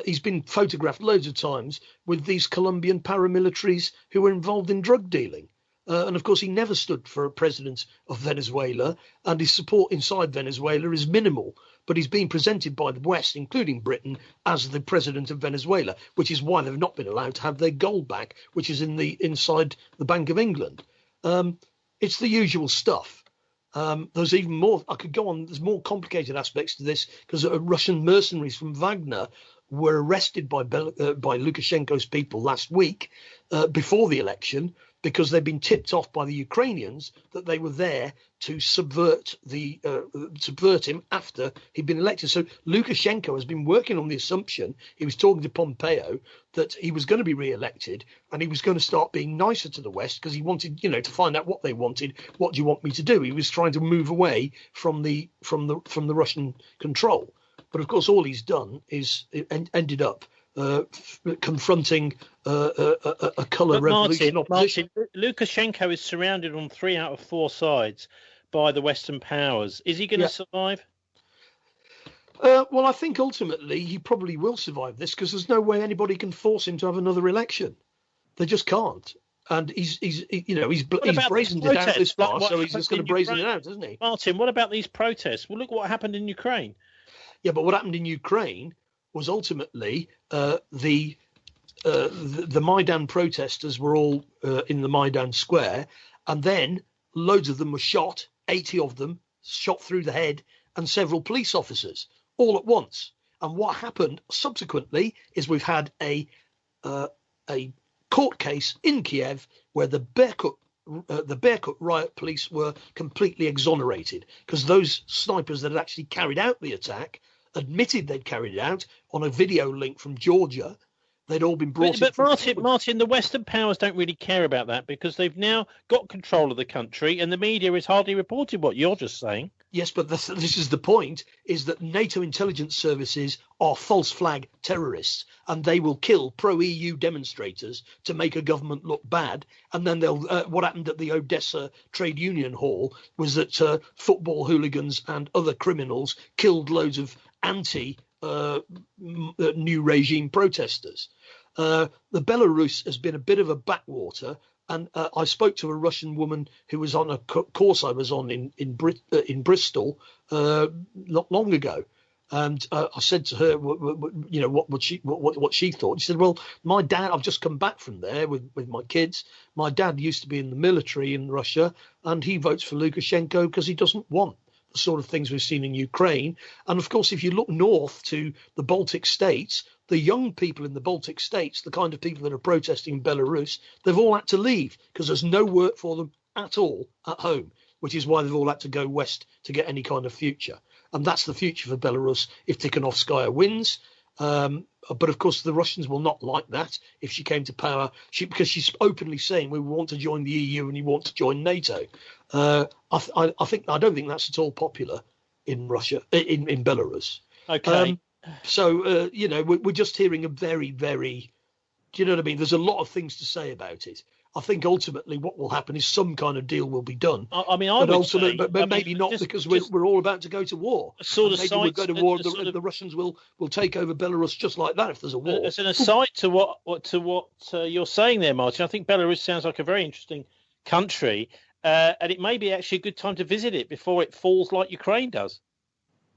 Speaker 3: he's been photographed loads of times with these Colombian paramilitaries who were involved in drug dealing. And of course, he never stood for a president of Venezuela, and his support inside Venezuela is minimal. But he's being presented by the West, including Britain, as the president of Venezuela, which is why they've not been allowed to have their gold back, which is inside the Bank of England. It's the usual stuff. There's even more. I could go on. There's more complicated aspects to this because Russian mercenaries from Wagner were arrested by Lukashenko's people last week before the election, because they've been tipped off by the Ukrainians that they were there to subvert him after he'd been elected. So Lukashenko has been working on the assumption, he was talking to Pompeo, that he was going to be re-elected and he was going to start being nicer to the West because he wanted, to find out what they wanted. What do you want me to do? He was trying to move away from the Russian control. But of course, all he's done is ended up confronting a colour revolution opposition.
Speaker 2: Martin, Lukashenko is surrounded on 3 out of 4 sides by the Western powers. Is he going to survive?
Speaker 3: Well, I think ultimately he probably will survive this, because there's no way anybody can force him to have another election. They just can't. And he's brazened it out this far, so he's just going to brazen it out, isn't he?
Speaker 2: Martin, what about these protests? Well, look what happened in Ukraine.
Speaker 3: Yeah, but what happened in Ukraine was ultimately the Maidan protesters were all in the Maidan Square, and then loads of them were shot, 80 of them shot through the head, and several police officers all at once. And what happened subsequently is we've had a court case in Kiev where the Berkut riot police were completely exonerated, because those snipers that had actually carried out the attack admitted they'd carried it out on a video link from Georgia. They'd all been brought in.
Speaker 2: But Martin, the Western powers don't really care about that, because they've now got control of the country and the media is hardly reporting what you're just saying.
Speaker 3: Yes, but this is the point, is that NATO intelligence services are false flag terrorists, and they will kill pro-EU demonstrators to make a government look bad. And then what happened at the Odessa Trade Union Hall was that football hooligans and other criminals killed loads of anti-new regime protesters. The Belarus has been a bit of a backwater. And I spoke to a Russian woman who was on a course I was on in Bristol not long ago, and I said to her, what she thought. She said, "Well, my dad. I've just come back from there with my kids. My dad used to be in the military in Russia, and he votes for Lukashenko because he doesn't want the sort of things we've seen in Ukraine. And of course, if you look north to the Baltic states, the young people in the Baltic states, the kind of people that are protesting in Belarus, they've all had to leave because there's no work for them at all at home, which is why they've all had to go west to get any kind of future. And that's the future for Belarus if Tikhanovskaya wins. But of course, the Russians will not like that if she came to power, because she's openly saying we want to join the EU and we want to join NATO. I don't think that's at all popular in Russia, in Belarus.
Speaker 2: Okay.
Speaker 3: We're just hearing a very, very, do you know what I mean? There's a lot of things to say about it. I think ultimately what will happen is some kind of deal will be done.
Speaker 2: I would say,
Speaker 3: but maybe not, because we're all about to go to war.
Speaker 2: Sort of
Speaker 3: maybe we'll go to war. The Russians will take over Belarus just like that if there's a war.
Speaker 2: As an aside to what you're saying there, Martin, I think Belarus sounds like a very interesting country, and it may be actually a good time to visit it before it falls like Ukraine does.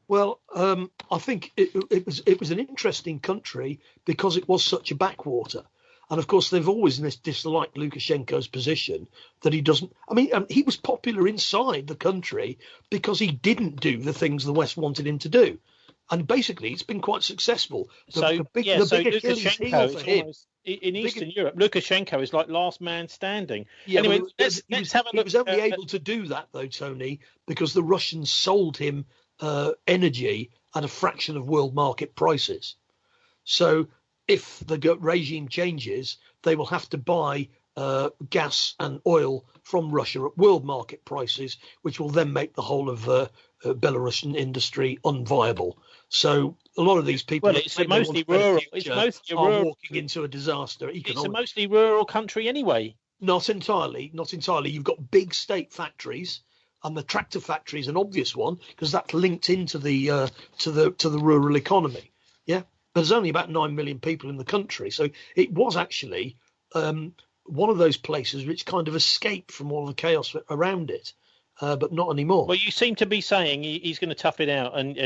Speaker 3: Well, I think it was an interesting country because it was such a backwater. And of course, they've always disliked Lukashenko's position that he doesn't. I mean, he was popular inside the country because he didn't do the things the West wanted him to do. And basically, it's been quite successable.
Speaker 2: The big Achilles heel for him. In Eastern Europe, Lukashenko is like last man standing.
Speaker 3: Yeah,
Speaker 2: anyway, let's have a look.
Speaker 3: He was only able to do that, though, Tony, because the Russians sold him energy at a fraction of world market prices. So if the regime changes, they will have to buy gas and oil from Russia at world market prices, which will then make the whole of Belarusian industry unviable. So a lot of these people,
Speaker 2: it's mostly rural. It's mostly rural.
Speaker 3: Walking into a disaster.
Speaker 2: It's a mostly rural country anyway.
Speaker 3: Not entirely. You've got big state factories, and the tractor factory is an obvious one because that's linked into the to the rural economy. Yeah. There's only about 9 million people in the country. So it was actually one of those places which kind of escaped from all the chaos around it, but not anymore.
Speaker 2: Well, you seem to be saying he's going to tough it out and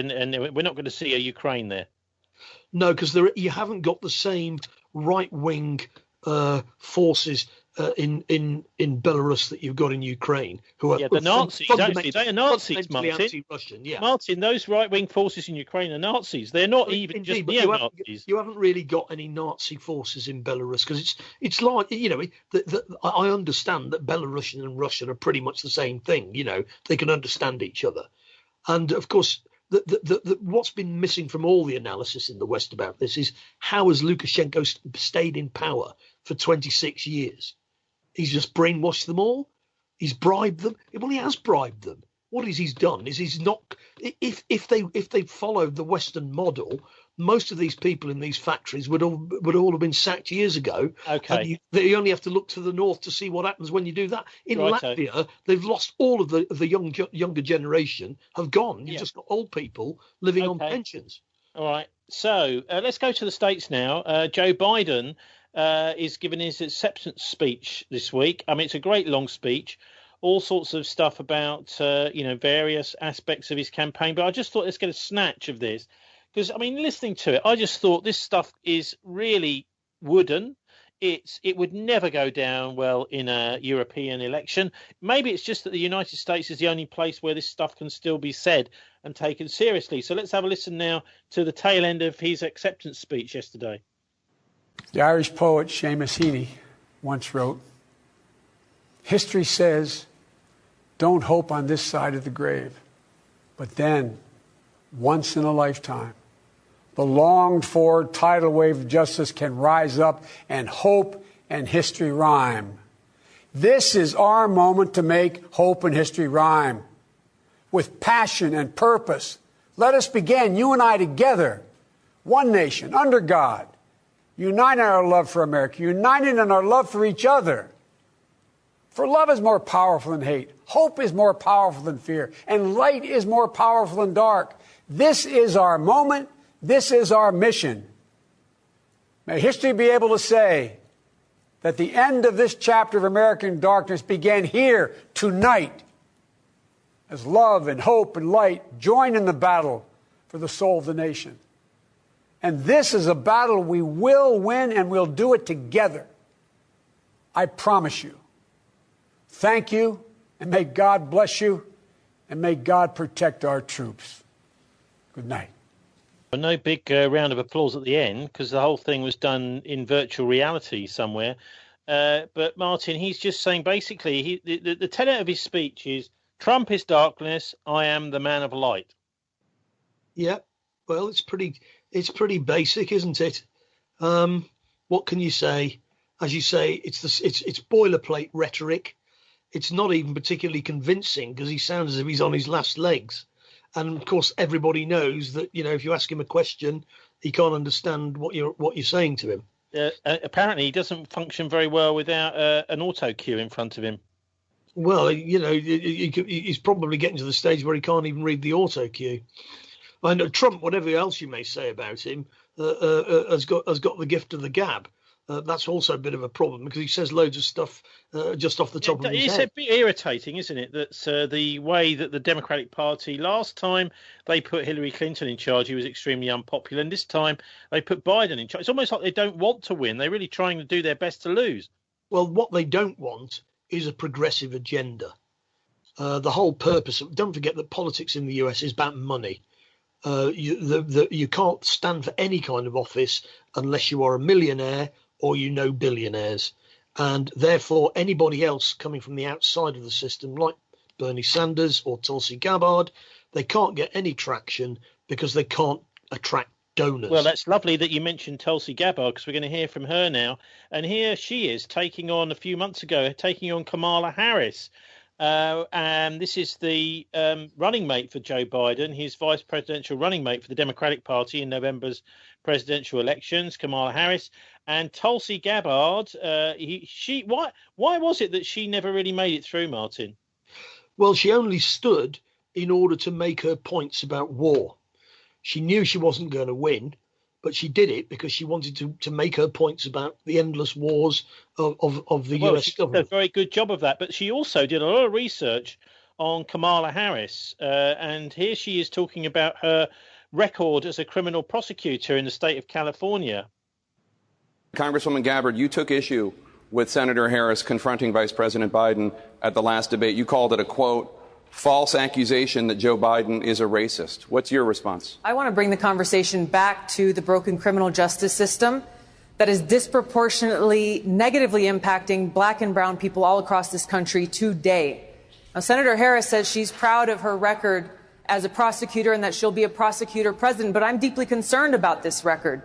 Speaker 2: we're not going to see a Ukraine there.
Speaker 3: No, because you haven't got the same right-wing forces in Belarus that you've got in Ukraine, who are
Speaker 2: the Nazis. Actually, they are Nazis, Martin.
Speaker 3: Anti-Russian, yeah.
Speaker 2: Martin, those right-wing forces in Ukraine are Nazis. They're not even just neo-Nazis.
Speaker 3: You haven't really got any Nazi forces in Belarus because it's like, I understand that Belarusian and Russian are pretty much the same thing. They can understand each other, and of course. What's been missing from all the analysis in the West about this is how has Lukashenko stayed in power for 26 years? He's just brainwashed them all. He's bribed them. Well, he has bribed them. What he's done is he's not. If they followed the Western model, most of these people in these factories would all have been sacked years ago.
Speaker 2: Okay.
Speaker 3: They only have to look to the north to see what happens when you do that. In Latvia, they've lost all of the younger generation have gone. You've just got old people living on pensions.
Speaker 2: All right. So let's go to the States now. Joe Biden is giving his acceptance speech this week. I mean, it's a great long speech. All sorts of stuff about, various aspects of his campaign. But I just thought let's get a snatch of this. Because, I mean, listening to it, I just thought this stuff is really wooden. It would never go down well in a European election. Maybe it's just that the United States is the only place where this stuff can still be said and taken seriously. So let's have a listen now to the tail end of his acceptance speech yesterday.
Speaker 20: The Irish poet Seamus Heaney once wrote, "History says, don't hope on this side of the grave, but then, once in a lifetime, the longed-for tidal wave of justice can rise up and hope and history rhyme. This is our moment to make hope and history rhyme. With passion and purpose, let us begin, you and I together, one nation, under God, united in our love for America, united in our love for each other. For love is more powerful than hate, hope is more powerful than fear, and light is more powerful than dark. This is our moment. This is our mission. May history be able to say that the end of this chapter of American darkness began here tonight as love and hope and light join in the battle for the soul of the nation. And this is a battle we will win, and we'll do it together. I promise you. Thank you, and may God bless you, and may God protect our troops. Good night.
Speaker 2: Well, no big round of applause at the end because the whole thing was done in virtual reality somewhere. But Martin, he's just saying basically the tenet of his speech is Trump is darkness, I am the man of light.
Speaker 3: Yeah, well, it's pretty basic, isn't it? What can you say? As you say, it's boilerplate rhetoric. It's not even particularly convincing because he sounds as if he's on his last legs. And of course, everybody knows that, if you ask him a question, he can't understand what you're saying to him.
Speaker 2: apparently he doesn't function very well without an Autocue in front of him.
Speaker 3: Well, he's probably getting to the stage where he can't even read the Autocue. I know Trump, whatever else you may say about him, has got the gift of the gab. That's also a bit of a problem because he says loads of stuff just off the top of his head.
Speaker 2: It's a bit irritating, isn't it, that the way that the Democratic Party, last time they put Hillary Clinton in charge, he was extremely unpopular, and this time they put Biden in charge. It's almost like they don't want to win. They're really trying to do their best to lose.
Speaker 3: Well, what they don't want is a progressive agenda. The whole purpose don't forget that politics in the US is about money. You can't stand for any kind of office unless you are a millionaire or billionaires, and therefore anybody else coming from the outside of the system, like Bernie Sanders or Tulsi Gabbard, they can't get any traction because they can't attract donors.
Speaker 2: Well, that's lovely that you mentioned Tulsi Gabbard, because we're going to hear from her now, and here she is taking on Kamala Harris. And this is the running mate for Joe Biden, his vice presidential running mate for the Democratic Party in November's presidential elections, Kamala Harris. And Tulsi Gabbard, why was it that she never really made it through, Martin?
Speaker 3: Well, she only stood in order to make her points about war. She knew she wasn't going to win, but she did it because she wanted to make her points about the endless wars of the US government.
Speaker 2: She did a very good job of that, but she also did a lot of research on Kamala Harris, and here she is talking about her record as a criminal prosecutor in the state of California.
Speaker 21: Congresswoman Gabbard, you took issue with Senator Harris confronting Vice President Biden at the last debate. You called it a, quote, false accusation that Joe Biden is a racist. What's your response?
Speaker 22: I want to bring the conversation back to the broken criminal justice system that is disproportionately negatively impacting black and brown people all across this country today. Now, Senator Harris says she's proud of her record as a prosecutor and that she'll be a prosecutor president, but I'm deeply concerned about this record.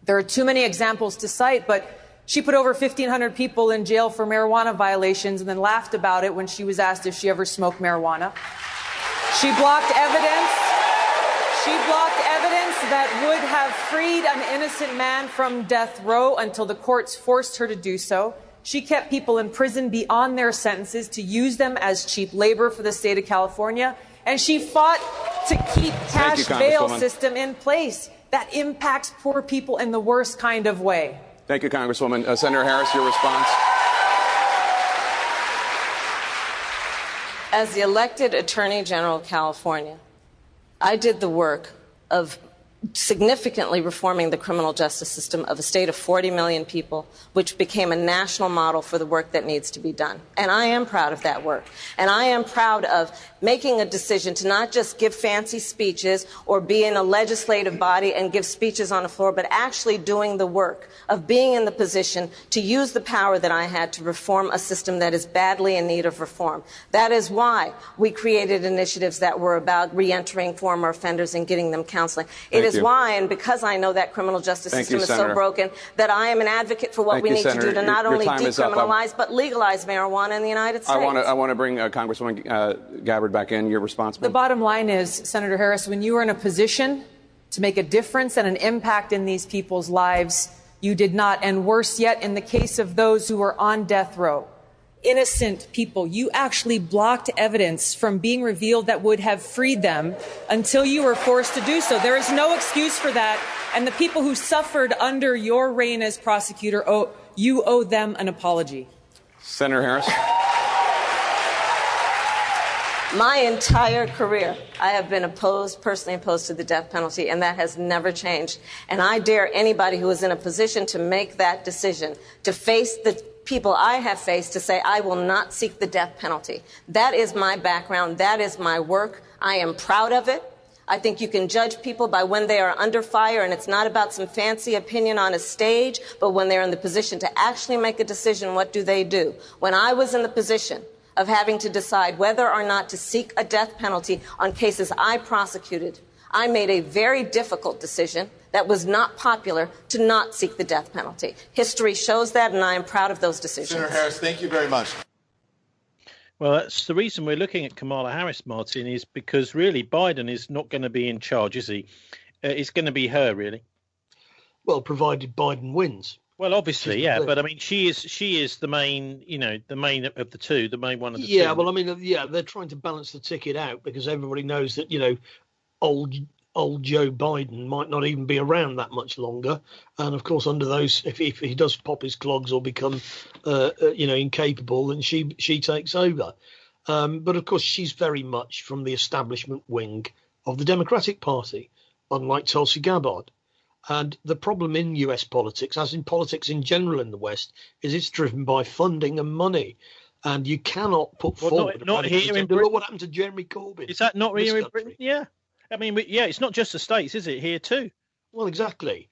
Speaker 22: There are too many examples to cite, but she put over 1,500 people in jail for marijuana violations and then laughed about it when she was asked if she ever smoked marijuana. She blocked evidence. She blocked evidence that would have freed an innocent man from death row until the courts forced her to do so. She kept people in prison beyond their sentences to use them as cheap labor for the state of California. And she fought to keep cash bail system in place that impacts poor people in the worst kind of way.
Speaker 21: Thank you, Congresswoman. Senator Harris, your response.
Speaker 23: As the elected Attorney General of California, I did the work of significantly reforming the criminal justice system of a state of 40 million people, which became a national model for the work that needs to be done. And I am proud of that work. And I am proud of making a decision to not just give fancy speeches or be in a legislative body and give speeches on the floor, but actually doing the work of being in the position to use the power that I had to reform a system that is badly in need of reform. That is why we created initiatives that were about reentering former offenders and getting them counseling. It is why, and because I know that criminal justice system is so broken, that I am an advocate for what we need to do to not only decriminalize but legalize marijuana in the United States.
Speaker 21: I want to bring Congresswoman Gabbard back in. Your response,
Speaker 22: The bottom line is, Senator Harris, when you are in a position to make a difference and an impact in these people's lives, you did not. And worse yet, in the case of those who are on death row, innocent people, you actually blocked evidence from being revealed that would have freed them until you were forced to do so. There is no excuse for that. And the people who suffered under your reign as prosecutor, you owe them an apology.
Speaker 21: Senator Harris.
Speaker 23: My entire career, I have been personally opposed to the death penalty, and that has never changed. And I dare anybody who is in a position to make that decision, to face the people I have faced, to say, I will not seek the death penalty. That is my background. That is my work. I am proud of it. I think you can judge people by when they are under fire, and it's not about some fancy opinion on a stage, but when they're in the position to actually make a decision, what do they do? When I was in the position of having to decide whether or not to seek a death penalty on cases I prosecuted, I made a very difficult decision that was not popular to not seek the death penalty. History shows that, and I am proud of those decisions.
Speaker 24: Senator Harris, thank you very much.
Speaker 2: Well, that's the reason we're looking at Kamala Harris, Martin, is because really Biden is not going to be in charge, is he? It's going to be her, really.
Speaker 3: Well, provided Biden wins.
Speaker 2: Well, obviously, yeah, but I mean, she is the main, the main of the two, the main one of the two.
Speaker 3: Yeah, well, I mean, they're trying to balance the ticket out because everybody knows that, old Joe Biden might not even be around that much longer, and of course, under those, if he does pop his clogs or become, incapable, then she takes over. But of course, she's very much from the establishment wing of the Democratic Party, unlike Tulsi Gabbard. And the problem in US politics, as in politics in general in the West, is it's driven by funding and money. And you cannot put forward...
Speaker 2: Not here in Britain.
Speaker 3: Look what happened to Jeremy Corbyn.
Speaker 2: Is that not here in Britain? Yeah. I mean, it's not just the States, is it? Here too.
Speaker 3: Well, exactly.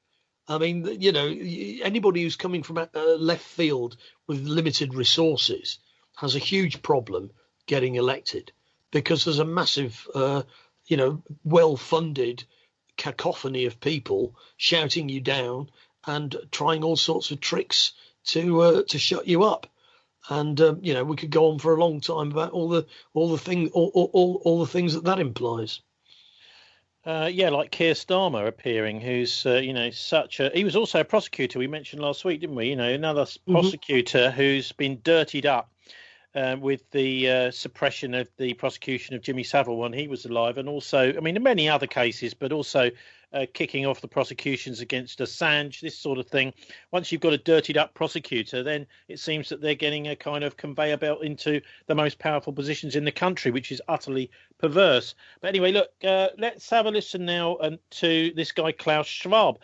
Speaker 3: I mean, anybody who's coming from left field with limited resources has a huge problem getting elected because there's a massive, well-funded cacophony of people shouting you down and trying all sorts of tricks to shut you up. And we could go on for a long time about all the things that implies.
Speaker 2: Like Keir Starmer appearing, who's he was also a prosecutor. We mentioned last week, didn't we? Another prosecutor who's been dirtied up with the suppression of the prosecution of Jimmy Savile when he was alive, and also, I mean, in many other cases, but also kicking off the prosecutions against Assange, this sort of thing. Once you've got a dirtied up prosecutor, then it seems that they're getting a kind of conveyor belt into the most powerful positions in the country, which is utterly perverse. But anyway, look, let's have a listen now to this guy, Klaus Schwab.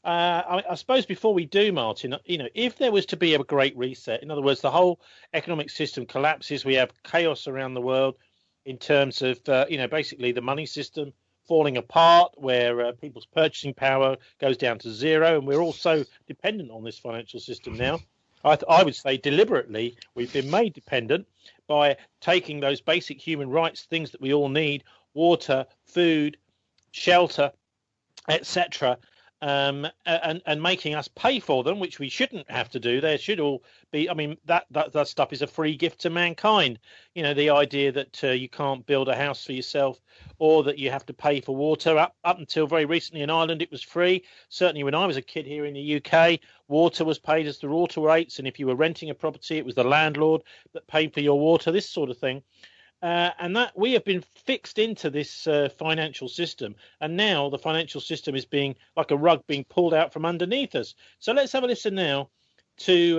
Speaker 2: I suppose before we do, Martin, if there was to be a great reset, in other words, the whole economic system collapses, we have chaos around the world in terms of, basically the money system falling apart, where people's purchasing power goes down to zero, and we're all so dependent on this financial system now. I would say deliberately we've been made dependent by taking those basic human rights, things that we all need, water, food, shelter, etc., and making us pay for them, which we shouldn't have to do. There should all be, I mean, that stuff is a free gift to mankind. The idea that you can't build a house for yourself or that you have to pay for water. Up until very recently in Ireland, it was free. Certainly when I was a kid here in the UK, water was paid as the water rates. And if you were renting a property, it was the landlord that paid for your water, this sort of thing. And that we have been fixed into this financial system, and now the financial system is being like a rug being pulled out from underneath us. So let's have a listen now to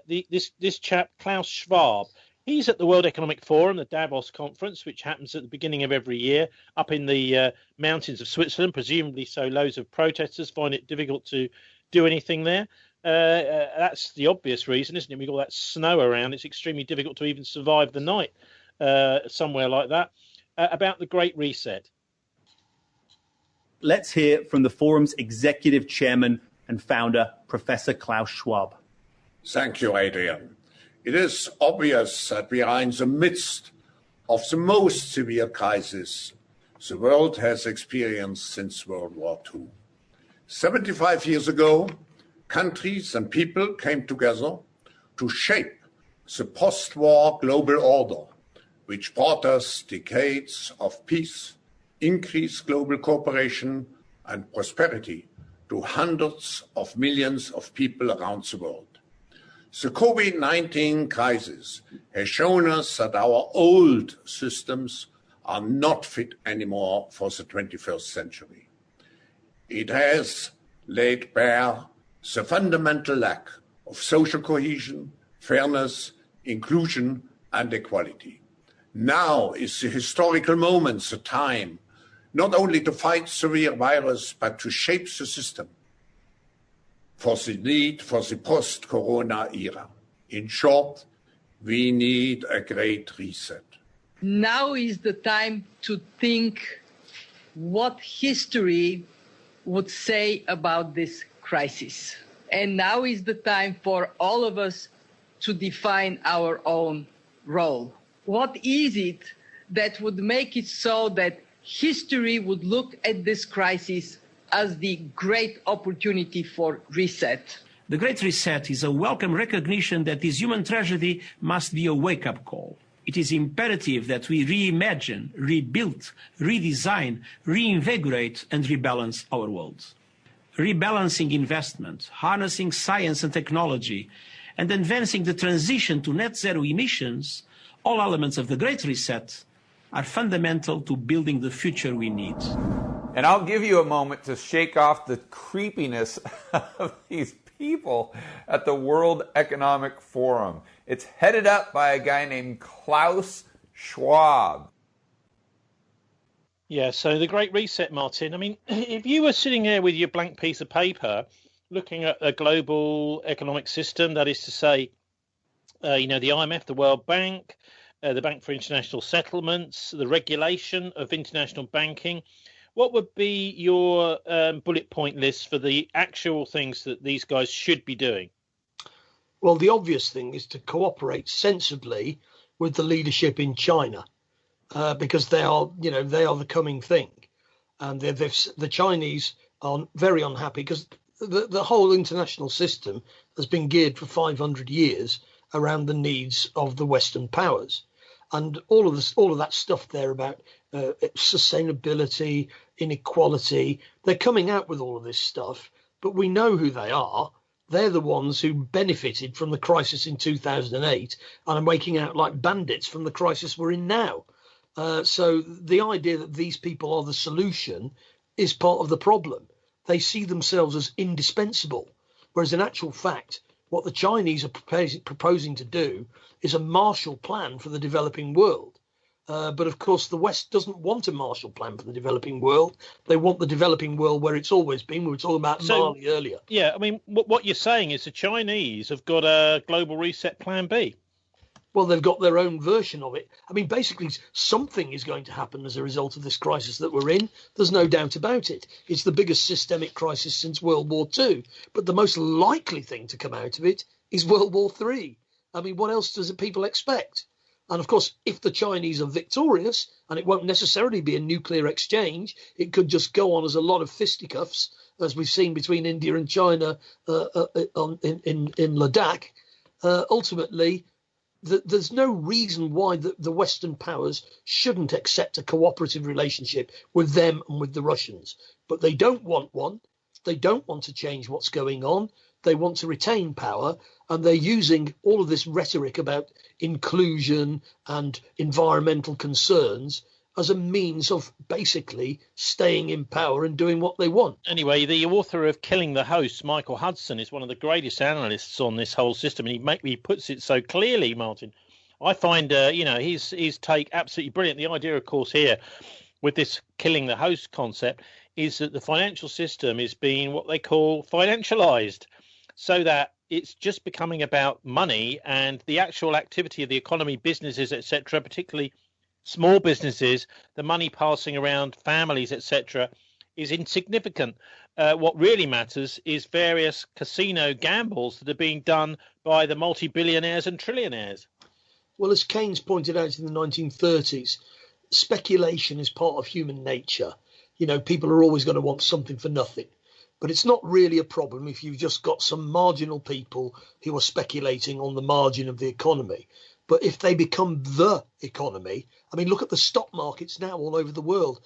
Speaker 2: this chap Klaus Schwab. He's at the World Economic Forum, the Davos conference, which happens at the beginning of every year, up in the mountains of Switzerland. Presumably, so loads of protesters find it difficult to do anything there. That's the obvious reason, isn't it? We've got that snow around. It's extremely difficult to even survive the night somewhere like that. About the Great Reset.
Speaker 1: Let's hear from the forum's executive chairman and founder, Professor Klaus Schwab.
Speaker 4: Thank you, Adrian. It is obvious that we are in the midst of the most severe crisis the world has experienced since World War II. 75 years ago, countries and people came together to shape the post-war global order, which brought us decades of peace, increased global cooperation and prosperity to hundreds of millions of people around the world. The COVID-19 crisis has shown us that our old systems are not fit anymore for the 21st century. It has laid bare the fundamental lack of social cohesion, fairness, inclusion, and equality. Now is the historical moment, the time, not only to fight severe virus, but to shape the system for the need for the post-corona era. In short, we need a great reset.
Speaker 5: Now is the time to think what history would say about this crisis. And now is the time for all of us to define our own role. What is it that would make it so that history would look at this crisis as the great opportunity for reset?
Speaker 24: The Great Reset is a welcome recognition that this human tragedy must be a wake-up call. It is imperative that we reimagine, rebuild, redesign, reinvigorate and rebalance our world. rebalancing investment, harnessing science and technology, and advancing the transition to net zero emissions, all elements of the Great Reset, are fundamental to building the future we need.
Speaker 6: And I'll give you a moment to shake off the creepiness of these people at the World Economic Forum. It's headed up by a guy named Klaus Schwab.
Speaker 2: Yeah, so the Great Reset, Martin. I mean, if you were sitting there with your blank piece of paper looking at a global economic system, that is to say, the IMF, the World Bank, the Bank for International Settlements, the regulation of international banking, what would be your bullet point list for the actual things that these guys should be doing?
Speaker 3: Well, the obvious thing is to cooperate sensibly with the leadership in China, because they are the coming thing, and the Chinese are very unhappy because the whole international system has been geared for 500 years around the needs of the Western powers. And all of that stuff there about sustainability, inequality, they're coming out with all of this stuff, but we know who they are. They're the ones who benefited from the crisis in 2008 and are making out like bandits from the crisis we're in now. So the idea that these people are the solution is part of the problem. They see themselves as indispensable, whereas in actual fact, what the Chinese are proposing to do is a Marshall Plan for the developing world. But of course, the West doesn't want a Marshall Plan for the developing world. They want the developing world where it's always been. We were talking about Mali earlier.
Speaker 2: Yeah, I mean, what you're saying is the Chinese have got a global reset Plan B.
Speaker 3: Well, they've got their own version of it. I mean, basically, something is going to happen as a result of this crisis that we're in. There's no doubt about it. It's the biggest systemic crisis since World War II. But the most likely thing to come out of it is World War III. I mean, what else does people expect? And of course, if the Chinese are victorious, and it won't necessarily be a nuclear exchange, it could just go on as a lot of fisticuffs, as we've seen between India and China in Ladakh. Ultimately, there's no reason why the Western powers shouldn't accept a cooperative relationship with them and with the Russians. But they don't want one. They don't want to change what's going on. They want to retain power, and they're using all of this rhetoric about inclusion and environmental concerns as a means of basically staying in power and doing what they want.
Speaker 2: Anyway, the author of Killing the Host, Michael Hudson, is one of the greatest analysts on this whole system, and he puts it so clearly, Martin. I find, his take absolutely brilliant. The idea, of course, here with this Killing the Host concept is that the financial system is being what they call financialized, so that it's just becoming about money, and the actual activity of the economy, businesses, etc., particularly small businesses, the money passing around families, etc., is insignificant. What really matters is various casino gambles that are being done by the multi-billionaires and trillionaires.
Speaker 3: Well, as Keynes pointed out in the 1930s, speculation is part of human nature. People are always going to want something for nothing. But it's not really a problem if you've just got some marginal people who are speculating on the margin of the economy. But if they become the economy, I mean, look at the stock markets now all over the world.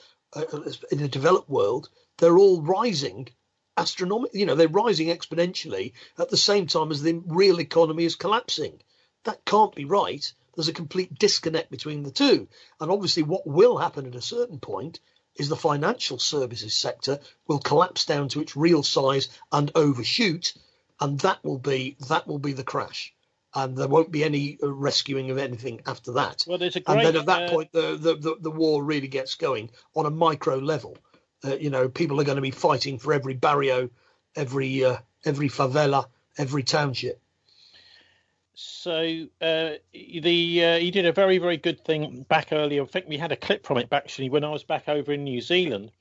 Speaker 3: In the developed world, they're all rising astronomically. They're rising exponentially at the same time as the real economy is collapsing. That can't be right. There's a complete disconnect between the two. And obviously what will happen at a certain point is the financial services sector will collapse down to its real size and overshoot, and that will be the crash. And there won't be any rescuing of anything after that.
Speaker 2: Well, there's a
Speaker 3: great, and then at that point, the war really gets going on a micro level. People are going to be fighting for every barrio, every favela, every township.
Speaker 2: So you did a very, very good thing back earlier. I think we had a clip from it actually when I was back over in New Zealand,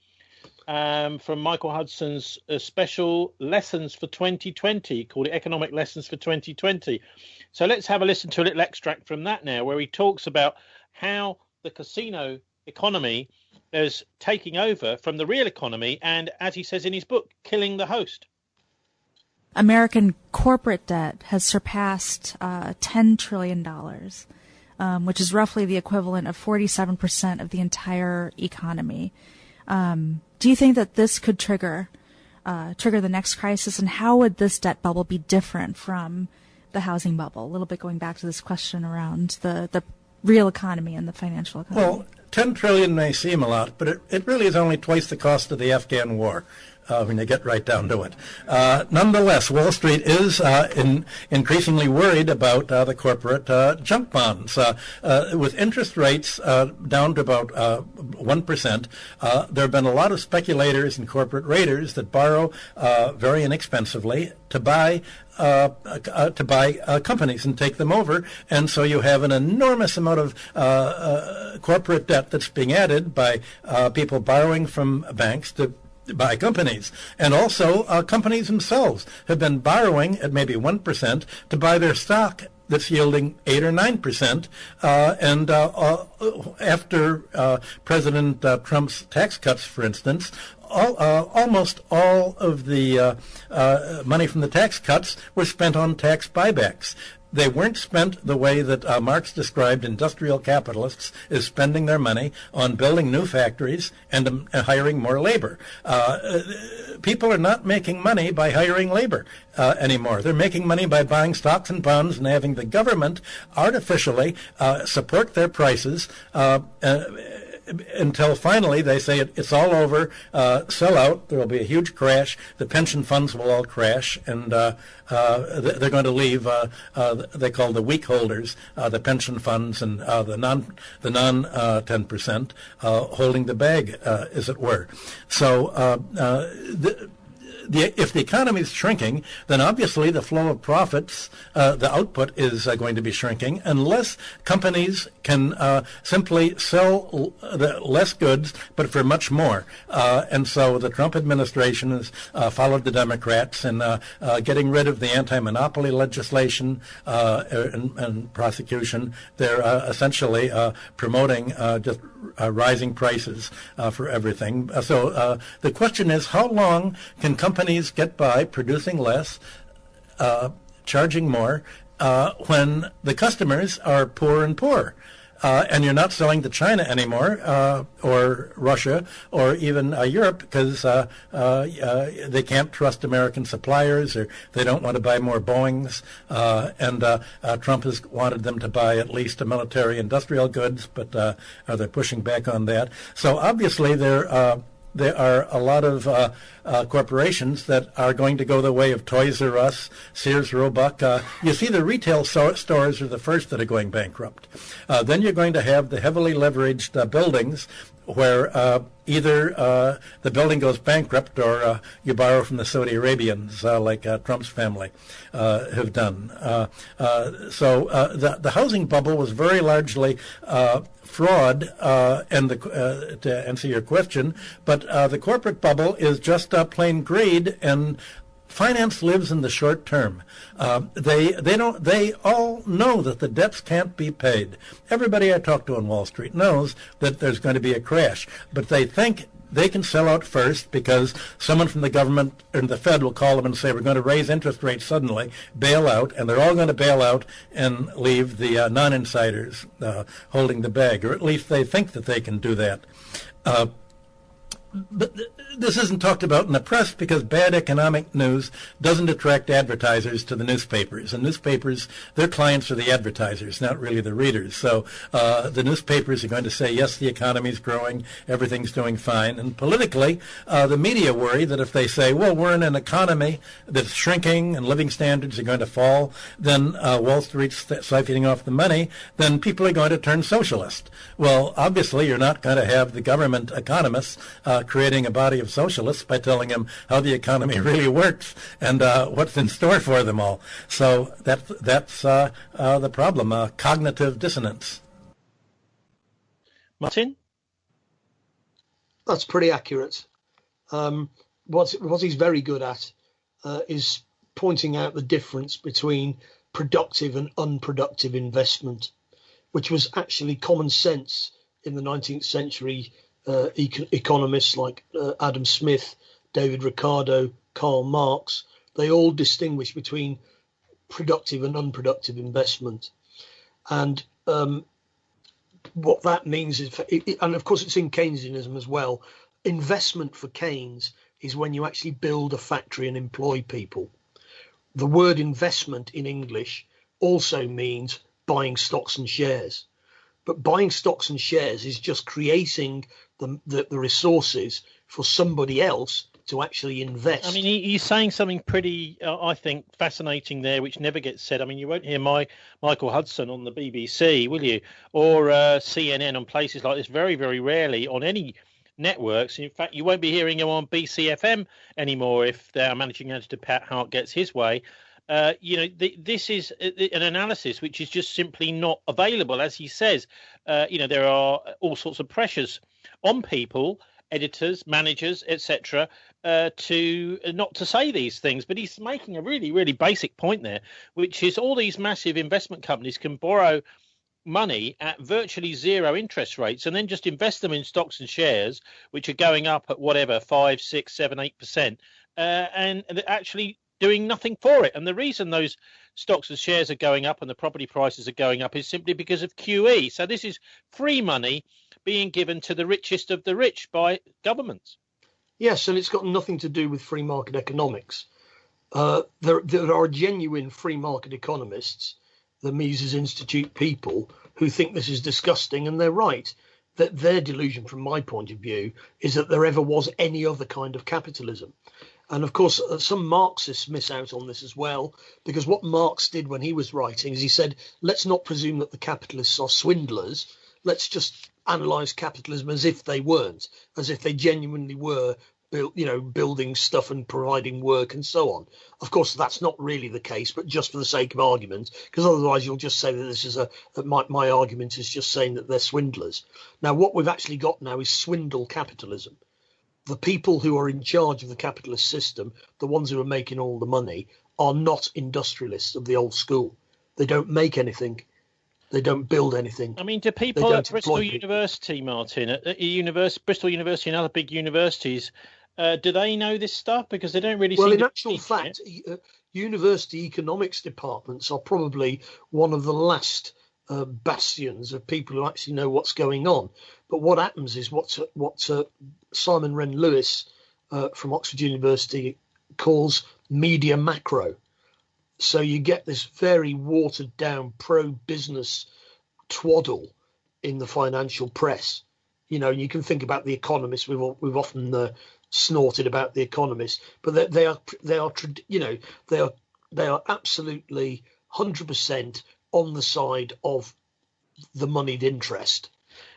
Speaker 2: from Michael Hudson's special Lessons for 2020, called it Economic Lessons for 2020. So let's have a listen to a little extract from that now, where he talks about how the casino economy is taking over from the real economy and, as he says in his book, killing the host.
Speaker 7: American corporate debt has surpassed $10 trillion, which is roughly the equivalent of 47% of the entire economy. Do you think that this could trigger trigger the next crisis? And how would this debt bubble be different from the housing bubble? A little bit going back to this question around the real economy and the financial economy.
Speaker 8: Well, $10 trillion may seem a lot, but it really is only twice the cost of the Afghan war. When you get right down to it. Nonetheless, Wall Street is increasingly worried about the corporate junk bonds. With interest rates down to about 1%, there have been a lot of speculators and corporate raiders that borrow very inexpensively to buy companies and take them over, and so you have an enormous amount of corporate debt that's being added by people borrowing from banks to buy companies. And also companies themselves have been borrowing at maybe 1% to buy their stock that's yielding 8 or 9%. And after President Trump's tax cuts, for instance, almost all of the money from the tax cuts were spent on tax buybacks. They weren't spent the way that Marx described industrial capitalists as spending their money on building new factories and hiring more labor. People are not making money by hiring labor anymore. They're making money by buying stocks and bonds and having the government artificially support their prices until finally they say it's all over, sell out, there will be a huge crash, the pension funds will all crash, and they're going to leave, they call the weak holders, the pension funds and the non 10% holding the bag, as it were. So if the economy is shrinking, then obviously the flow of profits, the output is going to be shrinking unless companies can simply sell less goods but for much more. And so the Trump administration has followed the Democrats in getting rid of the anti-monopoly legislation and prosecution. They're essentially promoting just rising prices for everything. So the question is, how long can companies get by producing less, charging more, when the customers are poor and poor? And you're not selling to China anymore, or Russia, or even Europe, because they can't trust American suppliers, or they don't want to buy more Boeings. And Trump has wanted them to buy at least military industrial goods, but they're pushing back on that. So obviously there are a lot of corporations that are going to go the way of Toys R Us, Sears, Roebuck. You see, the retail stores are the first that are going bankrupt. Then you're going to have the heavily leveraged buildings where either the building goes bankrupt or you borrow from the Saudi Arabians, like Trump's family have done. So the housing bubble was very largely fraud, and to answer your question, but the corporate bubble is just plain greed, and finance lives in the short term. They all know that the debts can't be paid. Everybody I talk to on Wall Street knows that there's going to be a crash, but they think they can sell out first because someone from the government or the Fed will call them and say, we're going to raise interest rates suddenly, bail out, and they're all going to bail out and leave the non-insiders holding the bag, or at least they think that they can do that. But this isn't talked about in the press because bad economic news doesn't attract advertisers to the newspapers. And newspapers, their clients are the advertisers, not really the readers. So the newspapers are going to say, yes, the economy's growing, everything's doing fine. And politically, the media worry that if they say, well, we're in an economy that's shrinking and living standards are going to fall, then Wall Street's siphoning off the money, then people are going to turn socialist. Well, obviously, you're not going to have the government economists creating a body of socialists by telling them how the economy really works and what's in store for them all. So that's the problem, cognitive dissonance.
Speaker 2: Martin?
Speaker 3: That's pretty accurate. What he's very good at is pointing out the difference between productive and unproductive investment, which was actually common sense in the 19th century. Economists like Adam Smith, David Ricardo, Karl Marx, they all distinguish between productive and unproductive investment. And what that means is, and of course it's in Keynesianism as well, investment for Keynes is when you actually build a factory and employ people. The word investment in English also means buying stocks and shares. But buying stocks and shares is just creating the resources for somebody else to actually invest.
Speaker 2: I mean, he's saying something pretty, I think, fascinating there, which never gets said. I mean, you won't hear Michael Hudson on the BBC, will you? Or CNN on places like this very, very rarely on any networks. In fact, you won't be hearing him on BCfm anymore if their managing editor Pat Hart gets his way. This is an analysis which is just simply not available. As he says, there are all sorts of pressures on people, editors, managers, etc., to not to say these things. But he's making a really, really basic point there, which is all these massive investment companies can borrow money at virtually zero interest rates and then just invest them in stocks and shares, which are going up at whatever 5, 6, 7, 8%, and actually doing nothing for it. And the reason those stocks and shares are going up and the property prices are going up is simply because of QE. So this is free money being given to the richest of the rich by governments.
Speaker 3: Yes, and it's got nothing to do with free market economics. There are genuine free market economists, the Mises Institute people, who think this is disgusting, and they're right. That their delusion, from my point of view, is that there ever was any other kind of capitalism. And of course, some Marxists miss out on this as well, because what Marx did when he was writing is he said, let's not presume that the capitalists are swindlers. Let's just analyse capitalism as if they weren't, as if they genuinely were, building stuff and providing work and so on. Of course, that's not really the case, but just for the sake of argument, because otherwise you'll just say that this is that my argument is just saying that they're swindlers. Now, what we've actually got now is swindle capitalism. The people who are in charge of the capitalist system, the ones who are making all the money, are not industrialists of the old school. They don't make anything. They don't build anything.
Speaker 2: I mean, do people at Bristol University, Martin, at Bristol University and other big universities, do they know this stuff? Because they don't really seem to... Well, in actual fact,
Speaker 3: university economics departments are probably one of the last bastions of people who actually know what's going on. But what happens is what Simon Wren-Lewis from Oxford University calls media macro. So you get this very watered down pro-business twaddle in the financial press. You can think about The Economist. We've often snorted about The Economist, but they are absolutely 100% on the side of the moneyed interest.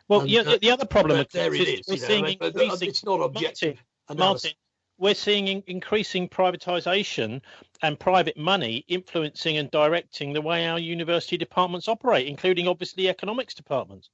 Speaker 2: Well, the other problem with
Speaker 3: there it is. It's not objective analysis.
Speaker 2: Martin, we're seeing increasing privatisation and private money influencing and directing the way our university departments operate, including obviously economics departments.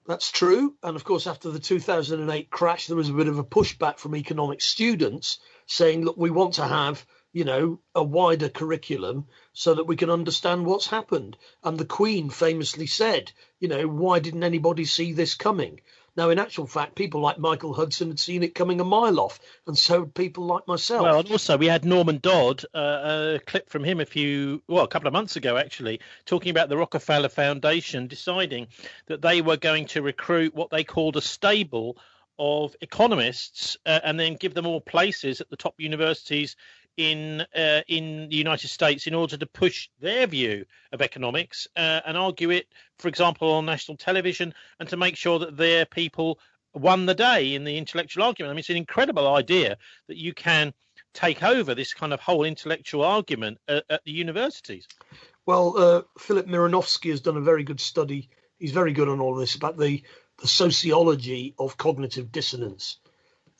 Speaker 3: That's true. And of course, after the 2008 crash, there was a bit of a pushback from economics students saying, look, we want to have, a wider curriculum so that we can understand what's happened. And the Queen famously said, why didn't anybody see this coming? Now, in actual fact, people like Michael Hudson had seen it coming a mile off, and so had people like myself.
Speaker 2: Well, and also we had Norman Dodd, a clip from him a couple of months ago, actually, talking about the Rockefeller Foundation deciding that they were going to recruit what they called a stable of economists and then give them all places at the top universities in the United States in order to push their view of economics and argue it, for example, on national television, and to make sure that their people won the day in the intellectual argument. I mean, it's an incredible idea that you can take over this kind of whole intellectual argument at the universities.
Speaker 3: Well, Philip Miranovsky has done a very good study. He's very good on all this about the sociology of cognitive dissonance.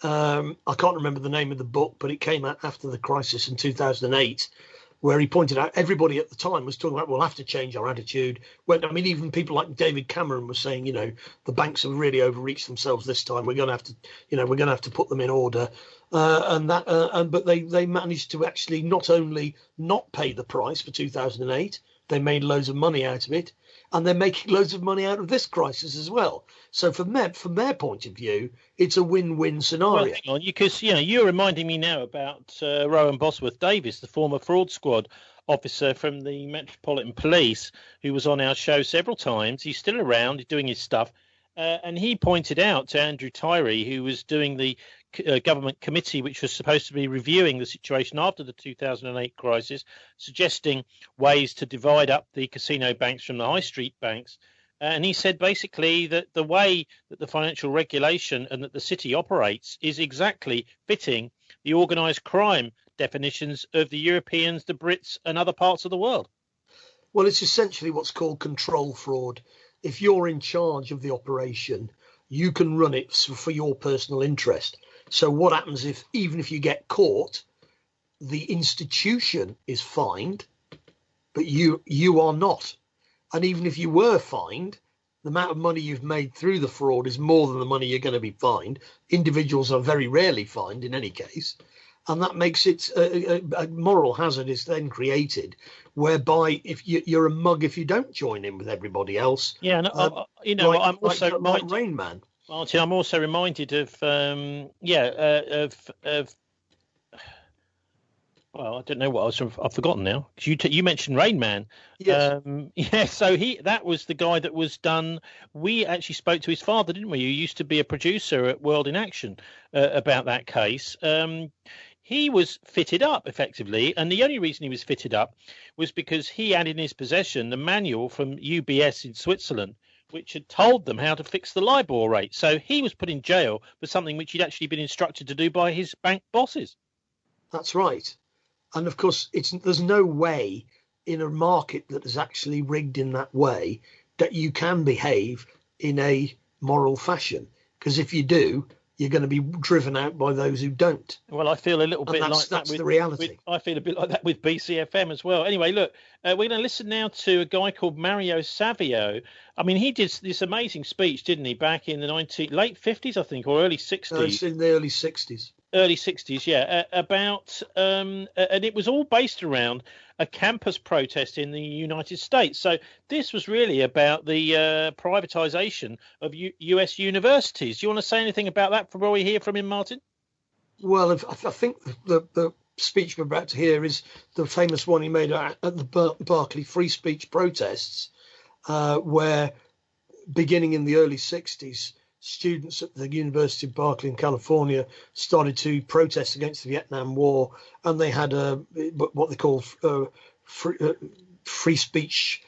Speaker 3: I can't remember the name of the book, but it came out after the crisis in 2008, where he pointed out everybody at the time was talking about, we'll have to change our attitude. Even people like David Cameron was saying, the banks have really overreached themselves this time. We're going to have to put them in order. But they managed to actually not only not pay the price for 2008, they made loads of money out of it. And they're making loads of money out of this crisis as well. So from their point of view, it's a win-win scenario.
Speaker 2: Well, hang on, because you're reminding me now about Rowan Bosworth Davis, the former fraud squad officer from the Metropolitan Police, who was on our show several times. He's still around, doing his stuff. And he pointed out to Andrew Tyree, who was doing the government committee which was supposed to be reviewing the situation after the 2008 crisis, suggesting ways to divide up the casino banks from the high street banks. And he said basically that the way that the financial regulation and that the city operates is exactly fitting the organised crime definitions of the Europeans, the Brits and other parts of the world.
Speaker 3: Well, it's essentially what's called control fraud. If you're in charge of the operation, you can run it for your personal interest. So what happens if, even if you get caught, the institution is fined, but you are not? And even if you were fined, the amount of money you've made through the fraud is more than the money you're going to be fined. Individuals are very rarely fined in any case. And that makes it a moral hazard is then created, whereby if you're a mug if you don't join in with everybody else.
Speaker 2: Yeah, and I'm also
Speaker 3: like Rain Man.
Speaker 2: Martin, I'm also reminded of well, I don't know what I've forgotten now. You mentioned Rain Man.
Speaker 3: Yes.
Speaker 2: So that was the guy that was done. We actually spoke to his father, didn't we? Who used to be a producer at World in Action about that case. He was fitted up effectively, and the only reason he was fitted up was because he had in his possession the manual from UBS in Switzerland, which had told them how to fix the LIBOR rate. So he was put in jail for something which he'd actually been instructed to do by his bank bosses.
Speaker 3: That's right. And of course, there's no way in a market that is actually rigged in that way that you can behave in a moral fashion. Because if you do, you're going to be driven out by those who don't.
Speaker 2: Well, I feel a little bit like that.
Speaker 3: That's the reality.
Speaker 2: I feel a bit like that with BCfm as well. Anyway, look, we're going to listen now to a guy called Mario Savio. I mean, he did this amazing speech, didn't he, back in the late 50s, I think, or early 60s?
Speaker 3: It's in the early 60s.
Speaker 2: Early 60s, yeah, about and it was all based around a campus protest in the United States. So this was really about the privatization of US universities. Do you want to say anything about that before we hear from him, Martin?
Speaker 3: Well, I think the speech we're about to hear is the famous one he made at the Berkeley free speech protests, where beginning in the early 60s, students at the University of Berkeley in California started to protest against the Vietnam War, and they had what they call free speech,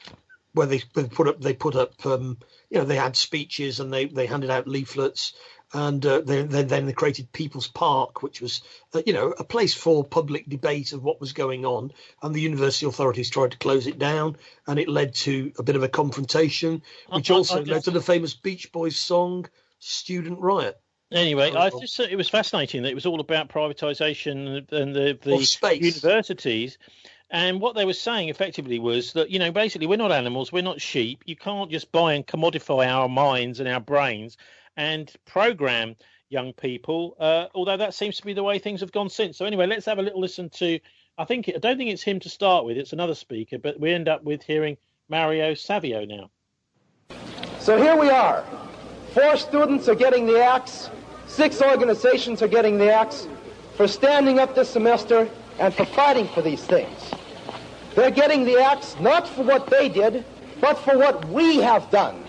Speaker 3: where they put up they had speeches and they handed out leaflets, and then they created People's Park, which was a place for public debate of what was going on, and the university authorities tried to close it down, and it led to a bit of a confrontation, which also led to the famous Beach Boys song Student Riot.
Speaker 2: Anyway, I just thought it was fascinating that it was all about privatization and the universities. And what they were saying effectively was that, basically we're not animals, we're not sheep. You can't just buy and commodify our minds and our brains and program young people, although that seems to be the way things have gone since. So anyway, let's have a little listen to, I don't think it's him to start with, it's another speaker, but we end up with hearing Mario Savio now.
Speaker 9: So here we are. 4 students are getting the axe, 6 organizations are getting the axe for standing up this semester and for fighting for these things. They're getting the axe not for what they did, but for what we have done.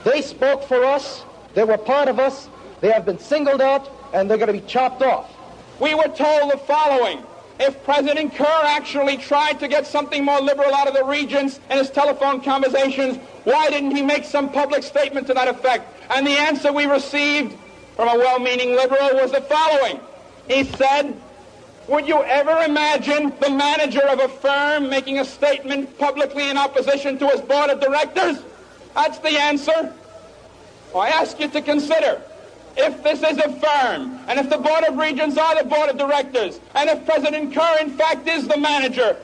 Speaker 9: They spoke for us, they were part of us, they have been singled out, and they're going to be chopped off.
Speaker 10: We were told the following: if President Kerr actually tried to get something more liberal out of the regents in his telephone conversations, why didn't he make some public statement to that effect? And the answer we received from a well-meaning liberal was the following. He said, would you ever imagine the manager of a firm making a statement publicly in opposition to his board of directors? That's the answer. I ask you to consider, if this is a firm, and if the Board of Regents are the Board of Directors, and if President Kerr, in fact, is the manager,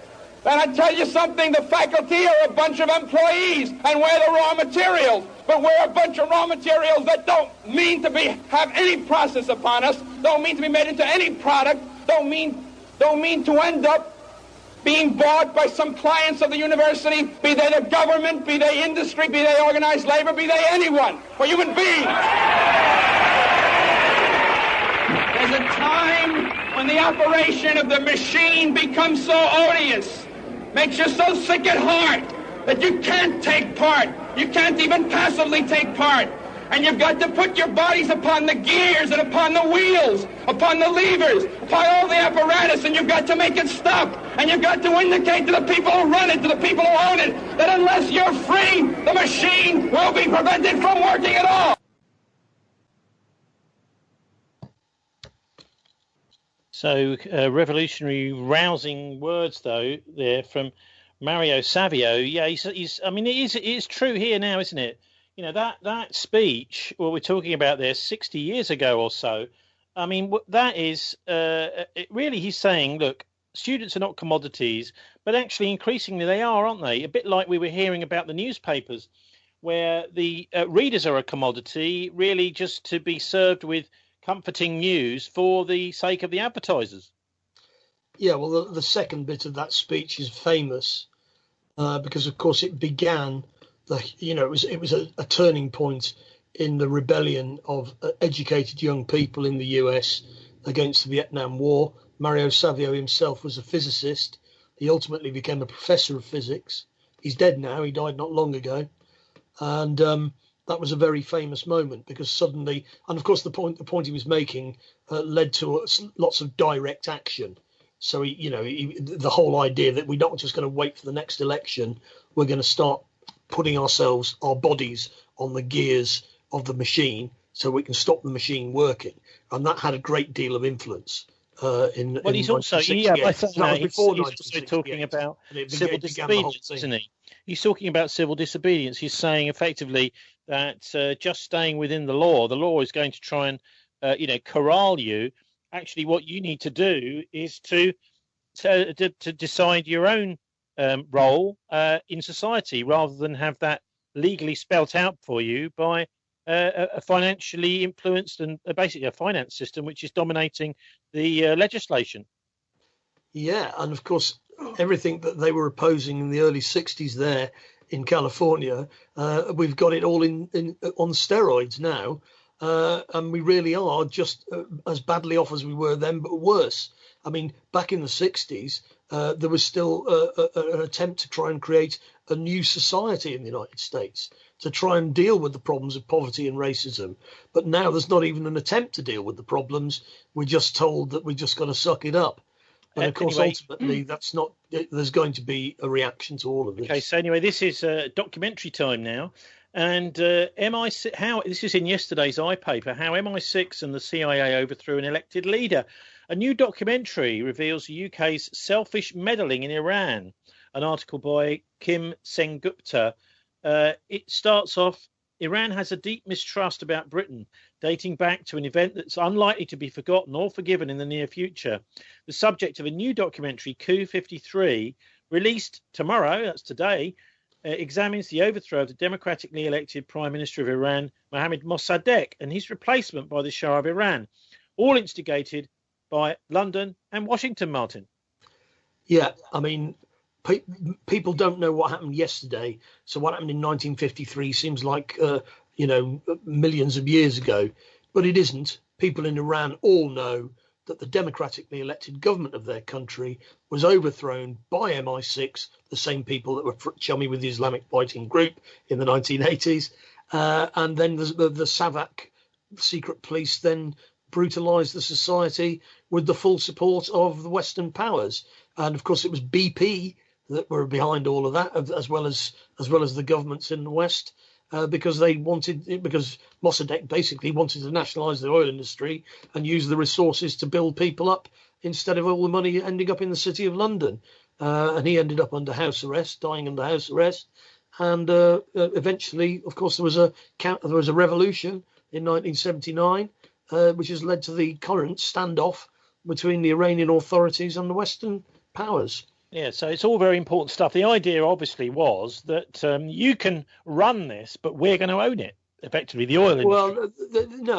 Speaker 10: then I tell you something, the faculty are a bunch of employees, and we're the raw materials. But we're a bunch of raw materials that don't mean to have any process upon us, don't mean to be made into any product, don't mean to end up being bought by some clients of the university, be they the government, be they industry, be they organized labor, be they anyone. We're human beings. There's a time when the operation of the machine becomes so odious, makes you so sick at heart, that you can't take part. You can't even passively take part. And you've got to put your bodies upon the gears and upon the wheels, upon the levers, upon all the apparatus, and you've got to make it stop. And you've got to indicate to the people who run it, to the people who own it, that unless you're free, the machine will be prevented from working at all.
Speaker 2: So revolutionary, rousing words, though, there from Mario Savio. Yeah, he's. I mean, it is true here now, isn't it? You know, that speech, what we're talking about there, 60 years ago or so. I mean, that is really he's saying, look, students are not commodities, but actually increasingly they are, aren't they? A bit like we were hearing about the newspapers, where the readers are a commodity, really just to be served with comforting news for the sake of the advertisers.
Speaker 3: Yeah, well, the second bit of that speech is famous because, of course, it began. It was a turning point in the rebellion of educated young people in the US against the Vietnam War. Mario Savio himself was a physicist. He ultimately became a professor of physics. He's dead now. He died not long ago, and that was a very famous moment because suddenly, and of course, the point he was making led to lots of direct action. So the whole idea that we're not just going to wait for the next election, we're going to start putting our bodies on the gears of the machine so we can stop the machine working, and that had a great deal of influence.
Speaker 2: He's also talking about civil disobedience, isn't he? He's talking about civil disobedience. He's saying effectively that just staying within the law is going to try and corral you. Actually, what you need to do is to decide your own role in society, rather than have that legally spelt out for you by a financially influenced and basically a finance system which is dominating the legislation. Yeah, and of course, everything that they were opposing in the early 60s there in California, we've got it all on steroids now, and we really are just as badly off as we were then, but worse. I mean, back in the 60s, there was still an attempt to try and create a new society in the United States to try and deal with the problems of poverty and racism. But now there's not even an attempt to deal with the problems. We're just told that we just got to suck it up. But of course, ultimately, that's not. There's going to be a reaction to all of this. Okay, so anyway, this is documentary time now. And MI6, this is in yesterday's iPaper, how MI6 and the CIA overthrew an elected leader. A new documentary reveals the UK's selfish meddling in Iran. An article by Kim Sengupta. It starts off, Iran has a deep mistrust about Britain, dating back to an event that's unlikely to be forgotten or forgiven in the near future. The subject of a new documentary, Coup 53, released tomorrow, that's today, examines the overthrow of the democratically elected Prime Minister of Iran, Mohammad Mossadegh, and his replacement by the Shah of Iran, all instigated by London and Washington, Martin. Yeah, I mean, people don't know what happened yesterday. So what happened in 1953 seems like, millions of years ago, but it isn't. People in Iran all know that the democratically elected government of their country was overthrown by MI6, the same people that were chummy with the Islamic fighting group in the 1980s. And then the Savak secret police then brutalized the society with the full support of the Western powers. And of course, it was BP that were behind all of that, as well as the governments in the West, because Mossadegh basically wanted to nationalize the oil industry and use the resources to build people up instead of all the money ending up in the city of London. And he ended up under house arrest, dying under house arrest. And eventually, of course, there was a revolution in 1979, which has led to the current standoff between the Iranian authorities and the Western powers. Yeah, so it's all very important stuff. The idea, obviously, was that you can run this, but we're going to own it, effectively, the oil industry. Well,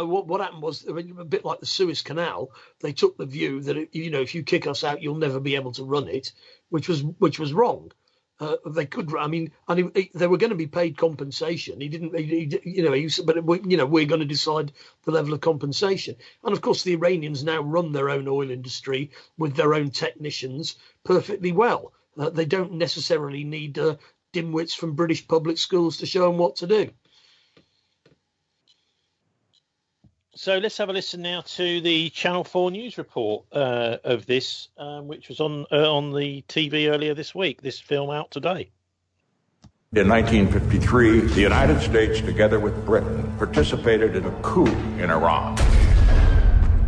Speaker 2: what happened was, a bit like the Suez Canal, they took the view that, if you kick us out, you'll never be able to run it, which was wrong. They could, they were going to be paid compensation. But we're going to decide the level of compensation. And of course, the Iranians now run their own oil industry with their own technicians perfectly well. They don't necessarily need dimwits from British public schools to show them what to do. So let's have a listen now to the Channel 4 news report of this, which was on the TV earlier this week, this film out today.
Speaker 11: In 1953, the United States, together with Britain, participated in a coup in Iran.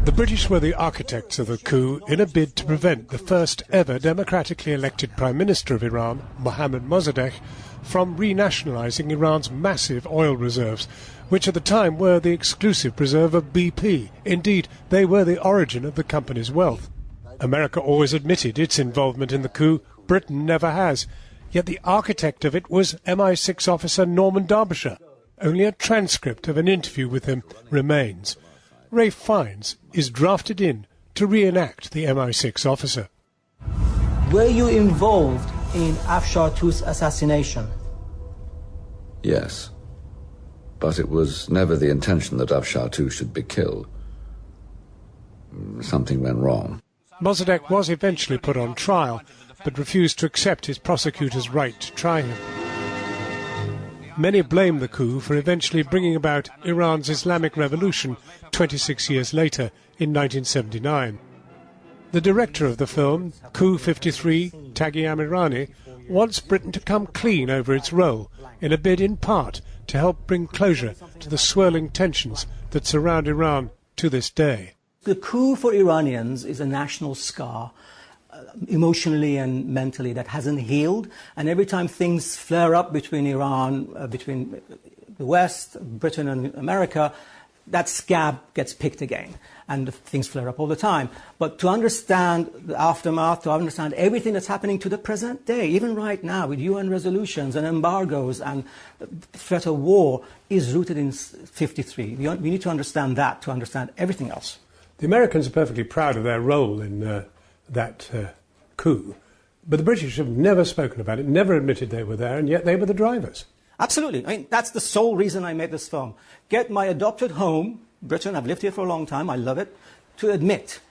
Speaker 12: The British were the architects of the coup in a bid to prevent the first ever democratically elected Prime Minister of Iran, Mohammad Mossadegh, from renationalising Iran's massive oil reserves, which at the time were the exclusive preserve of BP. Indeed, they were the origin of the company's wealth. America always admitted its involvement in the coup. Britain never has. Yet the architect of it was MI6 officer Norman Derbyshire. Only a transcript of an interview with him remains. Ralph Fiennes is drafted in to reenact the MI6 officer.
Speaker 13: Were you involved in Afshar II's assassination?
Speaker 14: Yes. But it was never the intention that Afshar II should be killed. Something went wrong.
Speaker 12: Mossadegh was eventually put on trial, but refused to accept his prosecutor's right to try him. Many blame the coup for eventually bringing about Iran's Islamic Revolution 26 years later in 1979. The director of the film, Coup 53, Taghi Amirani, wants Britain to come clean over its role, in a bid in part to help bring closure to the swirling tensions that surround Iran to this day.
Speaker 13: The coup for Iranians is a national scar, emotionally and mentally, that hasn't healed. And every time things flare up between Iran, between the West, Britain and America, that scab gets picked again. And things flare up all the time. But to understand the aftermath, to understand everything that's happening to the present day, even right now with UN resolutions and embargoes and threat of war, is rooted in 53. We need to understand that to understand everything else.
Speaker 12: The Americans are perfectly proud of their role in that coup, but the British have never spoken about it, never admitted they were there, and yet they were the drivers.
Speaker 13: Absolutely. I mean, that's the sole reason I made this film. Get my adopted home, Britain, I've lived here for a long time, I love it, to admit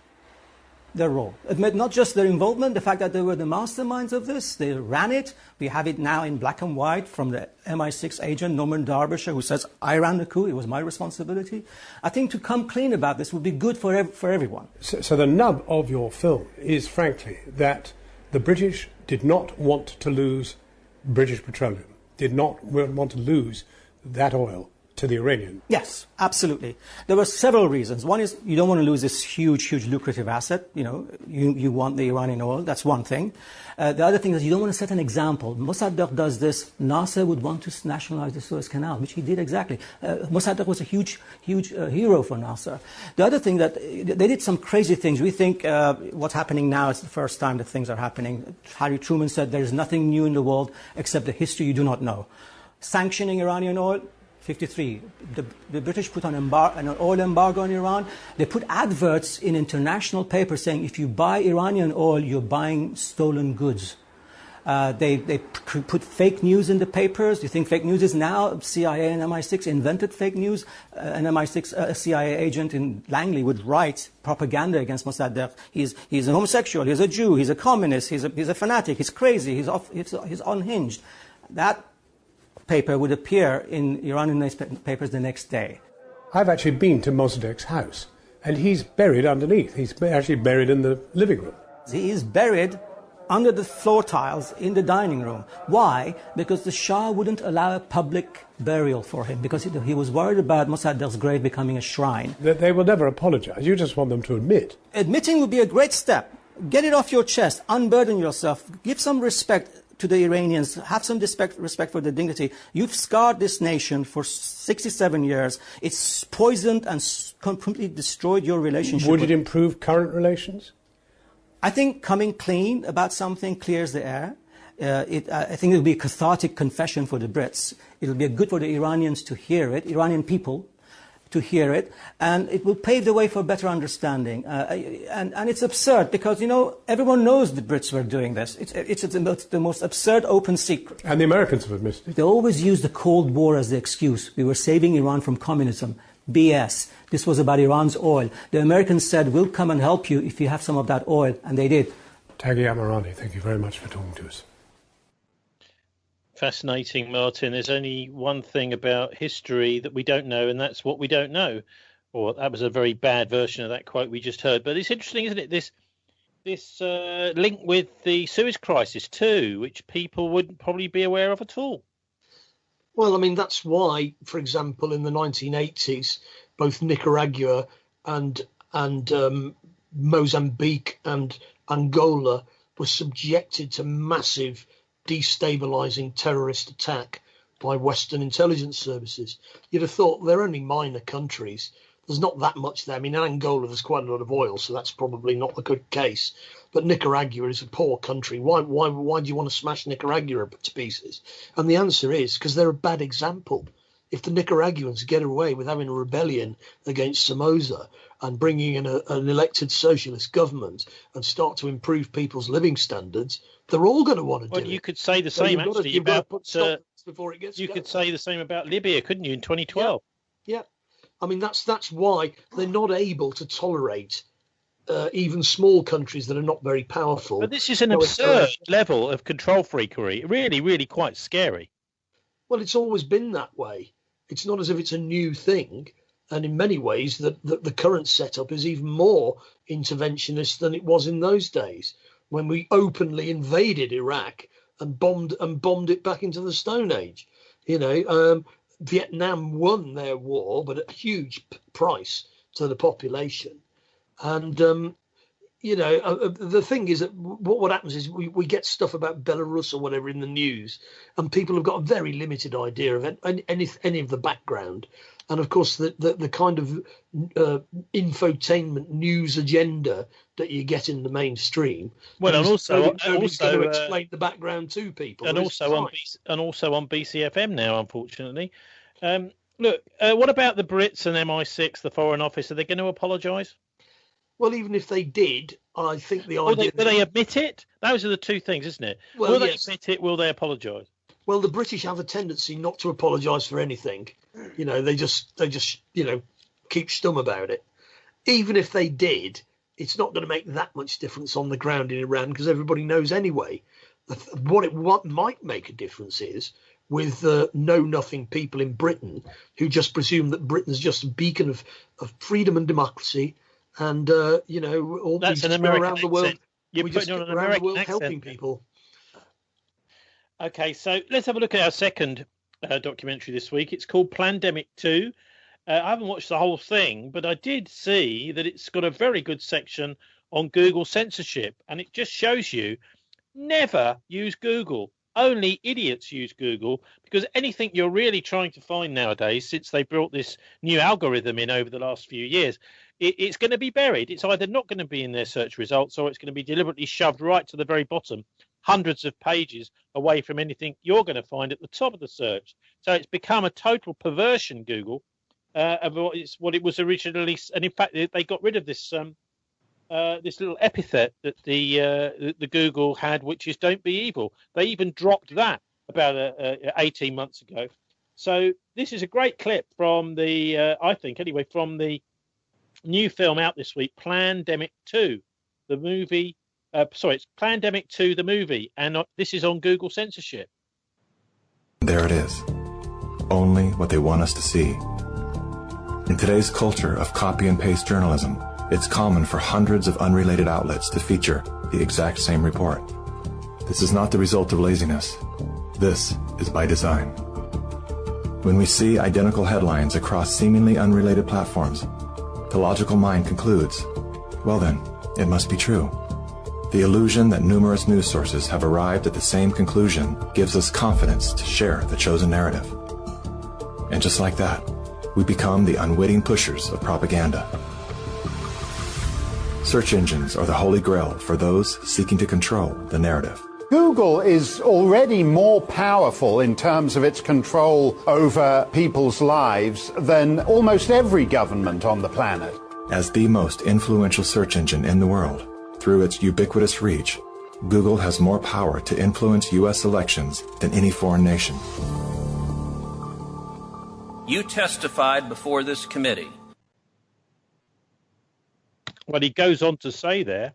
Speaker 13: their role. Admit not just their involvement, the fact that they were the masterminds of this, they ran it. We have it now in black and white from the MI6 agent, Norman Derbyshire, who says, I ran the coup, it was my responsibility. I think to come clean about this would be good for everyone.
Speaker 12: So the nub of your film is, frankly, that the British did not want to lose British Petroleum, did not want to lose that oil to the Iranian.
Speaker 13: Yes, absolutely. There were several reasons. One is you don't want to lose this huge lucrative asset. You know, you want the Iranian oil. That's one thing. The other thing is you don't want to set an example. Mossadegh does this. Nasser would want to nationalize the Suez Canal, which he did exactly. Mossadegh was a huge hero for Nasser. The other thing that they did some crazy things. We think what's happening now is the first time that things are happening. Harry Truman said there is nothing new in the world except the history you do not know. Sanctioning Iranian oil, 53. The British put on an oil embargo on Iran. They put adverts in international papers saying if you buy Iranian oil, you're buying stolen goods. They put fake news in the papers. You think fake news is now? CIA and MI6 invented fake news. An MI6 CIA agent in Langley would write propaganda against Mossadegh. He's a homosexual. He's a Jew. He's a communist. He's a fanatic. He's crazy. He's unhinged. That paper would appear in Iranian newspapers the next day.
Speaker 12: I've actually been to Mossadegh's house, and he's buried underneath. He's actually buried in the living room.
Speaker 13: He is buried under the floor tiles in the dining room. Why? Because the Shah wouldn't allow a public burial for him, because he was worried about Mossadegh's grave becoming a shrine.
Speaker 12: They will never apologize. You just want them to admit.
Speaker 13: Admitting would be a great step. Get it off your chest. Unburden yourself. Give some respect to the Iranians, have some respect for their dignity. You've scarred this nation for 67 years. It's poisoned and completely destroyed your relationship.
Speaker 12: Would it improve current relations?
Speaker 13: I think coming clean about something clears the air. I think it will be a cathartic confession for the Brits. It will be good for the Iranians to hear it, Iranian people to hear it, and it will pave the way for better understanding. And it's absurd because, you know, everyone knows the Brits were doing this. It's the most absurd open secret.
Speaker 12: And the Americans have admitted it.
Speaker 13: They always use the Cold War as the excuse. We were saving Iran from communism. BS. This was about Iran's oil. The Americans said, we'll come and help you if you have some of that oil, and they did.
Speaker 12: Taghi Amirani, thank you very much for talking to us.
Speaker 2: Fascinating, Martin. There's only one thing about history that we don't know, and that's what we don't know. Or that was a very bad version of that quote we just heard. But it's interesting, isn't it? This link with the Suez crisis too, which people wouldn't probably be aware of at all.
Speaker 3: Well, I mean, that's why, for example, in the 1980s, both Nicaragua and Mozambique and Angola were subjected to massive destabilizing terrorist attack by Western intelligence services. You'd have thought they're only minor countries. There's not that much there. I mean, in Angola, there's quite a lot of oil, so that's probably not a good case. But Nicaragua is a poor country. Why do you want to smash Nicaragua to pieces? And the answer is because they're a bad example. If the Nicaraguans get away with having a rebellion against Somoza and bringing in an elected socialist government and start to improve people's living standards, they're all going to want to do it.
Speaker 2: Well, you could say the same actually about
Speaker 3: before it gets
Speaker 2: you
Speaker 3: going.
Speaker 2: could say the same about Libya, couldn't you, in 2012?
Speaker 3: Yeah. I mean, that's why they're not able to tolerate even small countries that are not very powerful.
Speaker 2: But this is an absurd level of control freakery. Really, really quite scary.
Speaker 3: Well, it's always been that way. It's not as if it's a new thing. And in many ways, the current setup is even more interventionist than it was in those days when we openly invaded Iraq and bombed it back into the Stone Age. Vietnam won their war, but at a huge price to the population. And, the thing is that what happens is we get stuff about Belarus or whatever in the news, and people have got a very limited idea of any of the background. And, of course, the kind of infotainment news agenda that you get in the mainstream.
Speaker 2: Well, and also
Speaker 3: going to explain the background to people.
Speaker 2: And also on BCfm now, unfortunately. Look, what about the Brits and MI6, the Foreign Office? Are they going to apologise?
Speaker 3: Well, even if they did, I think the idea...
Speaker 2: Will they admit it? Those are the two things, isn't it?
Speaker 3: Well,
Speaker 2: will they admit it? Will they apologise?
Speaker 3: Well, the British have a tendency not to apologise for anything. They just keep stum about it. Even if they did, it's not going to make that much difference on the ground in Iran because everybody knows anyway. What might make a difference is with know-nothing people in Britain who just presume that Britain's just a beacon of freedom and democracy. And, all
Speaker 2: that's an
Speaker 3: American
Speaker 2: around the world.
Speaker 3: We just go around the world helping people.
Speaker 2: Okay, so let's have a look at our second documentary this week. It's called Plandemic 2. I haven't watched the whole thing, but I did see that it's got a very good section on Google censorship. And it just shows you never use Google. Only idiots use Google, because anything you're really trying to find nowadays, since they brought this new algorithm in over the last few years, it's going to be buried. It's either not going to be in their search results or it's going to be deliberately shoved right to the very bottom, hundreds of pages away from anything you're going to find at the top of the search. So it's become a total perversion, Google, of what it was originally. And in fact, they got rid of this this little epithet that the Google had, which is "Don't be evil." They even dropped that about 18 months ago. So this is a great clip from the, I think anyway, from the new film out this week, Plandemic 2, the movie. It's Plandemic 2, the movie, and this is on Google censorship.
Speaker 15: There it is. Only what they want us to see. In today's culture of copy and paste journalism, it's common for hundreds of unrelated outlets to feature the exact same report. This is not the result of laziness. This is by design. When we see identical headlines across seemingly unrelated platforms, the logical mind concludes, well then, it must be true. The illusion that numerous news sources have arrived at the same conclusion gives us confidence to share the chosen narrative. And just like that, we become the unwitting pushers of propaganda. Search engines are the holy grail for those seeking to control the narrative.
Speaker 16: Google is already more powerful in terms of its control over people's lives than almost every government on the planet.
Speaker 15: As the most influential search engine in the world, through its ubiquitous reach, Google has more power to influence U.S. elections than any foreign nation.
Speaker 17: You testified before this committee.
Speaker 2: What he goes on to say there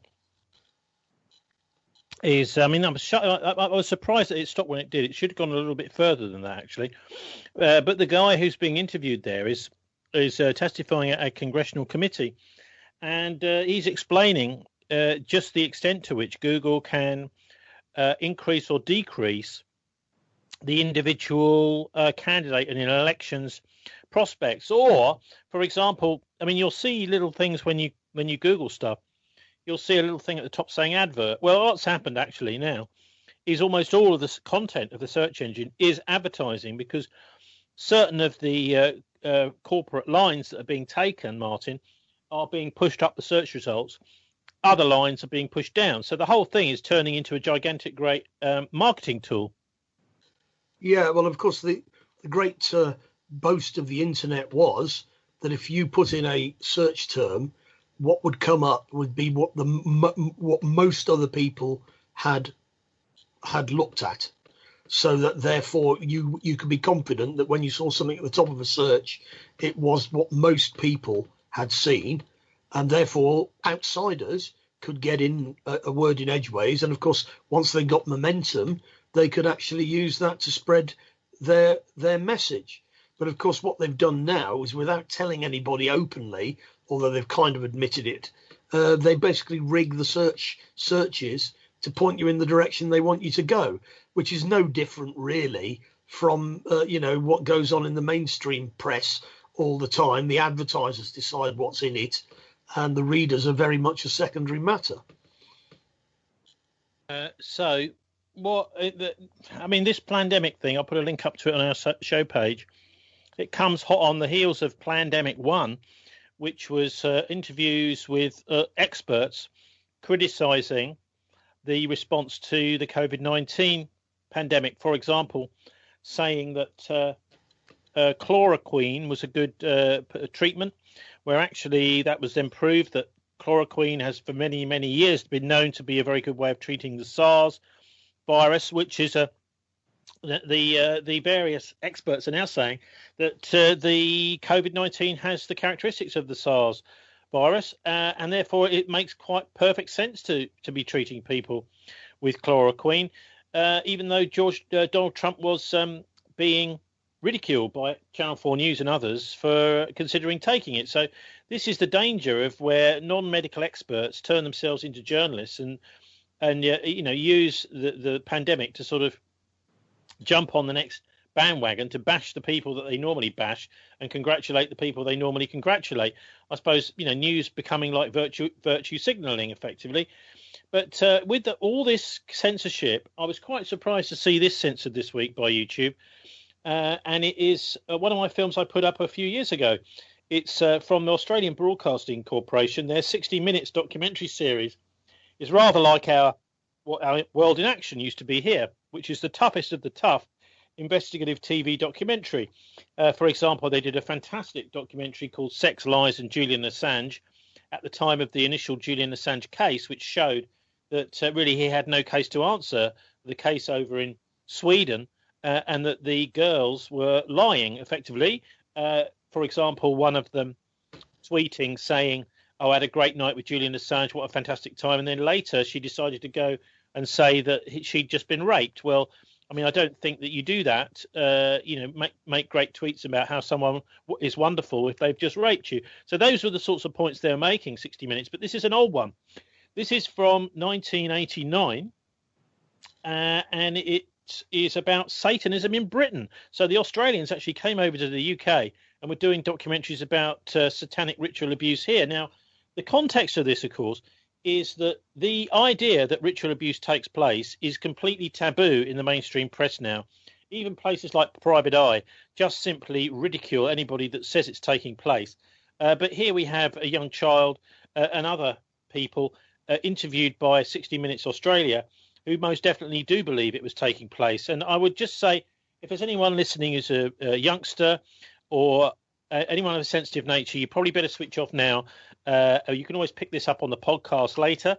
Speaker 2: is, I mean, I was surprised that it stopped when it did. It should have gone a little bit further than that, actually. But the guy who's being interviewed there is is testifying at a congressional committee, and he's explaining just the extent to which Google can increase or decrease the individual candidate in an election's prospects. Or, for example, I mean, you'll see little things when you Google stuff. You'll see a little thing at the top saying advert. Well, what's happened actually now is almost all of the content of the search engine is advertising, because certain of the corporate lines that are being taken, Martin, are being pushed up the search results. Other lines are being pushed down. So the whole thing is turning into a gigantic, great marketing tool.
Speaker 3: Yeah, well, of course, the great boast of the internet was that if you put in a search term, what would come up would be what most other people had looked at, so that therefore you could be confident that when you saw something at the top of a search, it was what most people had seen, and therefore outsiders could get in a word in edgeways. And of course, once they got momentum, they could actually use that to spread their message. But of course, what they've done now is, without telling anybody openly, although they've kind of admitted it, they basically rig the searches to point you in the direction they want you to go, which is no different really from what goes on in the mainstream press all the time. The advertisers decide what's in it, and the readers are very much a secondary matter.
Speaker 2: So this pandemic thing, I'll put a link up to it on our show page. It comes hot on the heels of Plandemic 1, which was interviews with experts criticising the response to the COVID-19 pandemic. For example, saying that chloroquine was a good treatment, where actually that was then proved that chloroquine has for many, many years been known to be a very good way of treating the SARS virus, which is the various experts are now saying that the COVID-19 has the characteristics of the SARS virus, and therefore it makes quite perfect sense to be treating people with chloroquine, even though Donald Trump was being ridiculed by Channel 4 News and others for considering taking it. So this is the danger of where non-medical experts turn themselves into journalists and use the pandemic to sort of jump on the next bandwagon to bash the people that they normally bash and congratulate the people they normally congratulate. I suppose, news becoming like virtue signaling effectively. But with all this censorship, I was quite surprised to see this censored this week by YouTube. And it is one of my films I put up a few years ago. It's from the Australian Broadcasting Corporation. Their 60 Minutes documentary series is rather like what our World in Action used to be here, which is the toughest of the tough investigative TV documentary. For example, they did a fantastic documentary called Sex, Lies and Julian Assange at the time of the initial Julian Assange case, which showed that really he had no case to answer, the case over in Sweden, and that the girls were lying effectively. For example, one of them tweeting saying, "Oh, I had a great night with Julian Assange, what a fantastic time." And then later she decided to go and say that she'd just been raped. Well, I mean, I don't think that you do that, make great tweets about how someone is wonderful if they've just raped you. So those were the sorts of points they're making, 60 Minutes. But this is an old one. This is from 1989, and it is about Satanism in Britain. So the Australians actually came over to the UK and were doing documentaries about satanic ritual abuse here. Now, the context of this, of course, is that the idea that ritual abuse takes place is completely taboo in the mainstream press now. Even places like Private Eye just simply ridicule anybody that says it's taking place. But here we have a young child and other people interviewed by 60 Minutes Australia who most definitely do believe it was taking place. And I would just say, if there's anyone listening who's a youngster or anyone of a sensitive nature, you probably better switch off now. You can always pick this up on the podcast later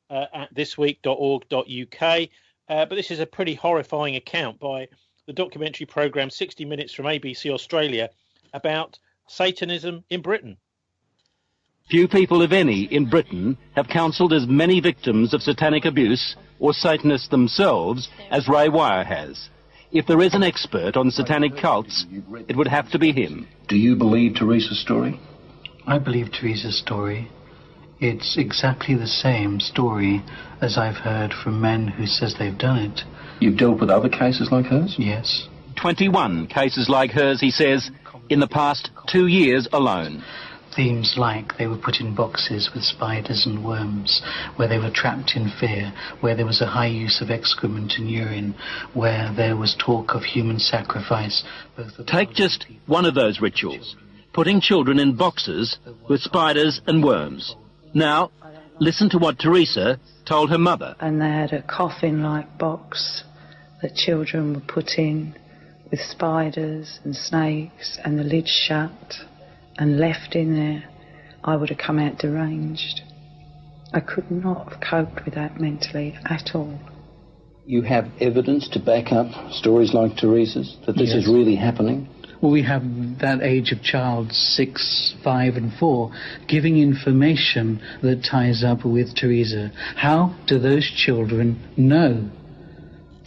Speaker 2: at thisweek.org.uk. But this is a pretty horrifying account by the documentary programme 60 Minutes from ABC Australia about Satanism in Britain.
Speaker 18: Few people, if any, in Britain have counselled as many victims of satanic abuse or Satanists themselves as Ray Wire has. If there is an expert on satanic cults, it would have to be him.
Speaker 19: Do you believe Teresa's story?
Speaker 20: I believe Teresa's story. It's exactly the same story as I've heard from men who says they've done it.
Speaker 19: You've dealt with other cases like hers?
Speaker 20: Yes.
Speaker 18: 21 cases like hers, he says, in the past 2 years alone.
Speaker 20: Themes like they were put in boxes with spiders and worms, where they were trapped in fear, where there was a high use of excrement and urine, where there was talk of human sacrifice.
Speaker 18: Take just one of those rituals, putting children in boxes with spiders and worms. Now, listen to what Teresa told her mother.
Speaker 21: And they had a coffin-like box that children were put in with spiders and snakes, and the lid shut and left in there. I would have come out deranged. I could not have coped with that mentally at all.
Speaker 19: You have evidence to back up stories like Teresa's, that this is really happening?
Speaker 20: Well, we have that age of child, 6, 5 and 4, giving information that ties up with Teresa. How do those children know?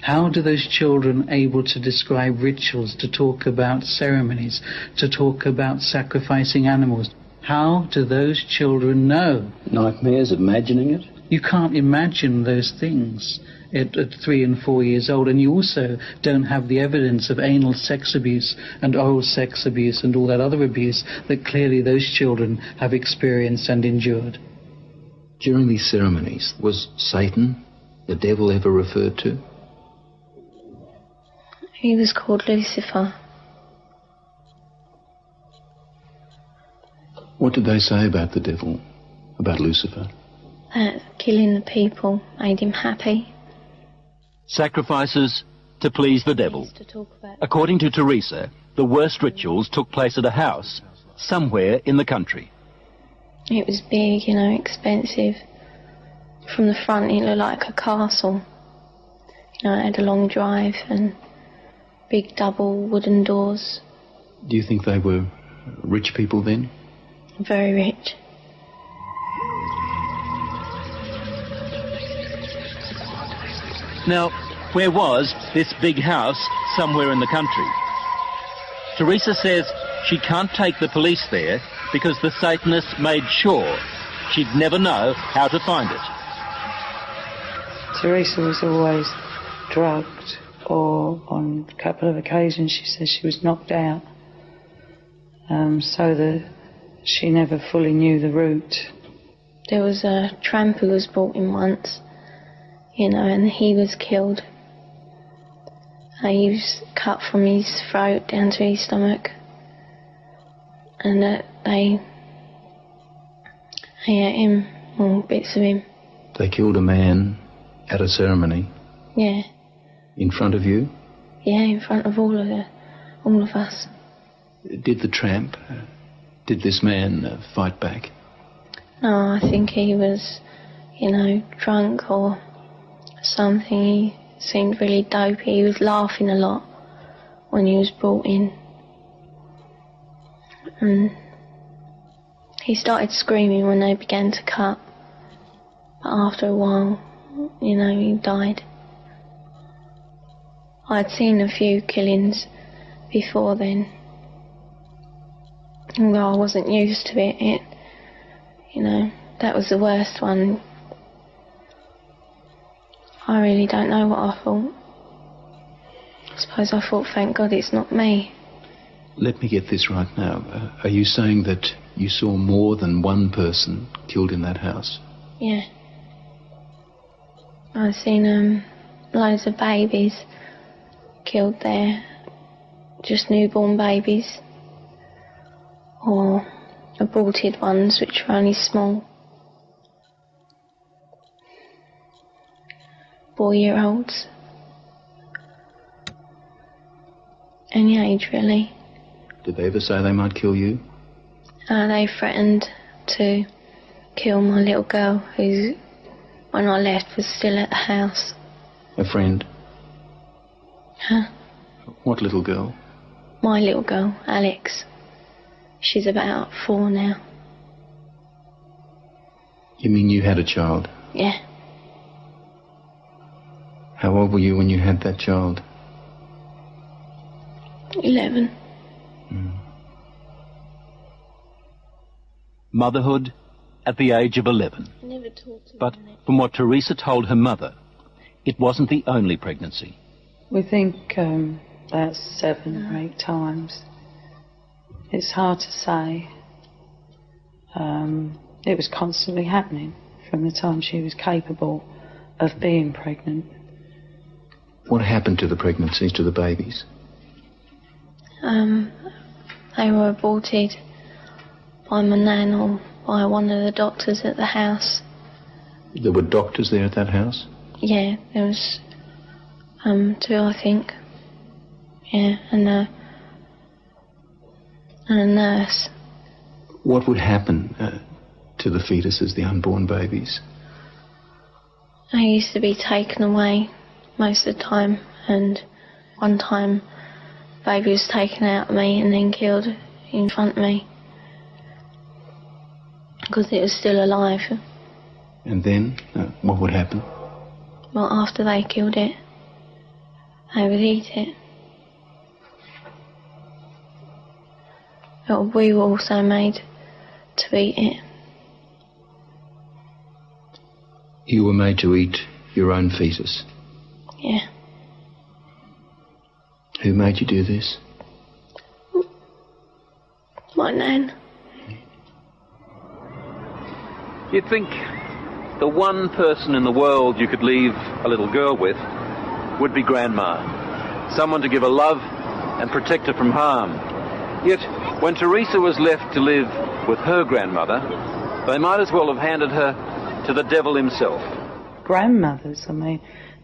Speaker 20: How do those children able to describe rituals, to talk about ceremonies, to talk about sacrificing animals? How do those children know?
Speaker 19: Nightmares, imagining it?
Speaker 20: You can't imagine those things at 3 and 4 years old, and you also don't have the evidence of anal sex abuse and oral sex abuse and all that other abuse that clearly those children have experienced and endured.
Speaker 19: During these ceremonies, was Satan, the devil, ever referred to?
Speaker 22: He was called Lucifer.
Speaker 19: What did they say about the devil, about Lucifer?
Speaker 22: That killing the people made him happy.
Speaker 18: Sacrifices to please the devil. According to Teresa, the worst rituals took place at a house somewhere in the country.
Speaker 22: It was big, you know, expensive. From the front it looked like a castle. You know, it had a long drive and big double wooden doors.
Speaker 19: Do you think they were rich people then?
Speaker 22: Very rich.
Speaker 18: Now, where was this big house somewhere in the country? Teresa says she can't take the police there because the Satanists made sure she'd never know how to find it.
Speaker 21: Teresa was always drugged, or on a couple of occasions she says she was knocked out, so that she never fully knew the route.
Speaker 22: There was a tramp who was brought in once, you know, and he was killed. He was cut from his throat down to his stomach, and they ate him, or bits of him.
Speaker 19: They killed a man at a ceremony?
Speaker 22: Yeah.
Speaker 19: In front of you?
Speaker 22: Yeah, in front of all of us.
Speaker 19: Did the tramp, did this man fight back?
Speaker 22: No, I think he was, you know, drunk or something. He seemed really dopey. He was laughing a lot when he was brought in. And he started screaming when they began to cut. But after a while, you know, he died. I'd seen a few killings before then. Although I wasn't used to it, you know, that was the worst one. I really don't know what I thought. I suppose I thought, thank God it's not me.
Speaker 19: Let me get this right now. Are you saying that you saw more than one person killed in that house?
Speaker 22: Yeah. I've seen loads of babies killed there. Just newborn babies. Or aborted ones which were only small. 4-year-olds. Any age, really.
Speaker 19: Did they ever say they might kill you?
Speaker 22: They threatened to kill my little girl, who, when I left, was still at the house.
Speaker 19: A friend?
Speaker 22: Huh?
Speaker 19: What little girl?
Speaker 22: My little girl, Alex. She's about 4 now.
Speaker 19: You mean you had a child?
Speaker 22: Yeah.
Speaker 19: How old were you when you had that child?
Speaker 22: 11.
Speaker 18: Motherhood at the age of 11.
Speaker 22: I never talked to
Speaker 18: But from what Teresa told her mother, it wasn't the only pregnancy.
Speaker 21: We think about 7 or 8 times. It's hard to say. It was constantly happening from the time she was capable of being pregnant.
Speaker 19: What happened to the pregnancies, to the babies?
Speaker 22: They were aborted by my nan or by one of the doctors at the house.
Speaker 19: There were doctors there at that house?
Speaker 22: Yeah, there was 2, I think. Yeah, and a nurse.
Speaker 19: What would happen to the fetuses, the unborn babies?
Speaker 22: I used to be taken away most of the time, and one time baby was taken out of me and then killed in front of me because it was still alive.
Speaker 19: And then, what would happen?
Speaker 22: Well, after they killed it, they would eat it. But we were also made to eat it.
Speaker 19: You were made to eat your own fetus?
Speaker 22: Yeah.
Speaker 19: Who made you do this?
Speaker 22: My nan.
Speaker 18: You'd think the one person in the world you could leave a little girl with would be Grandma. Someone to give her love and protect her from harm. Yet, when Teresa was left to live with her grandmother, they might as well have handed her to the devil himself.
Speaker 21: Grandmothers, I mean,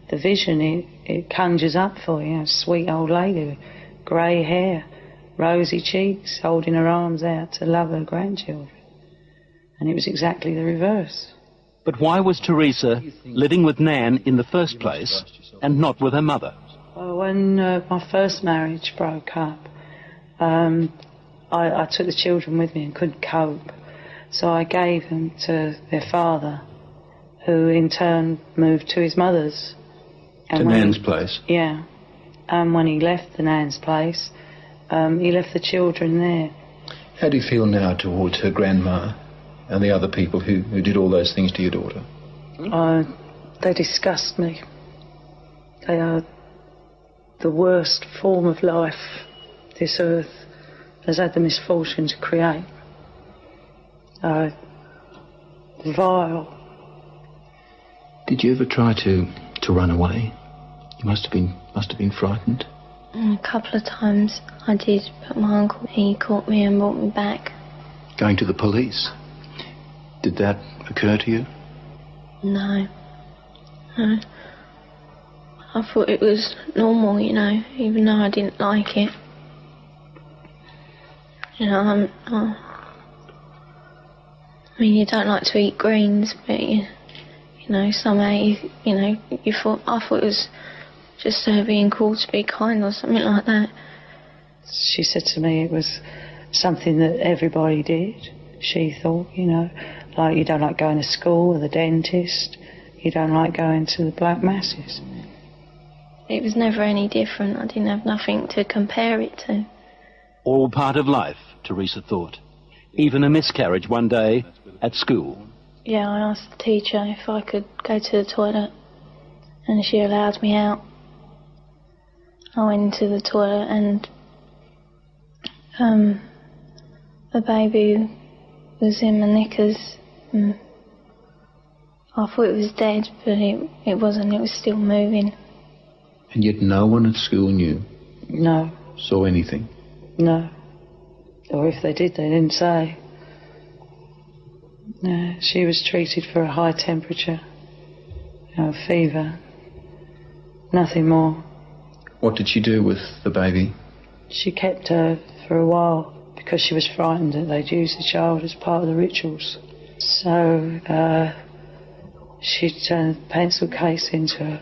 Speaker 21: the vision it conjures up for you, a sweet old lady with grey hair, rosy cheeks, holding her arms out to love her grandchildren. And it was exactly the reverse.
Speaker 18: But why was Teresa living with Nan in the first place and not with her mother?
Speaker 21: Well, when my first marriage broke up, I took the children with me and couldn't cope. So I gave them to their father, who in turn moved to his mother's.
Speaker 19: To Nan's place?
Speaker 21: Yeah. And when he left the Nan's place, he left the children there.
Speaker 19: How do you feel now towards her grandma and the other people who did all those things to your daughter?
Speaker 21: They disgust me. They are the worst form of life this earth has had the misfortune to create. Vile.
Speaker 19: Did you ever try to run away? You must have been frightened.
Speaker 22: A couple of times I did, but my uncle, he caught me and brought me back.
Speaker 19: Going to the police? Did that occur to you?
Speaker 22: No. I thought it was normal, you know, even though I didn't like it. You know, I mean, you don't like to eat greens, but you know, somehow I thought it was just being called to be kind or something like that.
Speaker 21: She said to me it was something that everybody did. She thought, you know, like you don't like going to school or the dentist, you don't like going to the black masses.
Speaker 22: It was never any different. I didn't have nothing to compare it to.
Speaker 18: All part of life, Teresa thought. Even a miscarriage one day at school.
Speaker 22: Yeah, I asked the teacher if I could go to the toilet, and she allowed me out. I went into the toilet and the baby was in my knickers. I thought it was dead, but it wasn't. It was still moving.
Speaker 19: And yet no one at school knew?
Speaker 21: No.
Speaker 19: Saw anything?
Speaker 21: No. Or if they did, they didn't say. No, she was treated for a high temperature, fever, nothing more.
Speaker 19: What did she do with the baby?
Speaker 21: She kept her for a while because she was frightened that they'd use the child as part of the rituals. So she turned a pencil case into a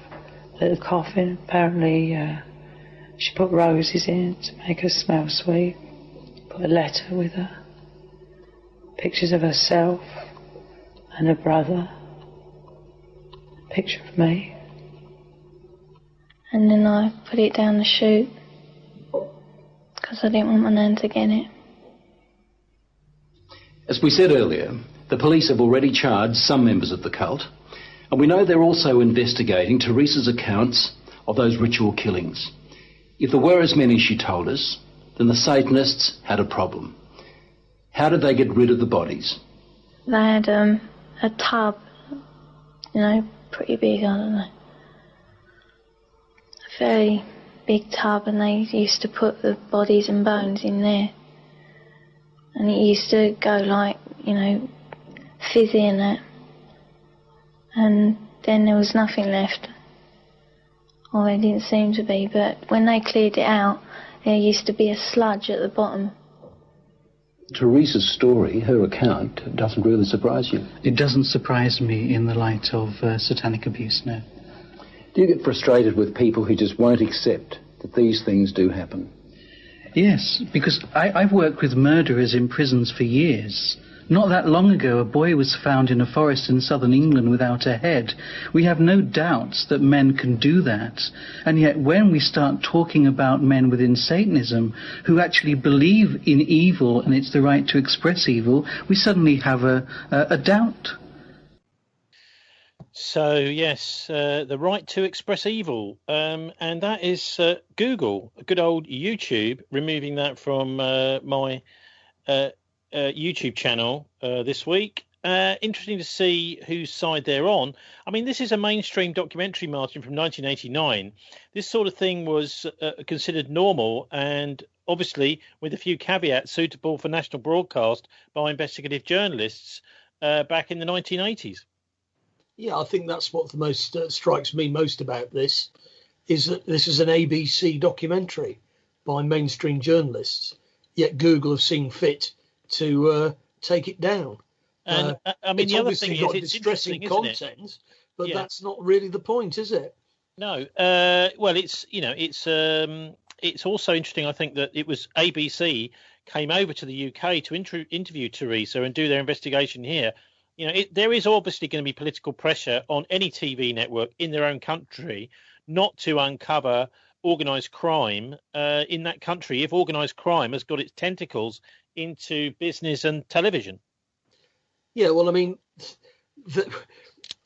Speaker 21: little coffin. Apparently she put roses in it to make her smell sweet. Put a letter with her. Pictures of herself and her brother. A picture of me.
Speaker 22: And then I put it down the chute. because I didn't want my nan to get it.
Speaker 19: As we said earlier, the police have already charged some members of the cult, and we know they're also investigating Teresa's accounts of those ritual killings. If there were as many as she told us, then the Satanists had a problem. How did they get rid of the bodies?
Speaker 22: They had a tub, pretty big, I don't know. A very big tub, and they used to put the bodies and bones in there. And it used to go like, fizzy and that. And then there was nothing left. Or there didn't seem to be, but when they cleared it out, there used to be a sludge at the bottom.
Speaker 19: Teresa's story, her account, doesn't really surprise you.
Speaker 20: It doesn't surprise me in the light of satanic abuse, no.
Speaker 19: Do you get frustrated with people who just won't accept that these things do happen?
Speaker 20: Yes, because I've worked with murderers in prisons for years. Not that long ago, a boy was found in a forest in southern England without a head. We have no doubts that men can do that. And yet when we start talking about men within Satanism who actually believe in evil and it's the right to express evil, we suddenly have a doubt.
Speaker 2: So, yes, the right to express evil. And that is Google, good old YouTube, removing that from my YouTube channel this week. Interesting to see whose side they're on. I mean, this is a mainstream documentary, Martin, from 1989. This sort of thing was considered normal and obviously with a few caveats suitable for national broadcast by investigative journalists back in the 1980s.
Speaker 3: Yeah, I think that's what the most strikes me most about this, is that this is an ABC documentary by mainstream journalists, yet Google have seen fit to take it down.
Speaker 2: And I mean, the other thing is,
Speaker 3: got
Speaker 2: it's
Speaker 3: distressing
Speaker 2: content,
Speaker 3: content, but that's not really the point, is it?
Speaker 2: No. Well, it's also interesting. I think that it was ABC came over to the UK to interview Teresa and do their investigation here. There is obviously going to be political pressure on any TV network in their own country not to uncover organised crime in that country if organised crime has got its tentacles into business and television. Yeah,
Speaker 3: well, I mean,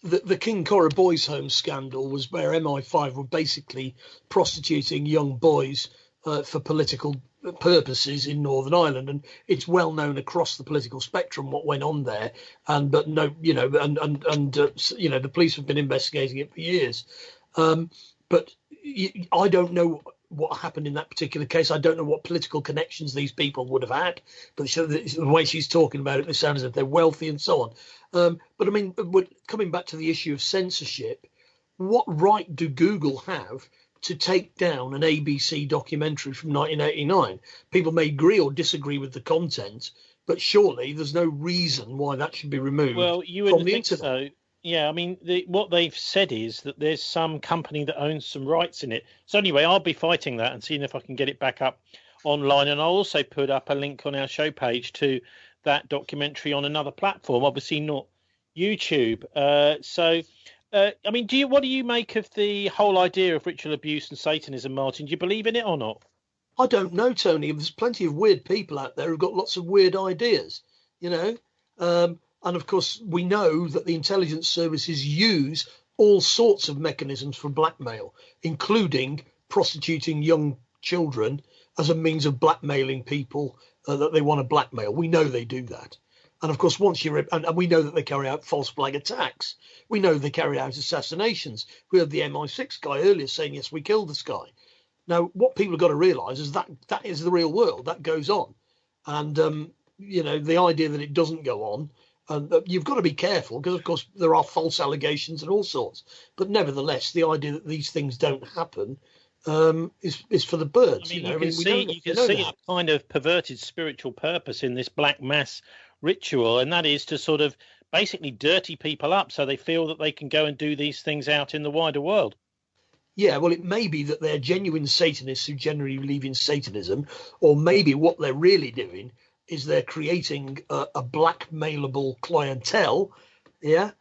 Speaker 3: the King Cora Boys Home scandal was where MI5 were basically prostituting young boys for political purposes in Northern Ireland, and it's well known across the political spectrum what went on there. The police have been investigating it for years. But I don't know what happened in that particular case. I don't know what political connections these people would have had, but the way she's talking about it, it sounds as if they're wealthy and so on. But I mean, coming back to the issue of censorship, what right do Google have to take down an ABC documentary from 1989? People may agree or disagree with the content, but surely there's no reason why that should be removed from the internet.
Speaker 2: So. Yeah, I mean, what they've said is that there's some company that owns some rights in it. So anyway, I'll be fighting that and seeing if I can get it back up online. And I'll also put up a link on our show page to that documentary on another platform, obviously not YouTube. I mean, what do you make of the whole idea of ritual abuse and Satanism, Martin? Do you believe in it or not?
Speaker 3: I don't know, Tony. There's plenty of weird people out there who've got lots of weird ideas, and of course, we know that the intelligence services use all sorts of mechanisms for blackmail, including prostituting young children as a means of blackmailing people that they want to blackmail. We know they do that. And of course, and we know that they carry out false flag attacks. We know they carry out assassinations. We had the MI6 guy earlier saying, yes, we killed this guy. Now, what people have got to realise is that is the real world. That goes on. And, the idea that it doesn't go on, and you've got to be careful because, of course, there are false allegations and all sorts. But nevertheless, the idea that these things don't happen is for the birds.
Speaker 2: I mean, you can see a kind of perverted spiritual purpose in this black mass ritual, and that is to sort of basically dirty people up so they feel that they can go and do these things out in the wider world.
Speaker 3: Yeah, well, it may be that they're genuine Satanists who generally believe in Satanism, or maybe what they're really doing is they're creating a blackmailable clientele. Yeah,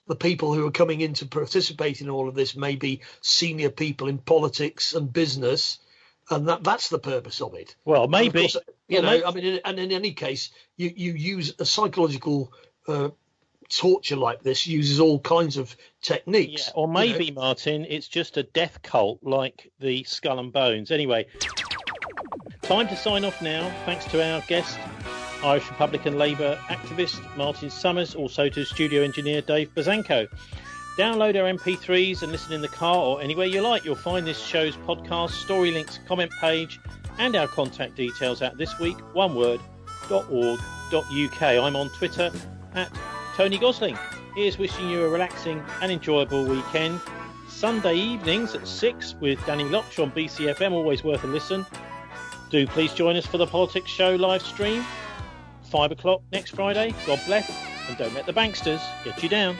Speaker 3: the people who are coming in to participate in all of this may be senior people in politics and business and that's the purpose of it.
Speaker 2: Well, maybe.
Speaker 3: And of course, I mean, and in any case, you use a psychological torture like this uses all kinds of techniques.
Speaker 2: Yeah, or maybe, Martin, it's just a death cult like the Skull and Bones. Anyway, time to sign off now. Thanks to our guest, Irish Republican Labour activist Martin Summers, also to studio engineer Dave Bazanko. Download our MP3s and listen in the car or anywhere you like. You'll find this show's podcast, story links, comment page, and our contact details at thisweek.org.uk. I'm on Twitter at Tony Gosling. Here's wishing you a relaxing and enjoyable weekend. Sunday evenings at 6 with Danny Lopch on BCfm, always worth a listen. Do please join us for the Politics Show live stream, 5 o'clock next Friday. God bless, and don't let the banksters get you down.